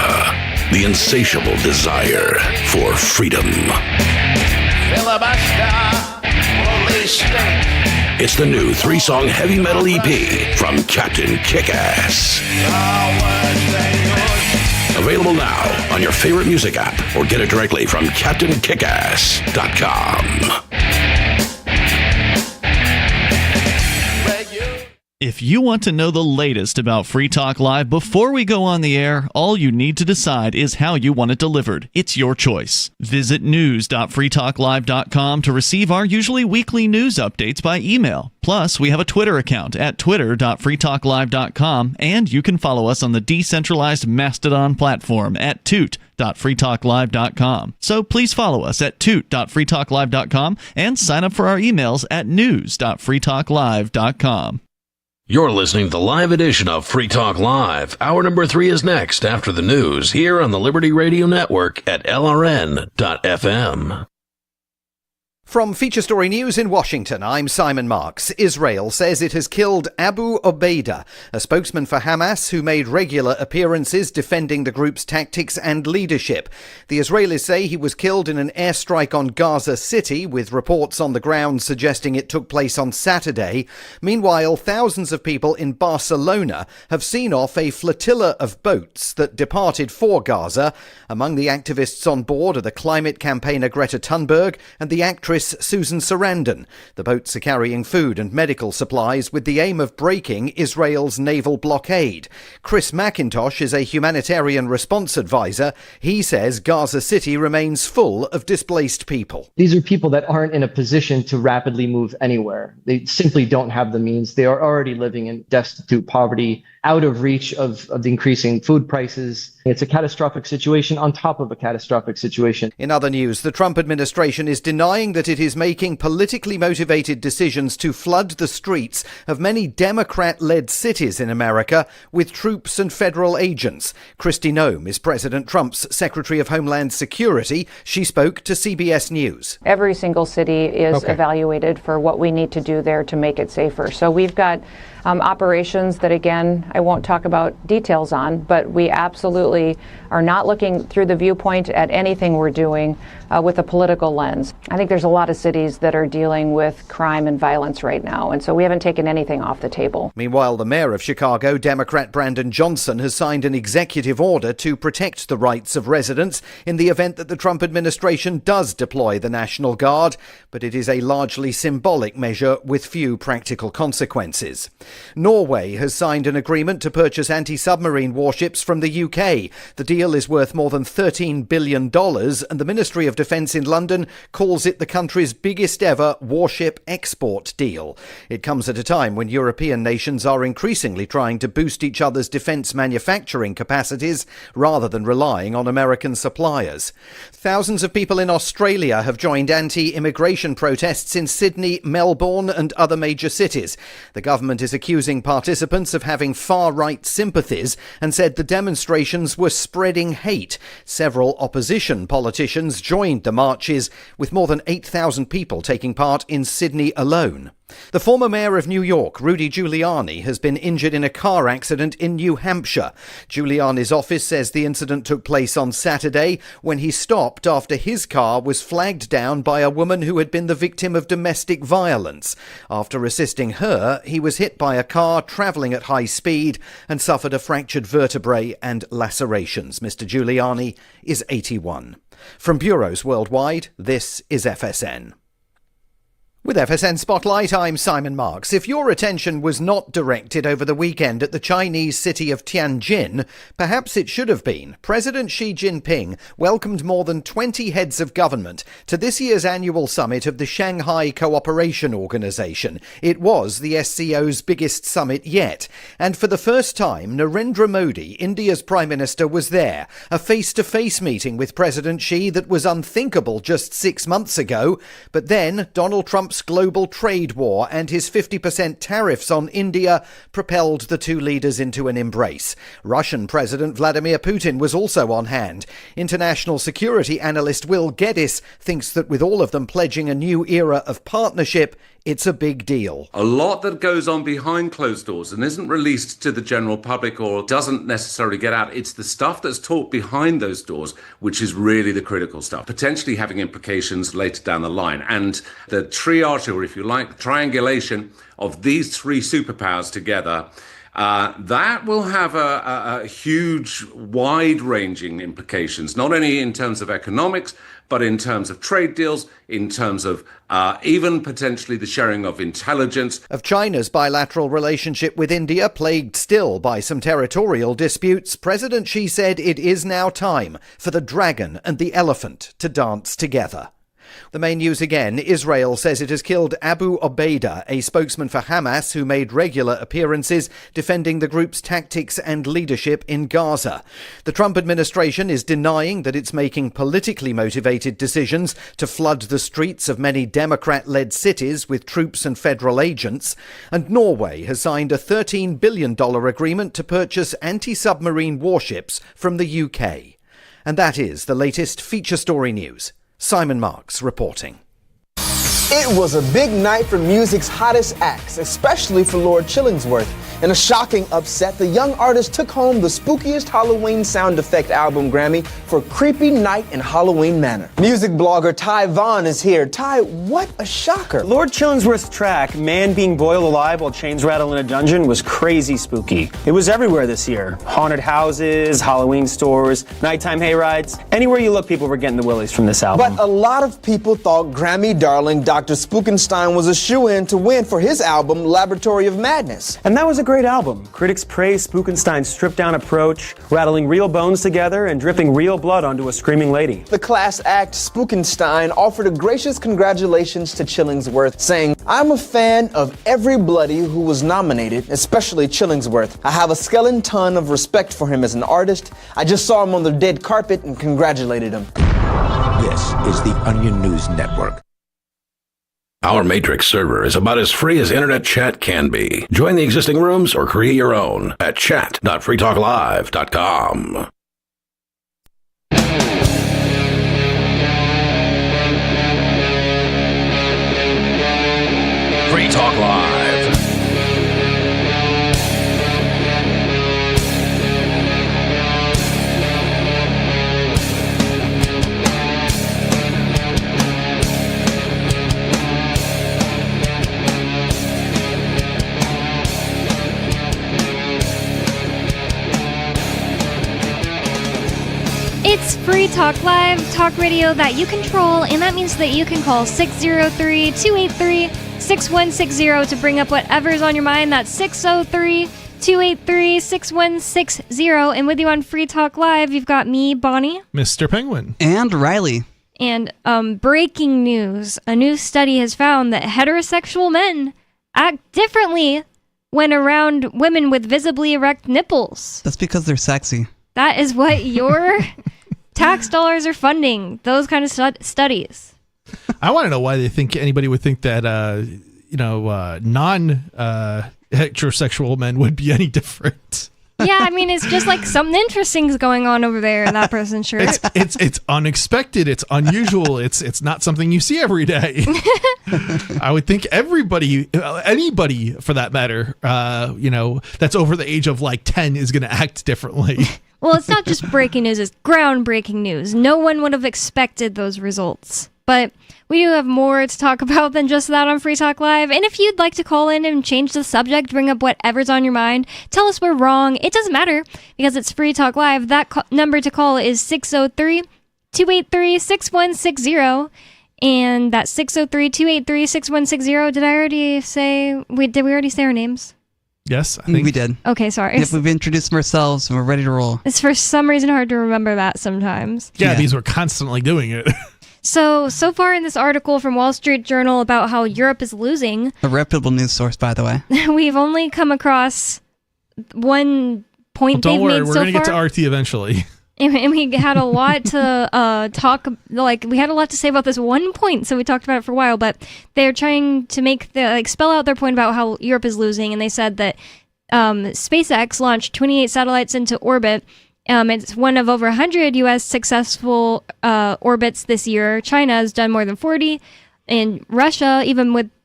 The insatiable desire for freedom. Filibuster. Police state. It's the new 3-song heavy metal EP from Captain Kickass. Available now on your favorite music app, or get it directly from CaptainKickass.com. If you want to know the latest about Free Talk Live before we go on the air, all you need to decide is how you want it delivered. It's your choice. Visit news.freetalklive.com to receive our usually weekly news updates by email. Plus, we have a Twitter account at twitter.freetalklive.com, and you can follow us on the decentralized Mastodon platform at toot.freetalklive.com. So please follow us at toot.freetalklive.com and sign up for our emails at news.freetalklive.com. You're listening to the live edition of Free Talk Live. Hour number 3 is next after the news here on the Liberty Radio Network at LRN.FM. From Feature Story News in Washington, I'm Simon Marks. Israel says it has killed Abu Obaida, a spokesman for Hamas who made regular appearances defending the group's tactics and leadership. The Israelis say he was killed in an airstrike on Gaza City, with reports on the ground suggesting it took place on Saturday. Meanwhile, thousands of people in Barcelona have seen off a flotilla of boats that departed for Gaza. Among the activists on board are the climate campaigner Greta Thunberg and the actress Susan Sarandon. The boats are carrying food and medical supplies with the aim of breaking Israel's naval blockade. Chris McIntosh is a humanitarian response advisor. He says Gaza City remains full of displaced people. These are people that aren't in a position to rapidly move anywhere. They simply don't have the means. They are already living in destitute poverty, out of reach of the increasing food prices. It's a catastrophic situation on top of a catastrophic situation. In other news, the Trump administration is denying that it is making politically motivated decisions to flood the streets of many Democrat-led cities in America with troops and federal agents. Kristi Noem is President Trump's Secretary of Homeland Security. She spoke to CBS News. Every single city is evaluated for what we need to do there to make it safer. So we've got operations that, again, I won't talk about details on, but we absolutely are not looking through the viewpoint at anything we're doing with a political lens. I think there's a lot of cities that are dealing with crime and violence right now, and so we haven't taken anything off the table. Meanwhile, the mayor of Chicago, Democrat Brandon Johnson, has signed an executive order to protect the rights of residents in the event that the Trump administration does deploy the National Guard, but it is a largely symbolic measure with few practical consequences. Norway has signed an agreement to purchase anti-submarine warships from the UK. The deal is worth more than $13 billion, and the Ministry of Defence in London calls it the country's biggest ever warship export deal. It comes at a time when European nations are increasingly trying to boost each other's defence manufacturing capacities rather than relying on American suppliers. Thousands of people in Australia have joined anti-immigration protests in Sydney, Melbourne and other major cities. The government is accusing participants of having far-right sympathies and said the demonstrations were spreading hate. Several opposition politicians joined the marches, with more than 8,000 people taking part in Sydney alone. The former mayor of New York, Rudy Giuliani, has been injured in a car accident in New Hampshire. Giuliani's office says the incident took place on Saturday when he stopped after his car was flagged down by a woman who had been the victim of domestic violence. After assisting her, he was hit by a car travelling at high speed and suffered a fractured vertebrae and lacerations. Mr. Giuliani is 81. From bureaus worldwide, this is FSN. With FSN Spotlight, I'm Simon Marks. If your attention was not directed over the weekend at the Chinese city of Tianjin, perhaps it should have been. President Xi Jinping welcomed more than 20 heads of government to this year's annual summit of the Shanghai Cooperation Organization. It was the SCO's biggest summit yet. And for the first time, Narendra Modi, India's Prime Minister, was there. A face-to-face meeting with President Xi that was unthinkable just 6 months ago. But then Donald Trump's global trade war and his 50% tariffs on India propelled the two leaders into an embrace. Russian President Vladimir Putin was also on hand. International security analyst Will Geddes thinks that with all of them pledging a new era of partnership, it's a big deal. A lot that goes on behind closed doors and isn't released to the general public or doesn't necessarily get out. It's the stuff that's talked behind those doors, which is really the critical stuff, potentially having implications later down the line. And the triage, or if you like, triangulation of these three superpowers together that will have a huge, wide-ranging implications, not only in terms of economics, but in terms of trade deals, in terms of even potentially the sharing of intelligence. Of China's bilateral relationship with India, plagued still by some territorial disputes, President Xi said it is now time for the dragon and the elephant to dance together. The main news again, Israel says it has killed Abu Obaida, a spokesman for Hamas who made regular appearances defending the group's tactics and leadership in Gaza. The Trump administration is denying that it's making politically motivated decisions to flood the streets of many Democrat-led cities with troops and federal agents. And Norway has signed a $13 billion agreement to purchase anti-submarine warships from the UK. And that is the latest feature story news. Simon Marks reporting. It was a big night for music's hottest acts, especially for Lord Chillingsworth. In a shocking upset, the young artist took home the spookiest Halloween sound effect album Grammy for Creepy Night in Halloween Manor. Music blogger Ty Vaughn is here. Ty, what a shocker. Lord Chillingsworth's track, Man Being Boiled Alive While Chains Rattle in a Dungeon, was crazy spooky. It was everywhere this year. Haunted houses, Halloween stores, nighttime hayrides. Anywhere you look, people were getting the willies from this album. But a lot of people thought Grammy darling Dr. Spookenstein was a shoo-in to win for his album Laboratory of Madness. And that was a great album. Critics praised Spookenstein's stripped-down approach, rattling real bones together and dripping real blood onto a screaming lady. The class act Spookenstein offered a gracious congratulations to Chillingsworth, saying, "I'm a fan of every bloody who was nominated, especially Chillingsworth. I have a skeleton ton of respect for him as an artist. I just saw him on the red carpet and congratulated him." This is the Onion News Network. Our Matrix server is about as free as internet chat can be. Join the existing rooms or create your own at chat.freetalklive.com. Free Talk Live. It's Free Talk Live, talk radio that you control, and that means that you can call 603-283-6160 to bring up whatever's on your mind. That's 603-283-6160. And with you on Free Talk Live, you've got me, Bonnie. Mr. Penguin. And Riley. And breaking news. A new study has found that heterosexual men act differently when around women with visibly erect nipples. That's because they're sexy. That is what your tax dollars are funding, those kind of studies. I want to know why they think anybody would think that, non-heterosexual men would be any different. Yeah, I mean, it's just like something interesting is going on over there in that person's shirt. It's unexpected. It's unusual. It's not something you see every day. I would think anybody for that matter, that's over the age of like 10 is going to act differently. Well, it's not just breaking news, it's groundbreaking news. No one would have expected those results. But we do have more to talk about than just that on Free Talk Live. And if you'd like to call in and change the subject, bring up whatever's on your mind, tell us we're wrong. It doesn't matter because it's Free Talk Live. That number to call is 603-283-6160. And that's 603-283-6160. Did I already say, did we already say our names? Yes, I think we did. Okay, sorry. Yep, we've introduced ourselves and we're ready to roll. It's for some reason hard to remember that sometimes. Yeah, these were constantly doing it. So far in this article from Wall Street Journal about how Europe is losing. A reputable news source, by the way. We've only come across one point they've made so far. Don't worry, we're going to get to RT eventually. And we had a lot to we had a lot to say about this one point, so we talked about it for a while, but they're trying to spell out their point about how Europe is losing, and they said that SpaceX launched 28 satellites into orbit. It's one of over 100 U.S. successful orbits this year. China has done more than 40, and Russia,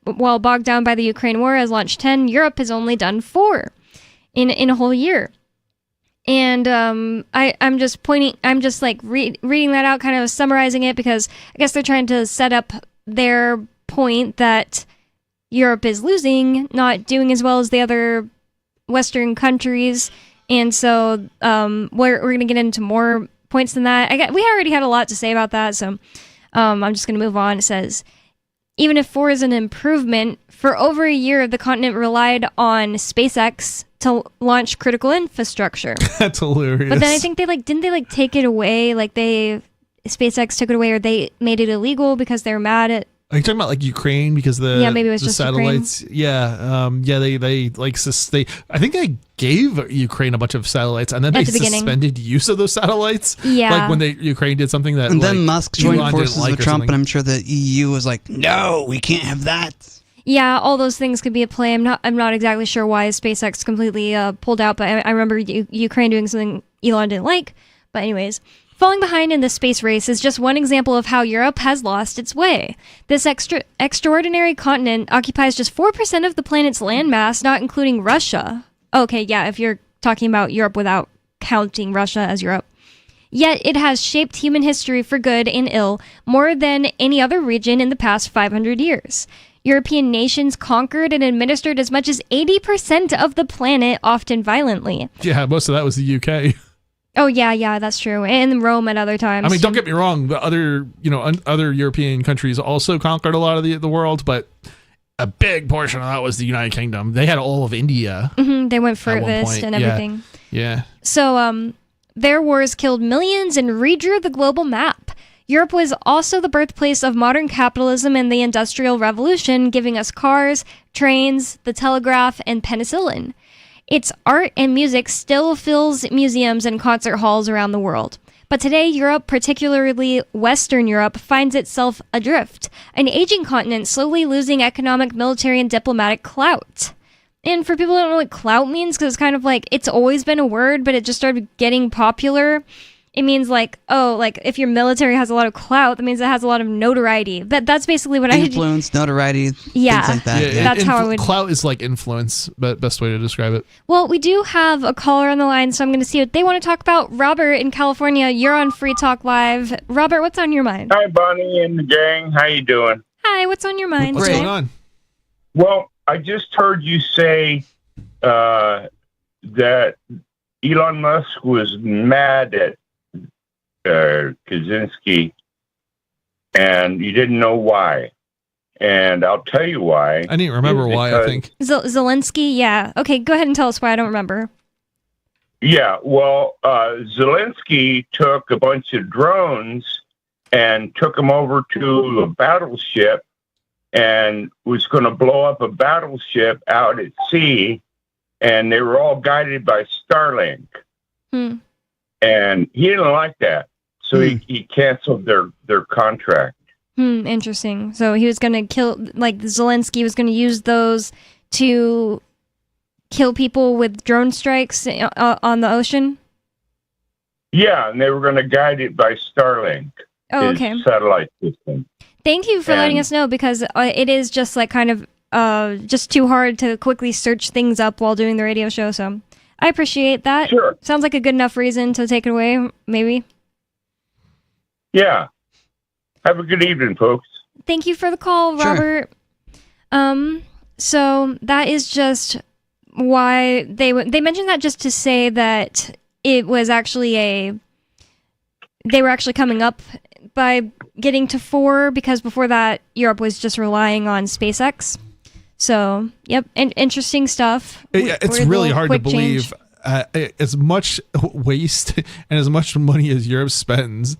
while bogged down by the Ukraine war, has launched 10. Europe has only done 4 in a whole year. And I'm just reading that out, kind of summarizing it, because I guess they're trying to set up their point that Europe is losing, not doing as well as the other Western countries. And so we're going to get into more points than that. We already had a lot to say about that, so I'm just going to move on. It says, even if 4 is an improvement, for over a year, the continent relied on SpaceX to launch critical infrastructure. That's hilarious. But then I think didn't they take it away? SpaceX took it away, or they made it illegal because they were mad at. Are you talking about like Ukraine because maybe it was just satellites? Ukraine. They I think they gave Ukraine a bunch of satellites and then they suspended use of those satellites. Yeah, like when Ukraine did something that. And then Musk joined forces with Trump, something. and I'm sure the EU was like, "No, we can't have that." Yeah, all those things could be at play. I'm not exactly sure why SpaceX completely pulled out, but I remember Ukraine doing something Elon didn't like. But anyways. Falling behind in the space race is just one example of how Europe has lost its way. This extraordinary continent occupies just 4% of the planet's landmass, not including Russia. Okay, yeah, if you're talking about Europe without counting Russia as Europe. Yet it has shaped human history for good and ill more than any other region in the past 500 years. European nations conquered and administered as much as 80% of the planet, often violently. Yeah, most of that was the UK. Oh yeah, that's true. And Rome at other times. I mean, don't get me wrong. The other European countries also conquered a lot of the world, but a big portion of that was the United Kingdom. They had all of India. Mm-hmm, they went furthest and everything. Yeah. So, their wars killed millions and redrew the global map. Europe was also the birthplace of modern capitalism and the Industrial Revolution, giving us cars, trains, the telegraph, and penicillin. Its art and music still fills museums and concert halls around the world. But today, Europe, particularly Western Europe, finds itself adrift, an aging continent slowly losing economic, military, and diplomatic clout. And for people who don't know what clout means, because it's kind of like, it's always been a word, but it just started getting popular. It means if your military has a lot of clout, that means it has a lot of notoriety. That's basically what influence, notoriety, yeah, things like that. Yeah, that's how I would. Clout is like influence, but best way to describe it. Well, we do have a caller on the line, so I'm going to see what they want to talk about. Robert in California, you're on Free Talk Live. Robert, what's on your mind? Hi, Bonnie and the gang. How you doing? Hi, what's on your mind? What's going on? Well, I just heard you say that Elon Musk was mad at Kaczynski, and you didn't know why. And I'll tell you why. I didn't remember why, I think. Zelensky, yeah. Okay, go ahead and tell us why. I don't remember. Yeah, well, Zelensky took a bunch of drones and took them over to a battleship and was going to blow up a battleship out at sea, and they were all guided by Starlink. And he didn't like that. So he canceled their contract. Interesting. So he was going to Zelensky was going to use those to kill people with drone strikes on the ocean? Yeah, and they were going to guide it by Starlink. Oh, okay. Satellite system. Thank you for letting us know, because it is just just too hard to quickly search things up while doing the radio show, so I appreciate that. Sure. Sounds like a good enough reason to take it away, maybe. Yeah. Have a good evening, folks. Thank you for the call, Robert. Sure. So that is just why they mentioned that, just to say that it was actually they were actually coming up by getting to 4, because before that Europe was just relying on SpaceX. So, yep, interesting stuff. It's really hard to believe as much waste and as much money as Europe spends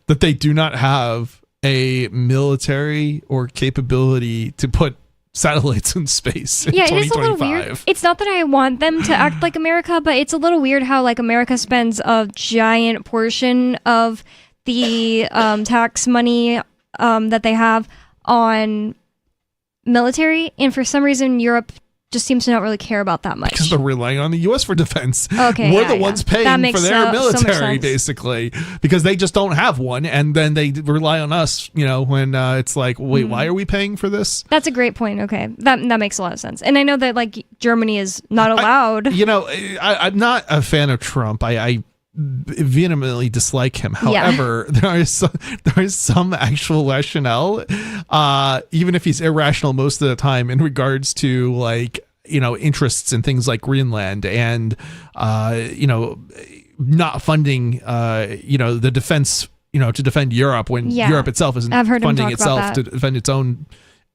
that they do not have a military or capability to put satellites in space in 2025. It is a little weird. It's not that I want them to act like America, but it's a little weird how America spends a giant portion of the tax money that they have on military, and for some reason Europe just seems to not really care about that much. Because they're relying on the U.S. for defense. Okay, we're the ones paying for their military, so basically, because they just don't have one, and then they rely on us. When it's like, wait, why are we paying for this? That's a great point. Okay, that makes a lot of sense. And I know that Germany is not allowed. I'm not a fan of Trump. I vehemently dislike him. However, there is some actual rationale, even if he's irrational most of the time, in regards to interests in things like Greenland and not funding the defense to defend Europe when Europe itself isn't funding itself to defend its own.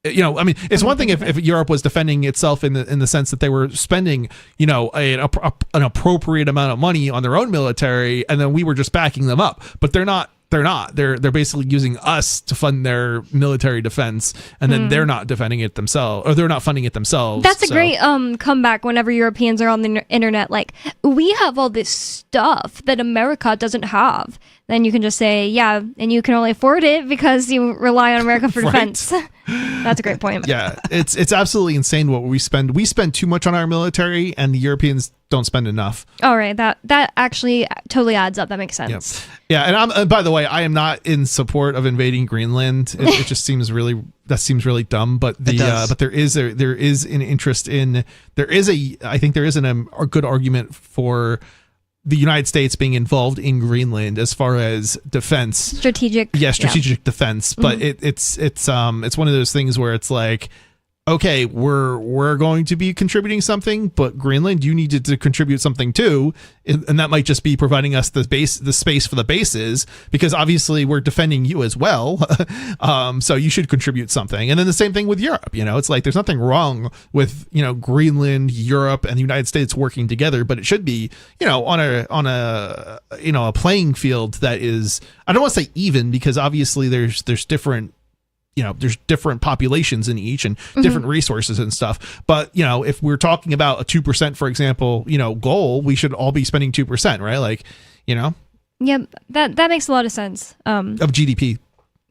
It's one thing if Europe was defending itself in the sense that they were spending, an appropriate amount of money on their own military, and then we were just backing them up. But they're not. They're basically using us to fund their military defense, and then they're not defending it themselves, or they're not funding it themselves. That's a great comeback whenever Europeans are on the internet. Like, we have all this stuff that America doesn't have. Then you can just say, yeah, and you can only afford it because you rely on America for defense. That's a great point. Yeah, it's absolutely insane what we spend. We spend too much on our military, and the Europeans don't spend enough. All right, that actually totally adds up. That makes sense. Yeah, and by the way, I am not in support of invading Greenland. It just seems really dumb. But but there is an interest in I think there is a good argument for the United States being involved in Greenland as far as defense, strategic defense. But it's one of those things where it's like, okay, we're going to be contributing something, but Greenland, you needed to contribute something too, and that might just be providing us the space for the bases, because obviously we're defending you as well. So you should contribute something. And then the same thing with Europe. It's like there's nothing wrong with Greenland, Europe, and the United States working together, but it should be on a playing field that is, I don't want to say even, because obviously there's different. There's different populations in each and different resources and stuff. But, if we're talking about a 2%, for example, goal, we should all be spending 2%, right? Like, Yep, that makes a lot of sense. Of GDP.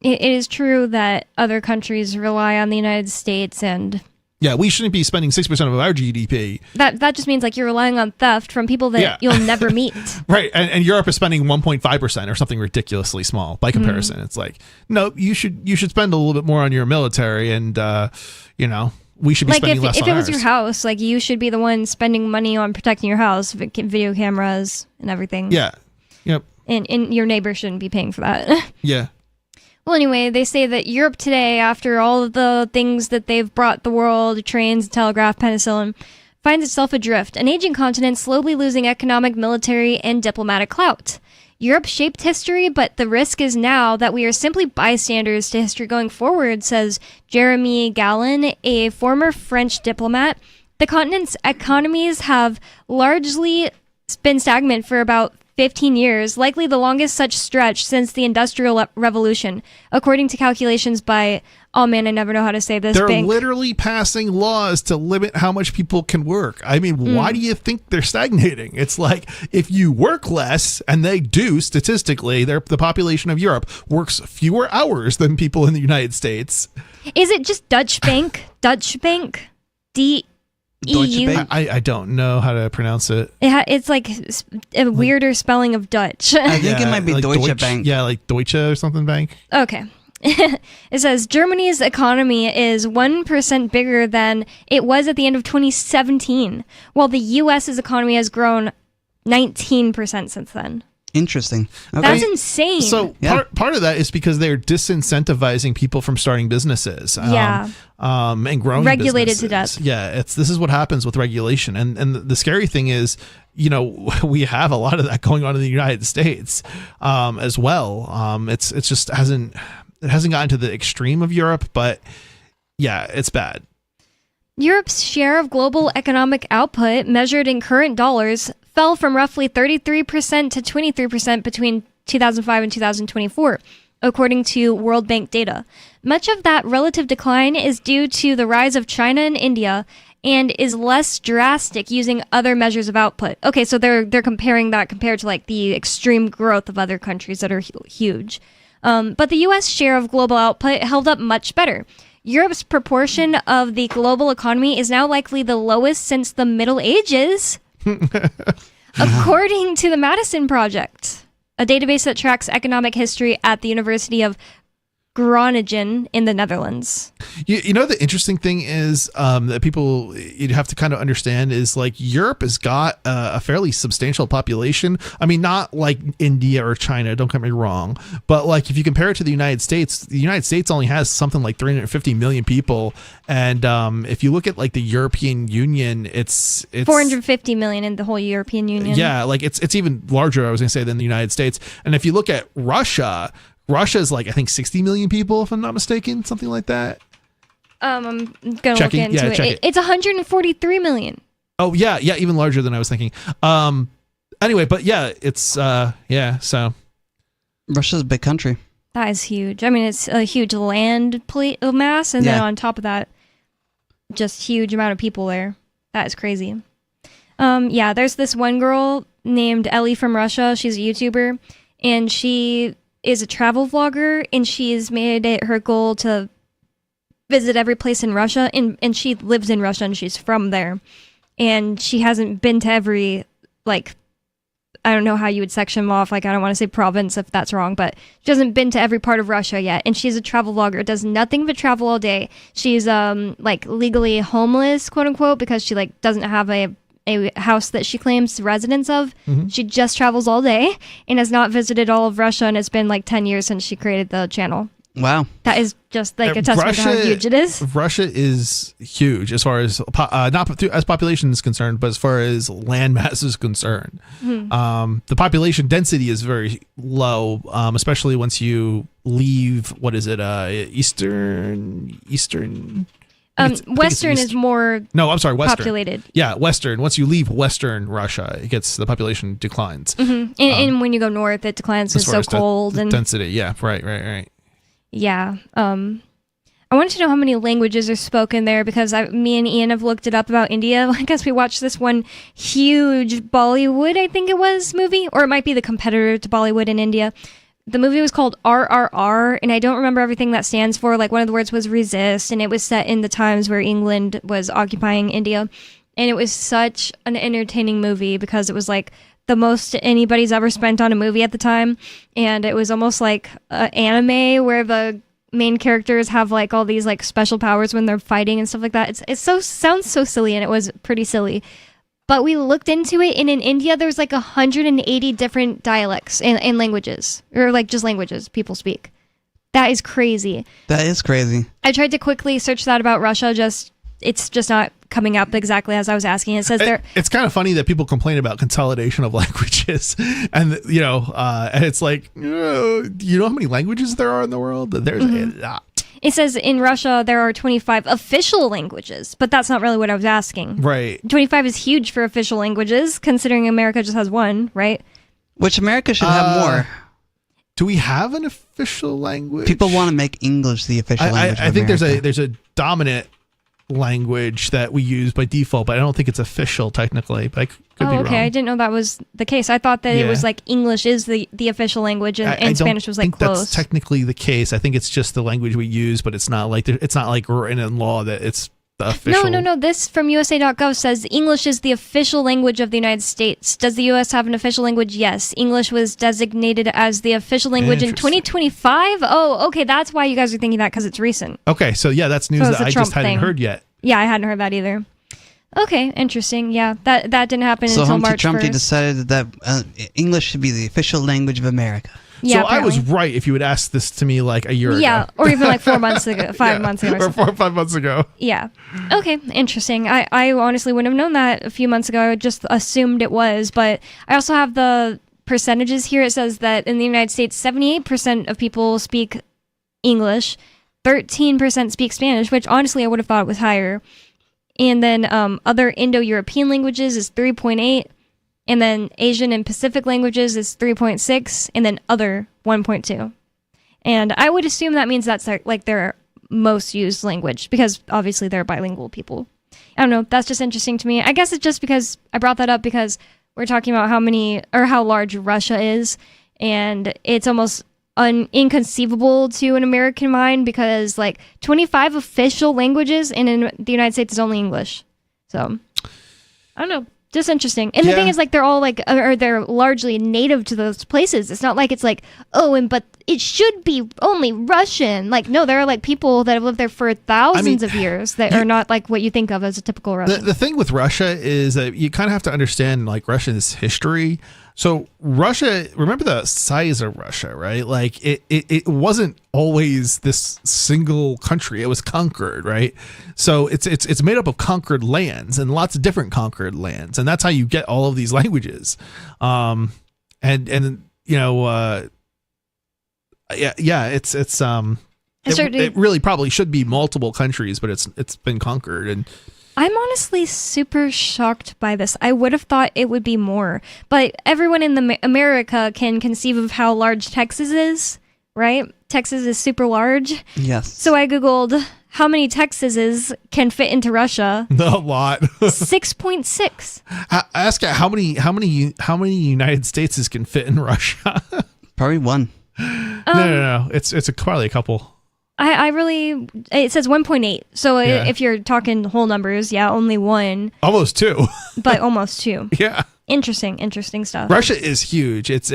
It is true that other countries rely on the United States, and yeah, we shouldn't be spending 6% of our GDP. That just means like you're relying on theft from people that you'll never meet. Right, and Europe is spending 1.5% or something ridiculously small by comparison. It's like, no, you should spend a little bit more on your military, and we should be spending less on ours. If it was your house, like, you should be the one spending money on protecting your house, video cameras and everything. Yeah, yep. And your neighbor shouldn't be paying for that. Yeah. Well, anyway, they say that Europe today, after all of the things that they've brought the world, trains, telegraph, penicillin, finds itself adrift, an aging continent slowly losing economic, military, and diplomatic clout. Europe shaped history, but the risk is now that we are simply bystanders to history going forward, says Jeremy Gallon, a former French diplomat. The continent's economies have largely been stagnant for about 15 years, likely the longest such stretch since the Industrial Revolution, according to calculations by, oh man, I never know how to say this. They're literally passing laws to limit how much people can work. I mean, why do you think they're stagnating? It's like, if you work less, and they do statistically, the population of Europe works fewer hours than people in the United States. Is it just Dutch Bank? Dutch Bank? EU? I don't know how to pronounce it. It's like a weirder spelling of Dutch. I think it might be like Deutsche Bank. Yeah, like Deutsche or something Bank. Okay. It says Germany's economy is 1% bigger than it was at the end of 2017, while the U.S.'s economy has grown 19% since then. Interesting. Okay. That's insane. So part of that is because they're disincentivizing people from starting businesses. And growing regulated businesses. To death. Yeah, this is what happens with regulation. And the scary thing is, we have a lot of that going on in the United States as well. It hasn't gotten to the extreme of Europe, but yeah, it's bad. Europe's share of global economic output, measured in current dollars, fell from roughly 33% to 23% between 2005 and 2024, according to World Bank data. Much of that relative decline is due to the rise of China and India, and is less drastic using other measures of output. Okay, so they're comparing that compared to like the extreme growth of other countries that are huge. But the U.S. share of global output held up much better. Europe's proportion of the global economy is now likely the lowest since the Middle Ages, according to the Madison Project, a database that tracks economic history at the University of Groningen in the Netherlands. You know, the interesting thing is that people you'd have to kind of understand is like Europe has got a fairly substantial population. I mean, not like India or China, don't get me wrong, but like if you compare it to the United States only has something like 350 million people, and if you look at like the European Union, it's 450 million in the whole European Union. Yeah, like it's even larger, I was going to say, than the United States. And if you look at Russia is like I think 60 million people, if I'm not mistaken, something like that. I'm gonna look into it. It's 143 million. Oh yeah, even larger than I was thinking. Anyway, but yeah, it's so Russia's a big country. That is huge. I mean, it's a huge land mass, and then on top of that, just huge amount of people there. That is crazy. There's this one girl named Ellie from Russia. She's a YouTuber, and she is a travel vlogger, and she's made it her goal to visit every place in Russia, and she lives in Russia, and she's from there, and she hasn't been to every, like, I don't know how you would section them off, like, I don't want to say province if that's wrong, but she hasn't been to every part of Russia yet, and she's a travel vlogger, does nothing but travel all day. She's like legally homeless, quote unquote, because she like doesn't have a house that she claims residence of. Mm-hmm. She just travels all day and has not visited all of Russia, and it's been like 10 years since she created the channel. Wow. That is just like a testament to how huge it is. Russia is huge as far as not as population is concerned, but as far as land mass is concerned. Mm-hmm. The population density is very low, especially once you leave, what is it, Eastern Western is more Western. populated. Yeah, Western. Once you leave Western Russia, the population declines. Mm-hmm. And when you go north, it declines because it's so cold. And density, yeah, right. Yeah. I wanted to know how many languages are spoken there, because me and Ian have looked it up about India. I guess we watched this one huge Bollywood, I think it was, movie, or it might be the competitor to Bollywood in India. The movie was called RRR, and I don't remember everything that stands for. Like, one of the words was resist, and it was set in the times where England was occupying India. And it was such an entertaining movie because it was like the most anybody's ever spent on a movie at the time. And it was almost like an anime where the main characters have like all these like special powers when they're fighting and stuff like that. Sounds so silly, and it was pretty silly. But we looked into it, and in India, there's like 180 different dialects and languages, or like just languages people speak. That is crazy. That is crazy. I tried to quickly search that about Russia, it's just not coming up exactly as I was asking. It says there. It's kind of funny that people complain about consolidation of languages, and and it's like, you know how many languages there are in the world? There's a lot. It says in Russia there are 25 official languages, but that's not really what I was asking. Right. 25 is huge for official languages, considering America just has one, right? Which America should have more. Do we have an official language? People want to make English the official language. I think there's a dominant language that we use by default, but I don't think it's official technically. But I could be wrong. I didn't know that was the case. I thought that it was like English is the official language, and Spanish was like close. I think that's technically the case. I think it's just the language we use, but it's not like written in law that it's the official. No. This from USA.gov says English is the official language of the United States. Does the U.S. have an official language? Yes. English was designated as the official language in 2025. Oh, okay. That's why you guys are thinking that, because it's recent. Okay, so yeah, that's news that I just hadn't heard yet. Yeah, I hadn't heard that either. Okay, interesting. Yeah, that didn't happen until March 1st. Trumpy decided that English should be the official language of America. Yeah, so apparently. I was right if you had asked this to me like a year ago. Yeah, or even like 4 months ago, 5 months ago. Or 4 or 5 months ago. Yeah. Okay, interesting. I honestly wouldn't have known that a few months ago. I just assumed it was. But I also have the percentages here. It says that in the United States, 78% of people speak English, 13% speak Spanish, which honestly I would have thought it was higher. And then other Indo-European languages is 3.8. And then Asian and Pacific languages is 3.6, and then other 1.2. And I would assume that means that's like their most used language, because obviously they're bilingual people. I don't know. That's just interesting to me. I guess it's just because I brought that up because we're talking about how large Russia is, and it's almost inconceivable to an American mind, because like 25 official languages, and in the United States is only English. So I don't know. Just interesting. And the thing is, like, they're all like, or they're largely native to those places. It's not like it's like, but it should be only Russian. Like, no, there are like people that have lived there for thousands of years that are not like what you think of as a typical Russian. The thing with Russia is that you kind of have to understand like Russia's history. So Russia, remember the size of Russia, right? Like it wasn't always this single country. It was conquered, right? So it's made up of conquered lands and lots of different conquered lands, and that's how you get all of these languages. It really probably should be multiple countries, but it's been conquered. And I'm honestly super shocked by this. I would have thought it would be more, but everyone in America can conceive of how large Texas is, right? Texas is super large. Yes. So I Googled how many Texases can fit into Russia. A lot. 6.6. Ask how many United States can fit in Russia. Probably one. No. It's probably a couple. It says 1.8. So if you're talking whole numbers, only one. Almost two. But almost two. Yeah. Interesting stuff. Russia is huge. It's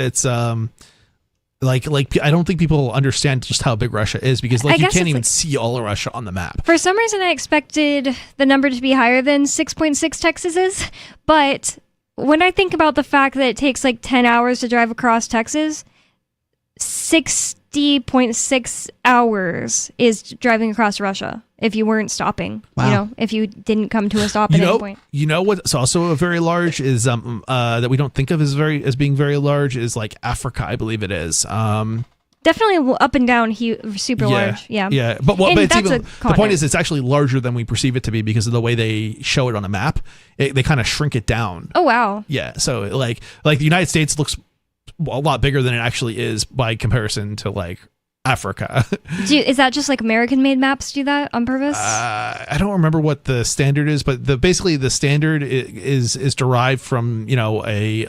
like I don't think people understand just how big Russia is, because you can't even see all of Russia on the map. For some reason, I expected the number to be higher than 6.6 Texases, but when I think about the fact that it takes like 10 hours to drive across Texas, 60.6 hours is driving across Russia if you weren't stopping. Wow. If you didn't come to a stop at any point. You know what's also a very large is that we don't think of as being very large is like Africa, I believe it is. Definitely up and down, super large. Yeah. But it's that's even, the point is it's actually larger than we perceive it to be because of the way they show it on a map. They kind of shrink it down. Oh wow. Yeah. So like the United States looks a lot bigger than it actually is by comparison to like Africa. Is that just like American-made maps do that on purpose? I don't remember what the standard is, but basically the standard is derived from a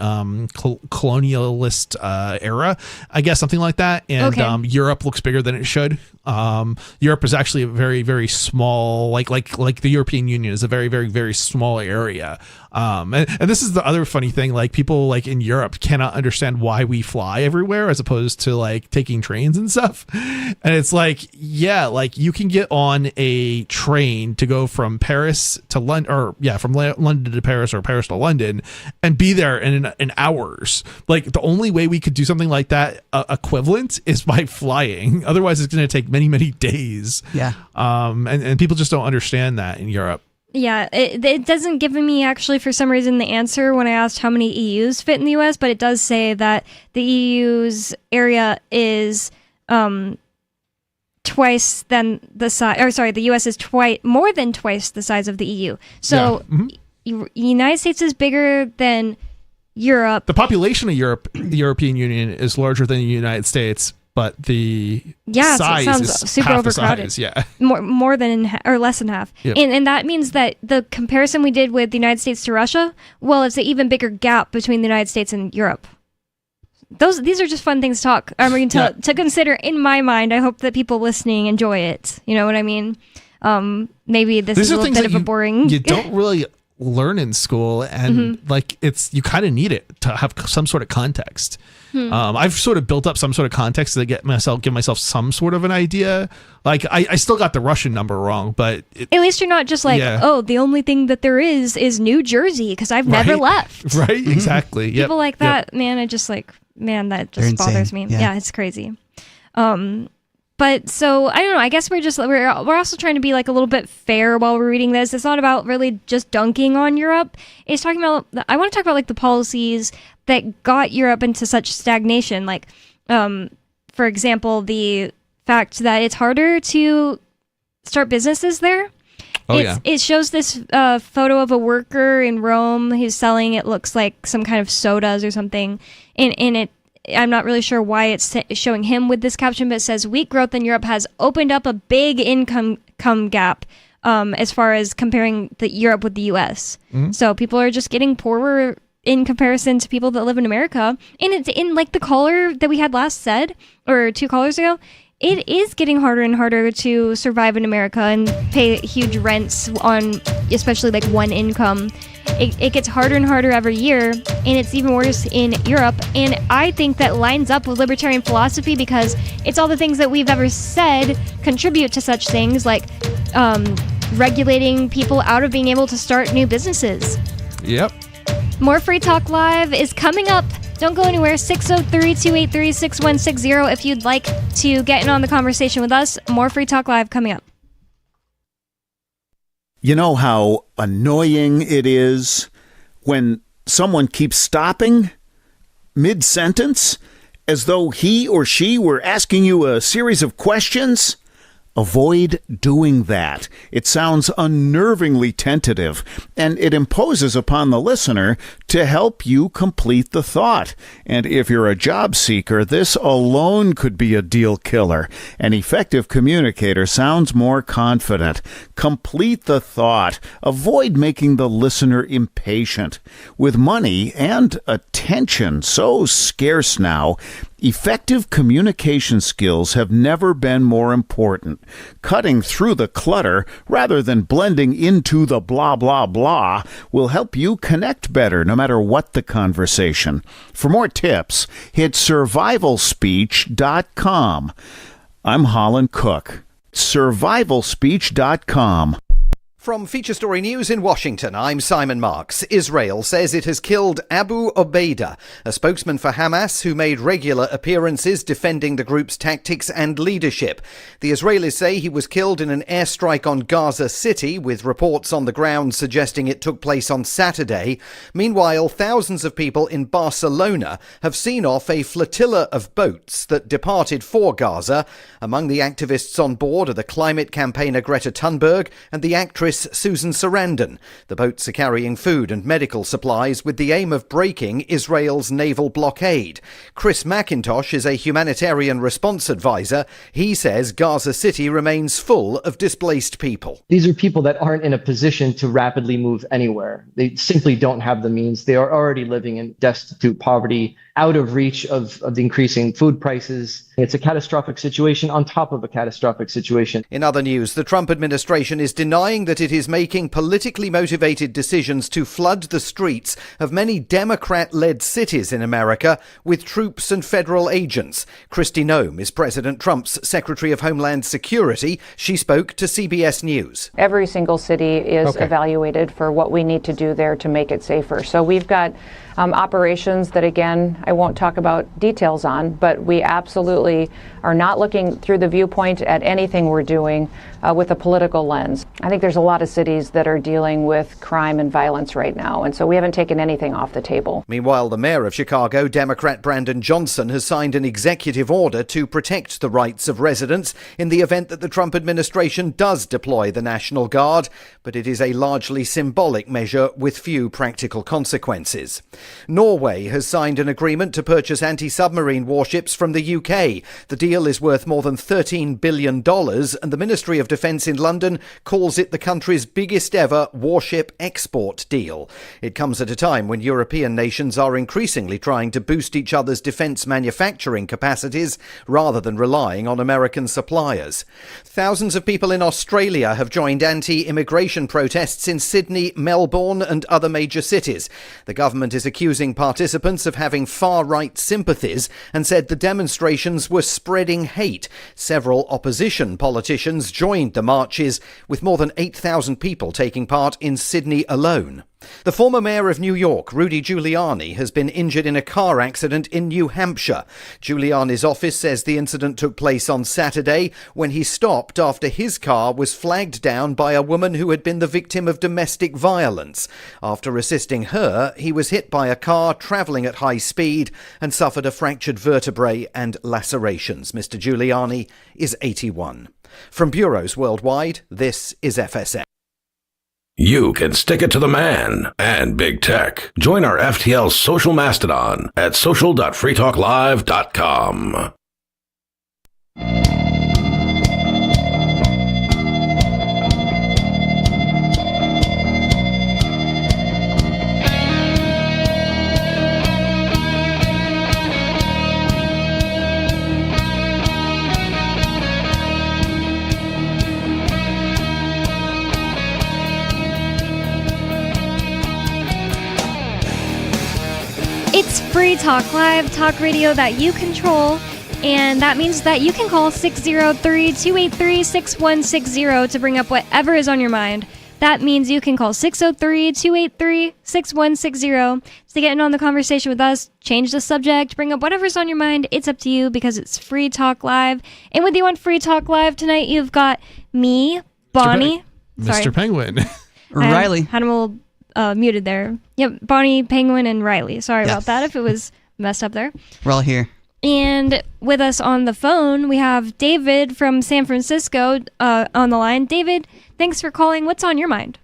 colonialist era, I guess, something like that. And Europe looks bigger than it should. Europe is actually a very, very small, like the European Union is a very, very, very small area. And this is the other funny thing, like people like in Europe cannot understand why we fly everywhere as opposed to like taking trains and stuff. And it's like, like you can get on a train to go from Paris to London, or from London to Paris or Paris to London, and be there in hours. Like the only way we could do something like that equivalent is by flying. Otherwise it's going to take many, many days. Yeah. And people just don't understand that in Europe. Yeah, it doesn't give me actually for some reason the answer when I asked how many EUs fit in the US, but it does say that the EU's area is twice than the size, or sorry, the US is more than twice the size of the EU. So United States is bigger than Europe. The population of the European Union is larger than the United States, but the size so it sounds is super half overcrowded. the size. Yeah. More than or less than half. Yep. And that means that the comparison we did with the United States to Russia, well, it's an even bigger gap between the United States and Europe. These are just fun things to to consider in my mind. I hope that people listening enjoy it. You know what I mean? Maybe this is a little bit of a boring. You don't really learn in school, and like you kind of need it to have some sort of context. I've sort of built up some sort of context to give myself some sort of an idea. Like I still got the Russian number wrong, but at least you're not just like, the only thing that there is New Jersey because I've never left. Right, exactly. People like that, man. I just like, man, that just bothers me. Yeah, it's crazy. But so I don't know. I guess we're also trying to be like a little bit fair while we're reading this. It's not about really just dunking on Europe. It's talking about. I want to talk about like the policies that got Europe into such stagnation. Like, for example, the fact that it's harder to start businesses there. It shows this photo of a worker in Rome who's selling. It looks like some kind of sodas or something, and it. I'm not really sure why it's showing him with this caption, but it says weak growth in Europe has opened up a big income gap as far as comparing the Europe with the US. So people are just getting poorer in comparison to people that live in America. And it's in like the caller that we had last said, or 2 callers ago, it is getting harder and harder to survive in America and pay huge rents on especially like one income. it gets harder and harder every year, and it's even worse in Europe. And I think that lines up with libertarian philosophy because it's all the things that we've ever said contribute to such things like regulating people out of being able to start new businesses. Yep. More Free Talk Live is coming up. Don't go anywhere. 603-283-6160 if you'd like to get in on the conversation with us. More Free Talk Live coming up. You know how annoying it is when someone keeps stopping mid-sentence as though he or she were asking you a series of questions? Avoid doing that. It sounds unnervingly tentative, and it imposes upon the listener to help you complete the thought. And if you're a job seeker, this alone could be a deal killer. An effective communicator sounds more confident. Complete the thought. Avoid making the listener impatient. With money and attention so scarce now, effective communication skills have never been more important. Cutting through the clutter rather than blending into the blah, blah, blah will help you connect better no matter what the conversation. For more tips, hit survivalspeech.com. I'm Holland Cook. Survivalspeech.com. From Feature Story News in Washington, I'm Simon Marks. Israel says it has killed Abu Obaida, a spokesman for Hamas who made regular appearances defending the group's tactics and leadership. The Israelis say he was killed in an airstrike on Gaza City, with reports on the ground suggesting it took place on Saturday. Meanwhile, thousands of people in Barcelona have seen off a flotilla of boats that departed for Gaza. Among the activists on board are the climate campaigner Greta Thunberg and the actress Susan Sarandon. The boats are carrying food and medical supplies with the aim of breaking Israel's naval blockade. Chris McIntosh is a humanitarian response advisor. He says Gaza City remains full of displaced people. These are people that aren't in a position to rapidly move anywhere. They simply don't have the means. They are already living in destitute poverty, out of reach of the increasing food prices. It's a catastrophic situation on top of a catastrophic situation. In other news, the Trump administration is denying that it is making politically motivated decisions to flood the streets of many Democrat-led cities in America with troops and federal agents. Kristi Noem is President Trump's Secretary of Homeland Security. She spoke to CBS News. Every single city is evaluated for what we need to do there to make it safer. So we've got operations that, again, I won't talk about details on, but we absolutely are not looking through the viewpoint at anything we're doing with a political lens. I think there's a lot of cities that are dealing with crime and violence right now, and so we haven't taken anything off the table. Meanwhile, the mayor of Chicago, Democrat Brandon Johnson, has signed an executive order to protect the rights of residents in the event that the Trump administration does deploy the National Guard, but it is a largely symbolic measure with few practical consequences. Norway has signed an agreement to purchase anti-submarine warships from the UK. The deal is worth more than $13 billion, and the Ministry of Defence in London calls it the country's biggest ever warship export deal. It comes at a time when European nations are increasingly trying to boost each other's defence manufacturing capacities rather than relying on American suppliers. Thousands of people in Australia have joined anti-immigration protests in Sydney, Melbourne and other major cities. The government is accusing participants of having far-right sympathies and said the demonstrations were spreading hate. Several opposition politicians joined the marches, with more than 8,000 people taking part in Sydney alone. The former mayor of New York, Rudy Giuliani, has been injured in a car accident in New Hampshire. Giuliani's office says the incident took place on Saturday when he stopped after his car was flagged down by a woman who had been the victim of domestic violence. After assisting her, he was hit by a car travelling at high speed and suffered a fractured vertebrae and lacerations. Mr. Giuliani is 81. From bureaus worldwide, this is FSM. You can stick it to the man and big tech. Join our FTL social mastodon at social.freetalklive.com. It's Free Talk Live, talk radio that you control, and that means that you can call 603-283-6160 to bring up whatever is on your mind. That means you can call 603-283-6160 to get in on the conversation with us, change the subject, bring up whatever's on your mind. It's up to you because it's Free Talk Live. And with you on Free Talk Live tonight, you've got me, Bonnie. Mr. Penguin. Riley. Had him a little muted there. Yep, Bonnie, Penguin, and Riley. Sorry about that if it was messed up there. We're all here. And with us on the phone, we have David from San Francisco on the line. David, thanks for calling. What's on your mind?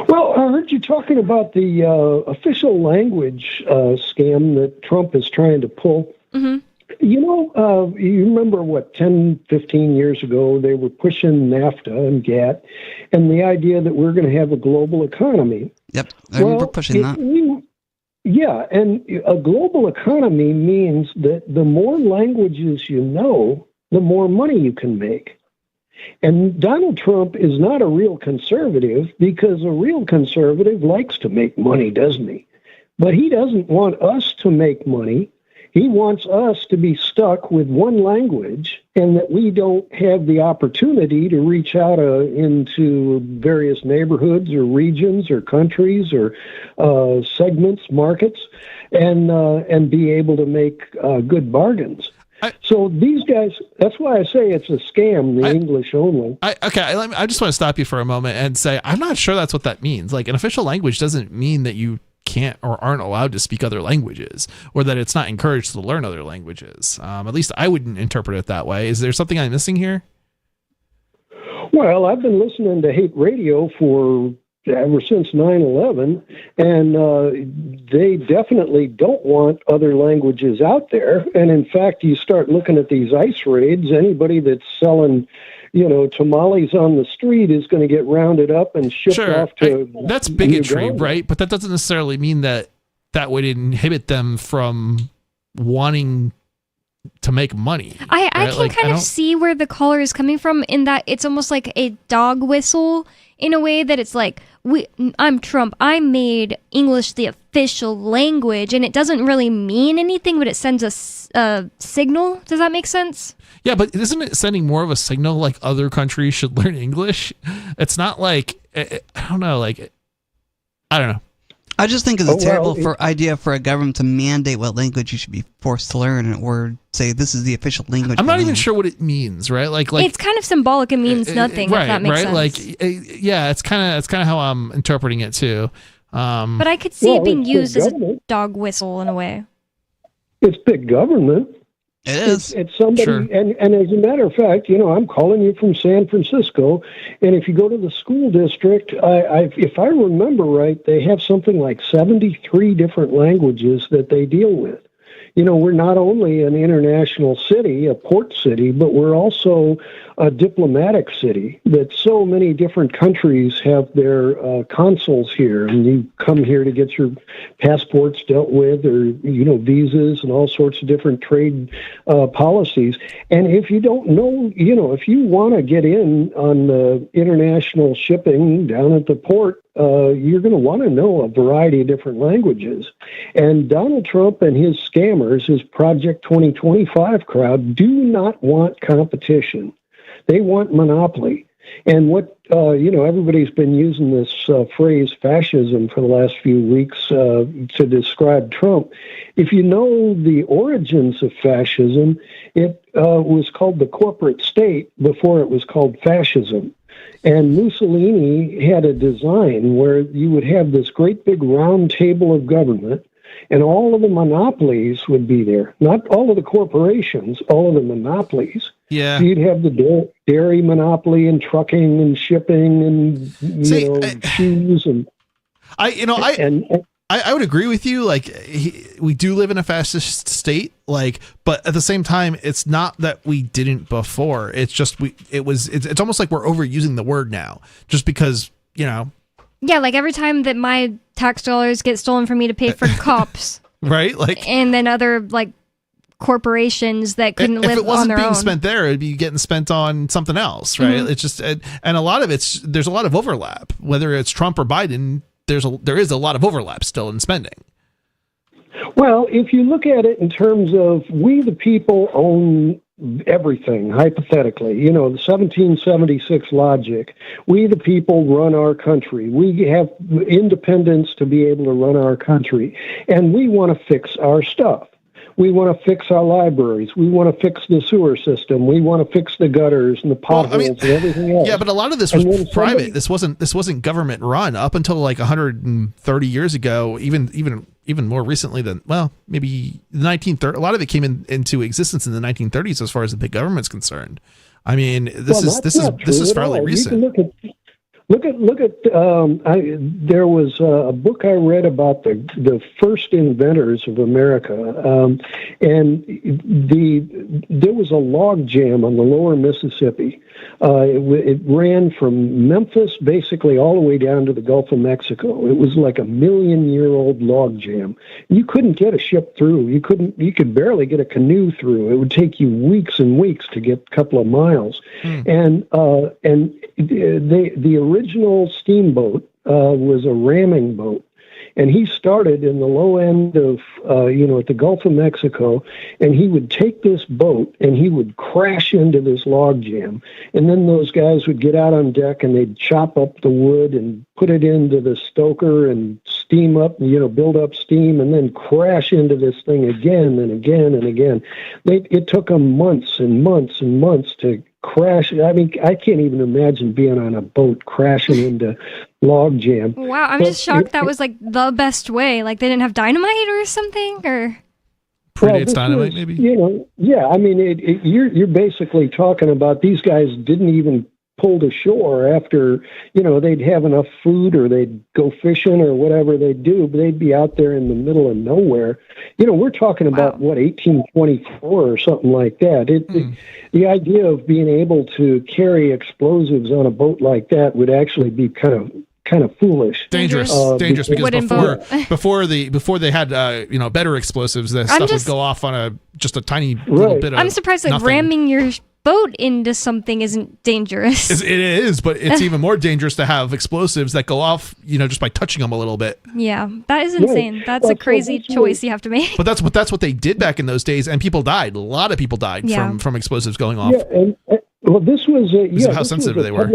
Well, I heard you talking about the official language scam that Trump is trying to pull. Mm-hmm. You know, you remember, 10, 15 years ago, they were pushing NAFTA and GATT and the idea that we're going to have a global economy. Yep, I remember pushing that. Yeah, and a global economy means that the more languages you know, the more money you can make. And Donald Trump is not a real conservative because a real conservative likes to make money, doesn't he? But he doesn't want us to make money. He wants us to be stuck with one language and that we don't have the opportunity to reach out into various neighborhoods or regions or countries or segments, markets, and be able to make good bargains. So these guys, that's why I say it's a scam, the English only. I just want to stop you for a moment and say, I'm not sure that's what that means. Like, an official language doesn't mean that you can't or aren't allowed to speak other languages, or that it's not encouraged to learn other languages. At least I wouldn't interpret it that way. Is there something I'm missing here? Well, I've been listening to hate radio for ever since 9/11, and they definitely don't want other languages out there. And in fact, you start looking at these ICE raids, anybody that's selling tamales on the street is going to get rounded up and shipped off to. That's bigotry, Uganda. right? But that doesn't necessarily mean that would inhibit them from wanting to make money. I can kind of see where the caller is coming from in that it's almost like a dog whistle in a way that it's like, I'm Trump. I made English the official language, and it doesn't really mean anything, but it sends a signal. Does that make sense? Yeah, but isn't it sending more of a signal like other countries should learn English? It's not like, I don't know, I don't know. I just think it's a terrible idea for a government to mandate what language you should be forced to learn, or say this is the official language. I'm not even sure what it means, right? Like it's kind of symbolic. It means nothing. Right, if that makes right. sense. Yeah, it's kind of how I'm interpreting it too. But I could see it being used as a dog whistle in a way. It's big government. It is. It's somebody, Sure. and as a matter of fact, I'm calling you from San Francisco, and if you go to the school district, if I remember right, they have something like 73 different languages that they deal with. We're not only an international city, a port city, but we're also a diplomatic city that so many different countries have their consuls here, and you come here to get your passports dealt with, or visas and all sorts of different trade policies. And if you don't know, if you want to get in on the international shipping down at the port, you're going to want to know a variety of different languages. And Donald Trump and his scammers, his Project 2025 crowd, do not want competition. They want monopoly. And what, everybody's been using this phrase fascism for the last few weeks to describe Trump. If you know the origins of fascism, it was called the corporate state before it was called fascism. And Mussolini had a design where you would have this great big round table of government, and all of the monopolies would be there. Not all of the corporations, all of the monopolies. Yeah. So you'd have the dairy monopoly and trucking and shipping and shoes and I would agree with you. We do live in a fascist state, but at the same time, it's not that we didn't before. It's just it's almost like we're overusing the word now, just because Yeah, like every time that my tax dollars get stolen from me to pay for cops, right? And then other corporations that couldn't live on their own. If it wasn't being spent there, it'd be getting spent on something else, right? Mhm. It's just, and a lot of there's a lot of overlap. Whether it's Trump or Biden, there is a lot of overlap still in spending. Well, if you look at it in terms of we the people own everything, hypothetically, the 1776 logic, we the people run our country. We have independence to be able to run our country, and we want to fix our stuff. We want to fix our libraries. We want to fix the sewer system. We want to fix the gutters and the potholes and everything else. Yeah, but a lot of this was private. This wasn't government run up until like 130 years ago. Even more recently than maybe the 1930s. A lot of it came into existence in the 1930s, as far as the big government's concerned. I mean, this is fairly recent. Look at. There was a book I read about the first inventors of America, and there was a log jam on the lower Mississippi. It ran from Memphis basically all the way down to the Gulf of Mexico. It was like a 1,000,000-year-old log jam. You couldn't get a ship through. You could barely get a canoe through. It would take you weeks and weeks to get a couple of miles. And the original steamboat was a ramming boat. And he started in the low end of, at the Gulf of Mexico, and he would take this boat and he would crash into this log jam. And then those guys would get out on deck and they'd chop up the wood and put it into the stoker and steam up, build up steam, and then crash into this thing again and again and again. It took them months and months and months to crash. I mean, I can't even imagine being on a boat crashing into log jam. Wow, I'm just shocked that was like the best way. Like they didn't have dynamite or something, or predates dynamite, maybe. Yeah. I mean, you're basically talking about these guys didn't even pull to shore after they'd have enough food, or they'd go fishing or whatever they'd do, but they'd be out there in the middle of nowhere. We're talking about 1824 or something like that. The idea of being able to carry explosives on a boat like that would actually be kind of foolish. Dangerous because before they had better explosives, the stuff would go off on just a tiny little bit of I'm surprised nothing. ramming your boat into something isn't dangerous. It is, but it's even more dangerous to have explosives that go off, just by touching them a little bit. Yeah, that is insane. Right. That's a crazy choice you have to make. But that's what they did back in those days, and people died. A lot of people died from explosives going off. Yeah, and this was because of how sensitive they were.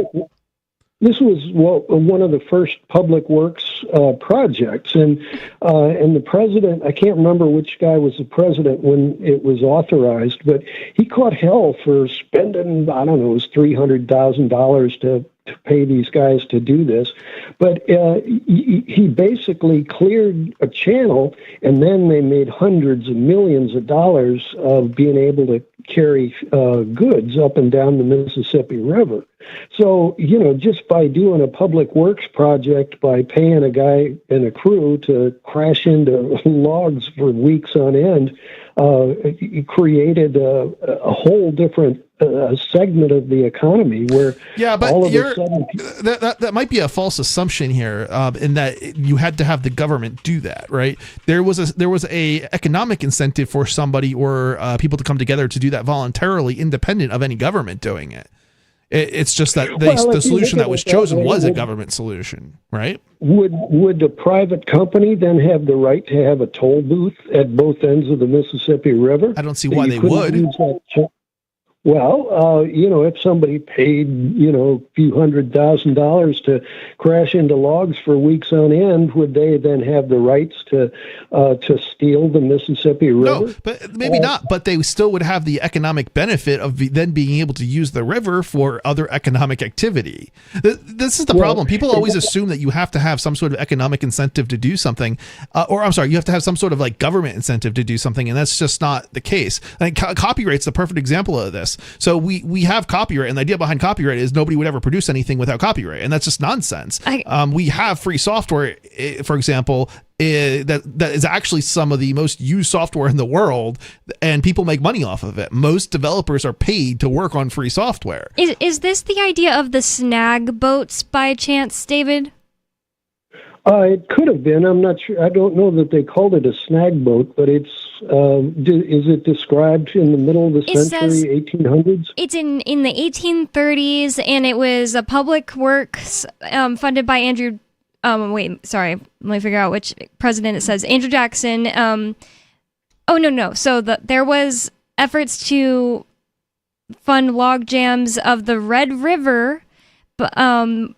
This was one of the first public works projects, and the president, I can't remember which guy was the president when it was authorized, but he caught hell for spending, I don't know, it was $300,000 to pay these guys to do this. But he basically cleared a channel, and then they made hundreds of millions of dollars of being able to carry goods up and down the Mississippi River. So, just by doing a public works project, by paying a guy and a crew to crash into logs for weeks on end, it created a whole different segment of the economy where all of a sudden that might be a false assumption here, in that you had to have the government do that, right? There was a economic incentive for somebody or people to come together to do that voluntarily, independent of any government doing it. It's just that the solution that was chosen was a government solution, right? Would a private company then have the right to have a toll booth at both ends of the Mississippi River? I don't see why they would. Well, if somebody paid, a few $100,000 to crash into logs for weeks on end, would they then have the rights to steal the Mississippi River? No, but maybe not. But they still would have the economic benefit of then being able to use the river for other economic activity. This is the problem. People always assume that you have to have some sort of economic incentive to do something, you have to have some sort of like government incentive to do something, and that's just not the case. I think copyright's the perfect example of this. So we have copyright, and the idea behind copyright is nobody would ever produce anything without copyright, and that's just nonsense. We have free software, for example, that is actually some of the most used software in the world, and people make money off of it. Most developers are paid to work on free software. Is this the idea of the snag boats by chance, David? It could have been. I'm not sure. I don't know that they called it a snag boat, but it's. Is it described in the middle of the century, 1800s? It's in the 1830s, and it was a public works funded by Andrew wait, sorry. Let me figure out which president it says. Andrew Jackson. No. So there was efforts to fund log jams of the Red River, but and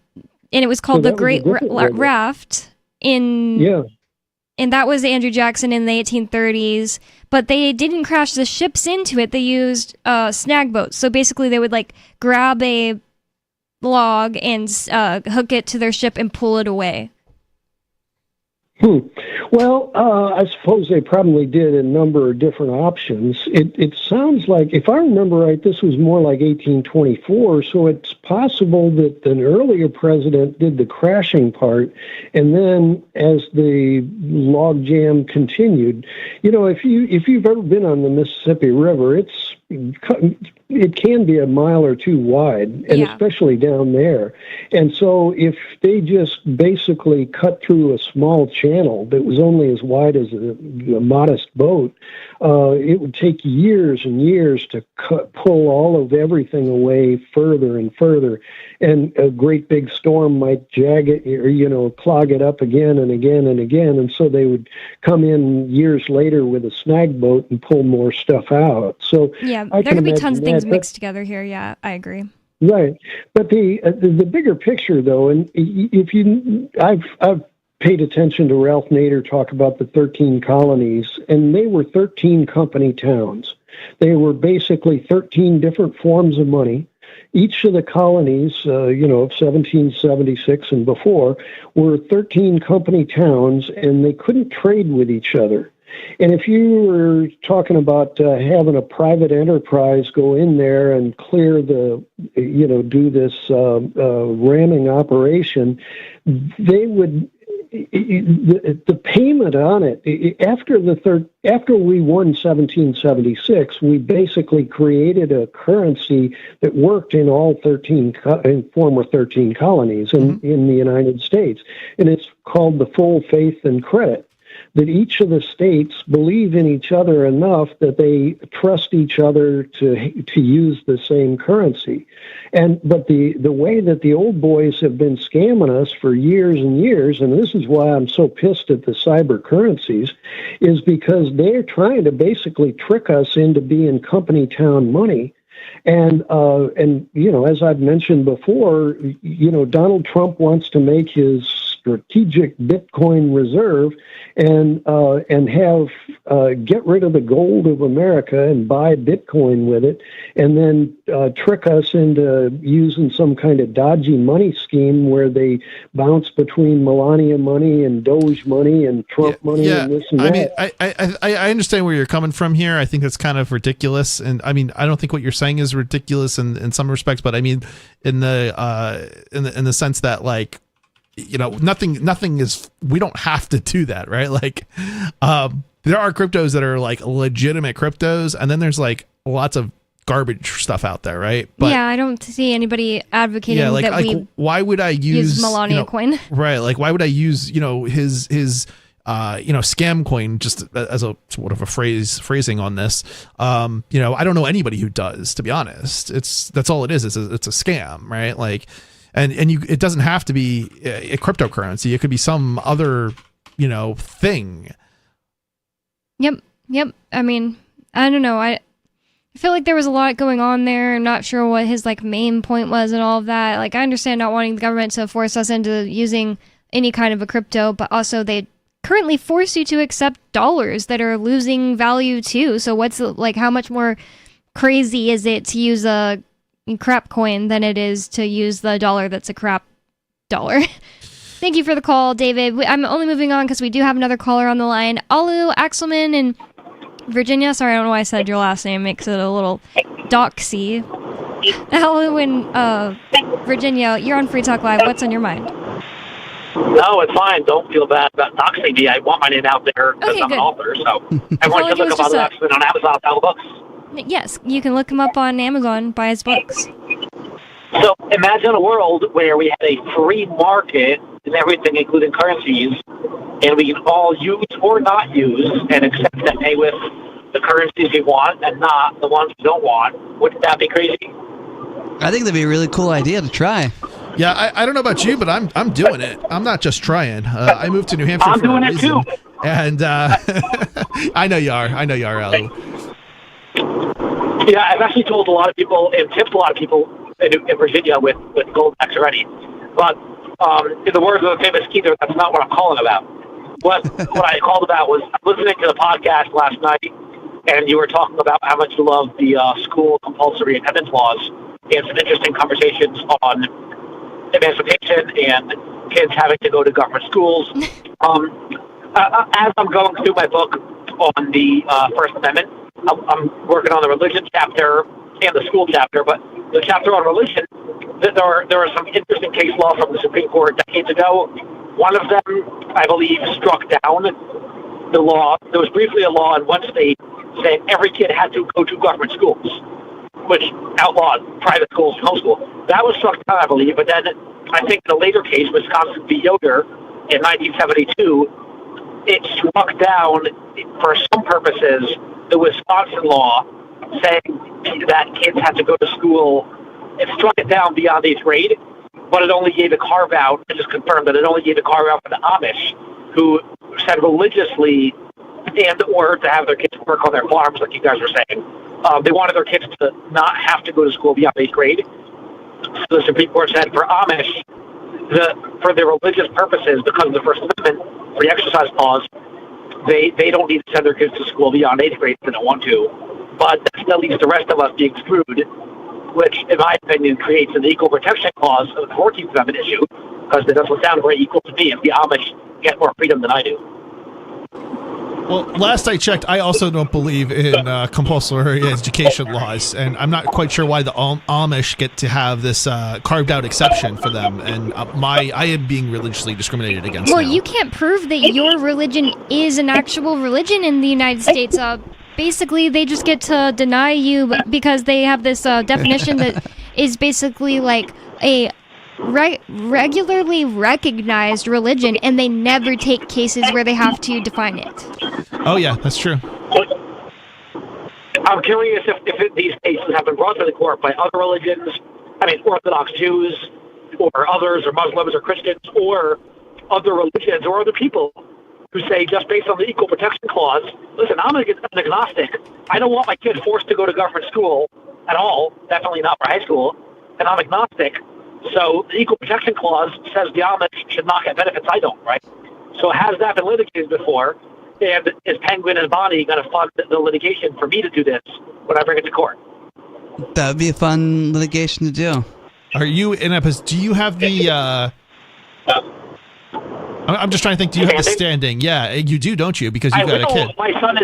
it was called the Great Raft and that was Andrew Jackson in the 1830s. But they didn't crash the ships into it. They used snag boats. So basically, they would like grab a log and hook it to their ship and pull it away. Well, I suppose they probably did a number of different options. It sounds like, if I remember right, this was more like 1824, so it's possible that an earlier president did the crashing part, and then as the log jam continued, if you've ever been on the Mississippi River, it can be a mile or two wide, and especially down there. And so if they just basically cut through a small channel that was only as wide as a modest boat, it would take years and years to pull all of everything away further and further. And a great big storm might jag it, or, clog it up again and again and again. And so they would come in years later with a snag boat and pull more stuff out. So yeah, there could be tons of things mixed together here. Yeah, I agree. Right, but the bigger picture, though, and I've paid attention to Ralph Nader talk about the 13 colonies, and they were 13 company towns. They were basically 13 different forms of money. Each of the colonies, of 1776 and before, were 13 company towns, and they couldn't trade with each other. And if you were talking about having a private enterprise go in there and clear do this ramming operation, they would, the payment on it, after we won 1776, we basically created a currency that worked in all 13, former 13 colonies in the United States. And it's called the full faith and credit, that each of the states believe in each other enough that they trust each other to use the same currency. But the way that the old boys have been scamming us for years and years, and this is why I'm so pissed at the cyber currencies, is because they're trying to basically trick us into being company town money. And as I've mentioned before, Donald Trump wants to make his strategic Bitcoin reserve and get rid of the gold of America and buy Bitcoin with it, and then trick us into using some kind of dodgy money scheme where they bounce between Melania money and Doge money and Trump money and this and that. I understand where you're coming from here. I think it's kind of ridiculous, and I mean, I don't think what you're saying is ridiculous in some respects, but I mean, in the sense that, like, nothing is, we don't have to do that, right? Like, there are cryptos that are like legitimate cryptos, and then there's like lots of garbage stuff out there, right? But yeah, I don't see anybody advocating that we why would I use Melania coin? Right, like why would I use his scam coin just as a sort of a phrasing on this? I don't know anybody who does, to be honest. That's all it is. It's a scam, right? Like, and it doesn't have to be a cryptocurrency. It could be some other thing. Yep. I mean, I don't know. I feel like there was a lot going on there. I'm not sure what his main point was and all of that. Like, I understand not wanting the government to force us into using any kind of a crypto, but also they currently force you to accept dollars that are losing value too. So how much more crazy is it to use a crap coin than it is to use the dollar that's a crap dollar? Thank you for the call, David. I'm only moving on because we do have another caller on the line. Alu Axelman in Virginia. Sorry, I don't know why I said your last name. Makes it a little doxy. Alu in Virginia, you're on Free Talk Live. What's on your mind? No, it's fine. Don't feel bad about doxing me. I want my name out there because I'm an author. So everyone should look up Alu Axelman on Amazon, Apple Books. Yes, you can look him up on Amazon, buy his books. So imagine a world where we had a free market and everything, including currencies, and we can all use or not use and accept and pay with the currencies we want and not the ones we don't want. Wouldn't that be crazy? I think that'd be a really cool idea to try. Yeah, I don't know about you, but I'm doing it. I'm not just trying. I moved to New Hampshire I'm for doing a it reason. too. And I know you are. Ellie. Yeah, I've actually told a lot of people and tipped a lot of people in Virginia with Goldbacks already. But in the words of the famous Skeeter, that's not what I'm calling about. What I called about was listening to the podcast last night, and you were talking about how much you love the school compulsory attendance laws, and some interesting conversations on emancipation and kids having to go to government schools. As I'm going through my book on the First Amendment, I'm working on the religion chapter and the school chapter, but the chapter on religion, there are some interesting case law from the Supreme Court decades ago. One of them, I believe, struck down the law. There was briefly a law in one state saying every kid had to go to government schools, which outlawed private schools and homeschool. That was struck down, I believe, but then I think in a later case, Wisconsin v. Yoder in 1972, it struck down, for some purposes, the Wisconsin law saying that kids had to go to school. It struck it down beyond 8th grade, but it only gave a carve-out, it just confirmed that it only gave a carve-out for the Amish, who said religiously, and or to have their kids work on their farms, like you guys were saying. They wanted their kids to not have to go to school beyond 8th grade. So the Supreme Court said for Amish, for their religious purposes, because of the First Amendment, free exercise clause, they don't need to send their kids to school beyond 8th grade if they don't want to. But that still leaves the rest of us being screwed, which, in my opinion, creates an equal protection clause of the 14th Amendment issue, because it doesn't sound very equal to me if the Amish get more freedom than I do. Well, last I checked, I also don't believe in compulsory education laws, and I'm not quite sure why the Amish get to have this carved out exception for them. And I am being religiously discriminated against. Well, now. you can't prove that your religion is an actual religion in the United States. Basically, they just get to deny you because they have this definition that is basically like a regularly recognized religion, and they never take cases where they have to define it. Oh yeah, that's true. I'm curious if these cases have been brought to the court by other religions, I mean Orthodox Jews or others, or Muslims or Christians, or other religions or other people who say, just based on the Equal Protection Clause, listen, I'm an agnostic. I don't want my kid forced to go to government school at all, definitely not for high school, and I'm agnostic. So the Equal Protection Clause says the Amish should not get benefits I don't, right? So has that been litigated before? And is Penguin and Bonnie going to fund the litigation for me to do this when I bring it to court? That would be a fun litigation to do. Are you in a position? Do you have the? I'm just trying to think. Do you have the standing? Yeah, you do, don't you? Because you've got a kid. My son's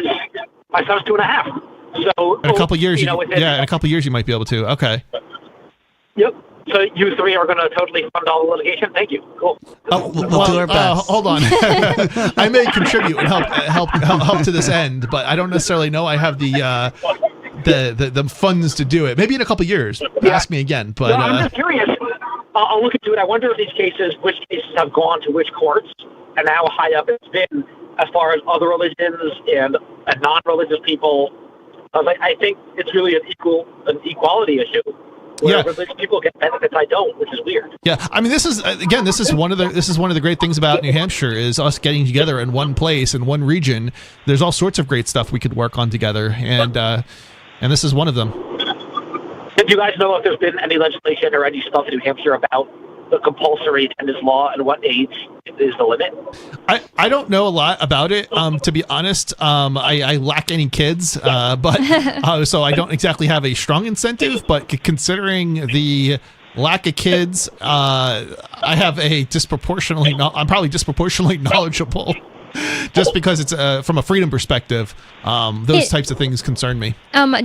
2.5. So in a couple years, in within, a couple years, you might be able to. Okay. Yep. So you three are going to totally fund all the litigation. Thank you. Cool. Oh, we'll do our best. Hold on. I may contribute and help to this end, but I don't necessarily know I have the funds to do it. Maybe in a couple years. Yeah. Ask me again. But I'm just curious. I'll look into it. I wonder if these cases, which cases have gone to which courts, and how high up it's been as far as other religions and non-religious people. I think it's really an equality issue. Where religious people get benefits I don't, which is weird. Yeah, I mean, this is one of the great things about New Hampshire is us getting together in one place in one region. There's all sorts of great stuff we could work on together, and this is one of them. Do you guys know if there's been any legislation or any stuff in New Hampshire about the compulsory attendance law and what age is the limit? I don't know a lot about it, to be honest. I lack any kids, but so I don't exactly have a strong incentive, but considering the lack of kids, I have I'm probably disproportionately knowledgeable. Just because it's from a freedom perspective, those types of things concern me.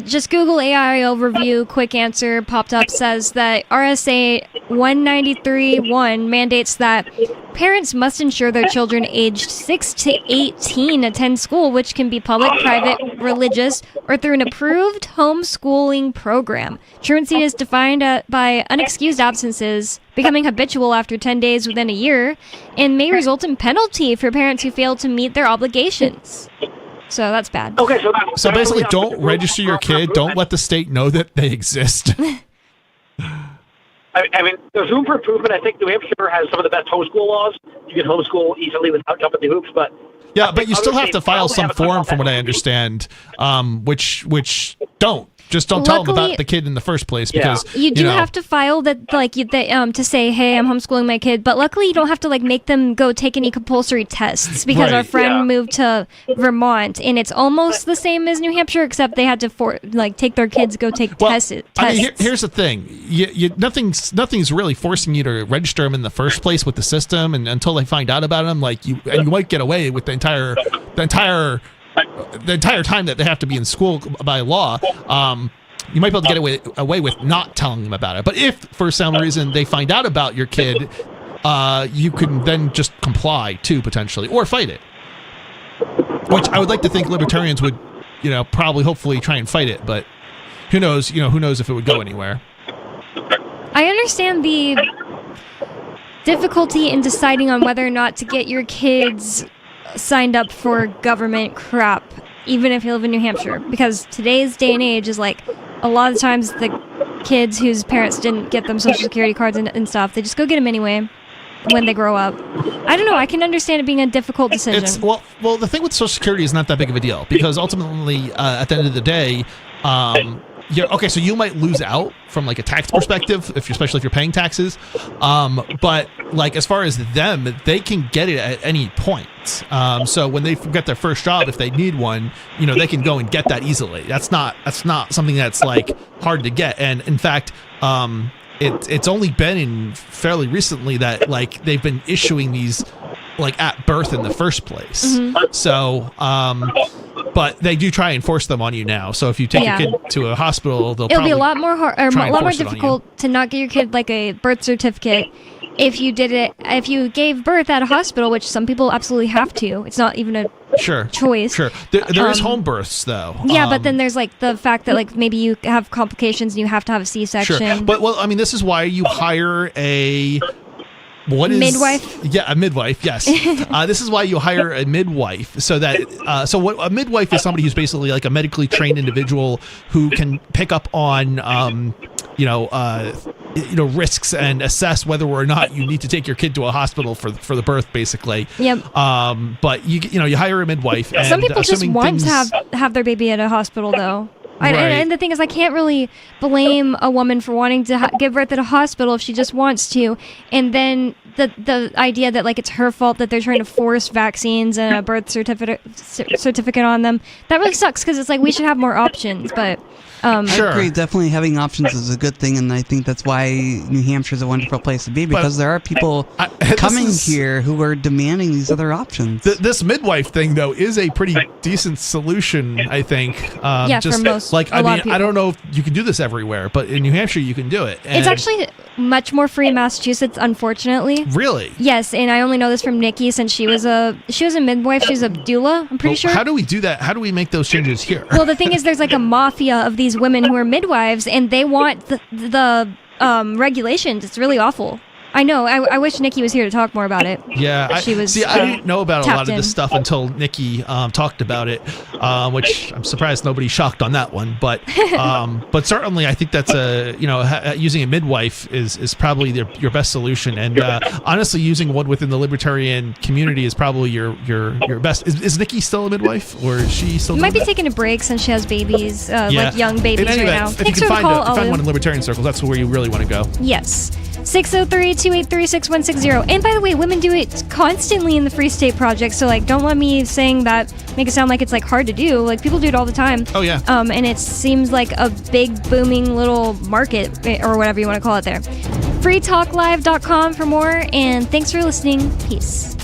Just Google AI overview. Quick answer popped up, says that RSA 193.1 mandates that parents must ensure their children aged 6 to 18 attend school, which can be public, private, religious, or through an approved homeschooling program. Truancy is defined by unexcused absences becoming habitual after 10 days within a year, and may result in penalty for parents who fail to meet their obligations. So that's bad. Okay, so basically, don't register your kid. Don't let the state know that they exist. I mean, there's room for improvement. I think New Hampshire has some of the best homeschool laws. You can homeschool easily without jumping through hoops, but yeah, but you still have to file some form, from what I understand, which don't. Just don't tell them about the kid in the first place, because you do have to file that, like, to say, hey, I'm homeschooling my kid. But luckily, you don't have to like make them go take any compulsory tests, because our friend moved to Vermont, and it's almost the same as New Hampshire, except they had to take their kids go take tests. I mean, here's the thing: nothing's really forcing you to register them in the first place with the system, and until they find out about them, you might get away with the entire time that they have to be in school by law. You might be able to get away with not telling them about it. But if for some reason they find out about your kid, you can then just comply too, potentially, or fight it. Which I would like to think libertarians would, probably hopefully try and fight it, but who knows? Who knows if it would go anywhere. I understand the difficulty in deciding on whether or not to get your kids signed up for government crap, even if you live in New Hampshire, because today's day and age is like a lot of times the kids whose parents didn't get them Social Security cards and stuff, they just go get them anyway when they grow up. I don't know. I can understand it being a difficult decision. Well, the thing with Social Security is not that big of a deal, because ultimately, at the end of the day, so you might lose out from like a tax perspective, especially if you're paying taxes. But like as far as them, they can get it at any point. So when they get their first job, if they need one, they can go and get that easily. That's not something that's like hard to get. And in fact, it's only been in fairly recently that like they've been issuing these like at birth in the first place. Mm-hmm. So, but they do try and force them on you now. So if you take your kid to a hospital, it'll be a lot more hard, or a lot more difficult to not get your kid like a birth certificate if you gave birth at a hospital, which some people absolutely have to. It's not even a choice. Sure. There is home births though. Yeah, but then there's like the fact that like maybe you have complications and you have to have a C-section. Sure. But this is why you hire a midwife? Yeah, a midwife. Yes. This is why you hire a midwife, so that a midwife is somebody who's basically like a medically trained individual who can pick up on risks and assess whether or not you need to take your kid to a hospital for the birth, basically. Yep. But you hire a midwife. And some people just want to have their baby at a hospital, though. Right. And the thing is, I can't really blame a woman for wanting to give birth at a hospital if she just wants to. And then the idea that like it's her fault that they're trying to force vaccines and a birth certificate on them, that really sucks, because it's like we should have more options. But I agree. Definitely having options is a good thing, and I think that's why New Hampshire is a wonderful place to be, because there are people coming here who are demanding these other options. This midwife thing, though, is a pretty decent solution, I think. For most. I don't know if you can do this everywhere, but in New Hampshire you can do it. And it's actually much more free in Massachusetts, unfortunately. Really? Yes, and I only know this from Nikki, since she was a midwife. She's a doula, I'm pretty sure. How do we do that? How do we make those changes here? Well, the thing is, there's like a mafia of these women who are midwives, and they want the regulations. It's really awful. I know. I wish Nikki was here to talk more about it. Yeah, I didn't know about a lot of this stuff until Nikki talked about it, which I'm surprised nobody's shocked on that one. But certainly I think that's using a midwife is probably your best solution. And honestly, using one within the libertarian community is probably your best. Is Nikki still a midwife, or is she still? Might be taking a break since she has babies, like young babies right now. If you can find one in libertarian circles, that's where you really want to go. Yes. 603-283-6160. And by the way, women do it constantly in the Free State Project, so like don't let me saying that make it sound like it's like hard to do. Like people do it all the time. Oh yeah. And it seems like a big booming little market, or whatever you want to call it there. freetalklive.com for more, and thanks for listening. Peace.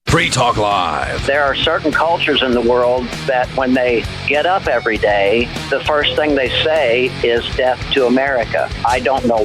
Free Talk Live. There are certain cultures in the world that when they get up every day, the first thing they say is death to America. I don't know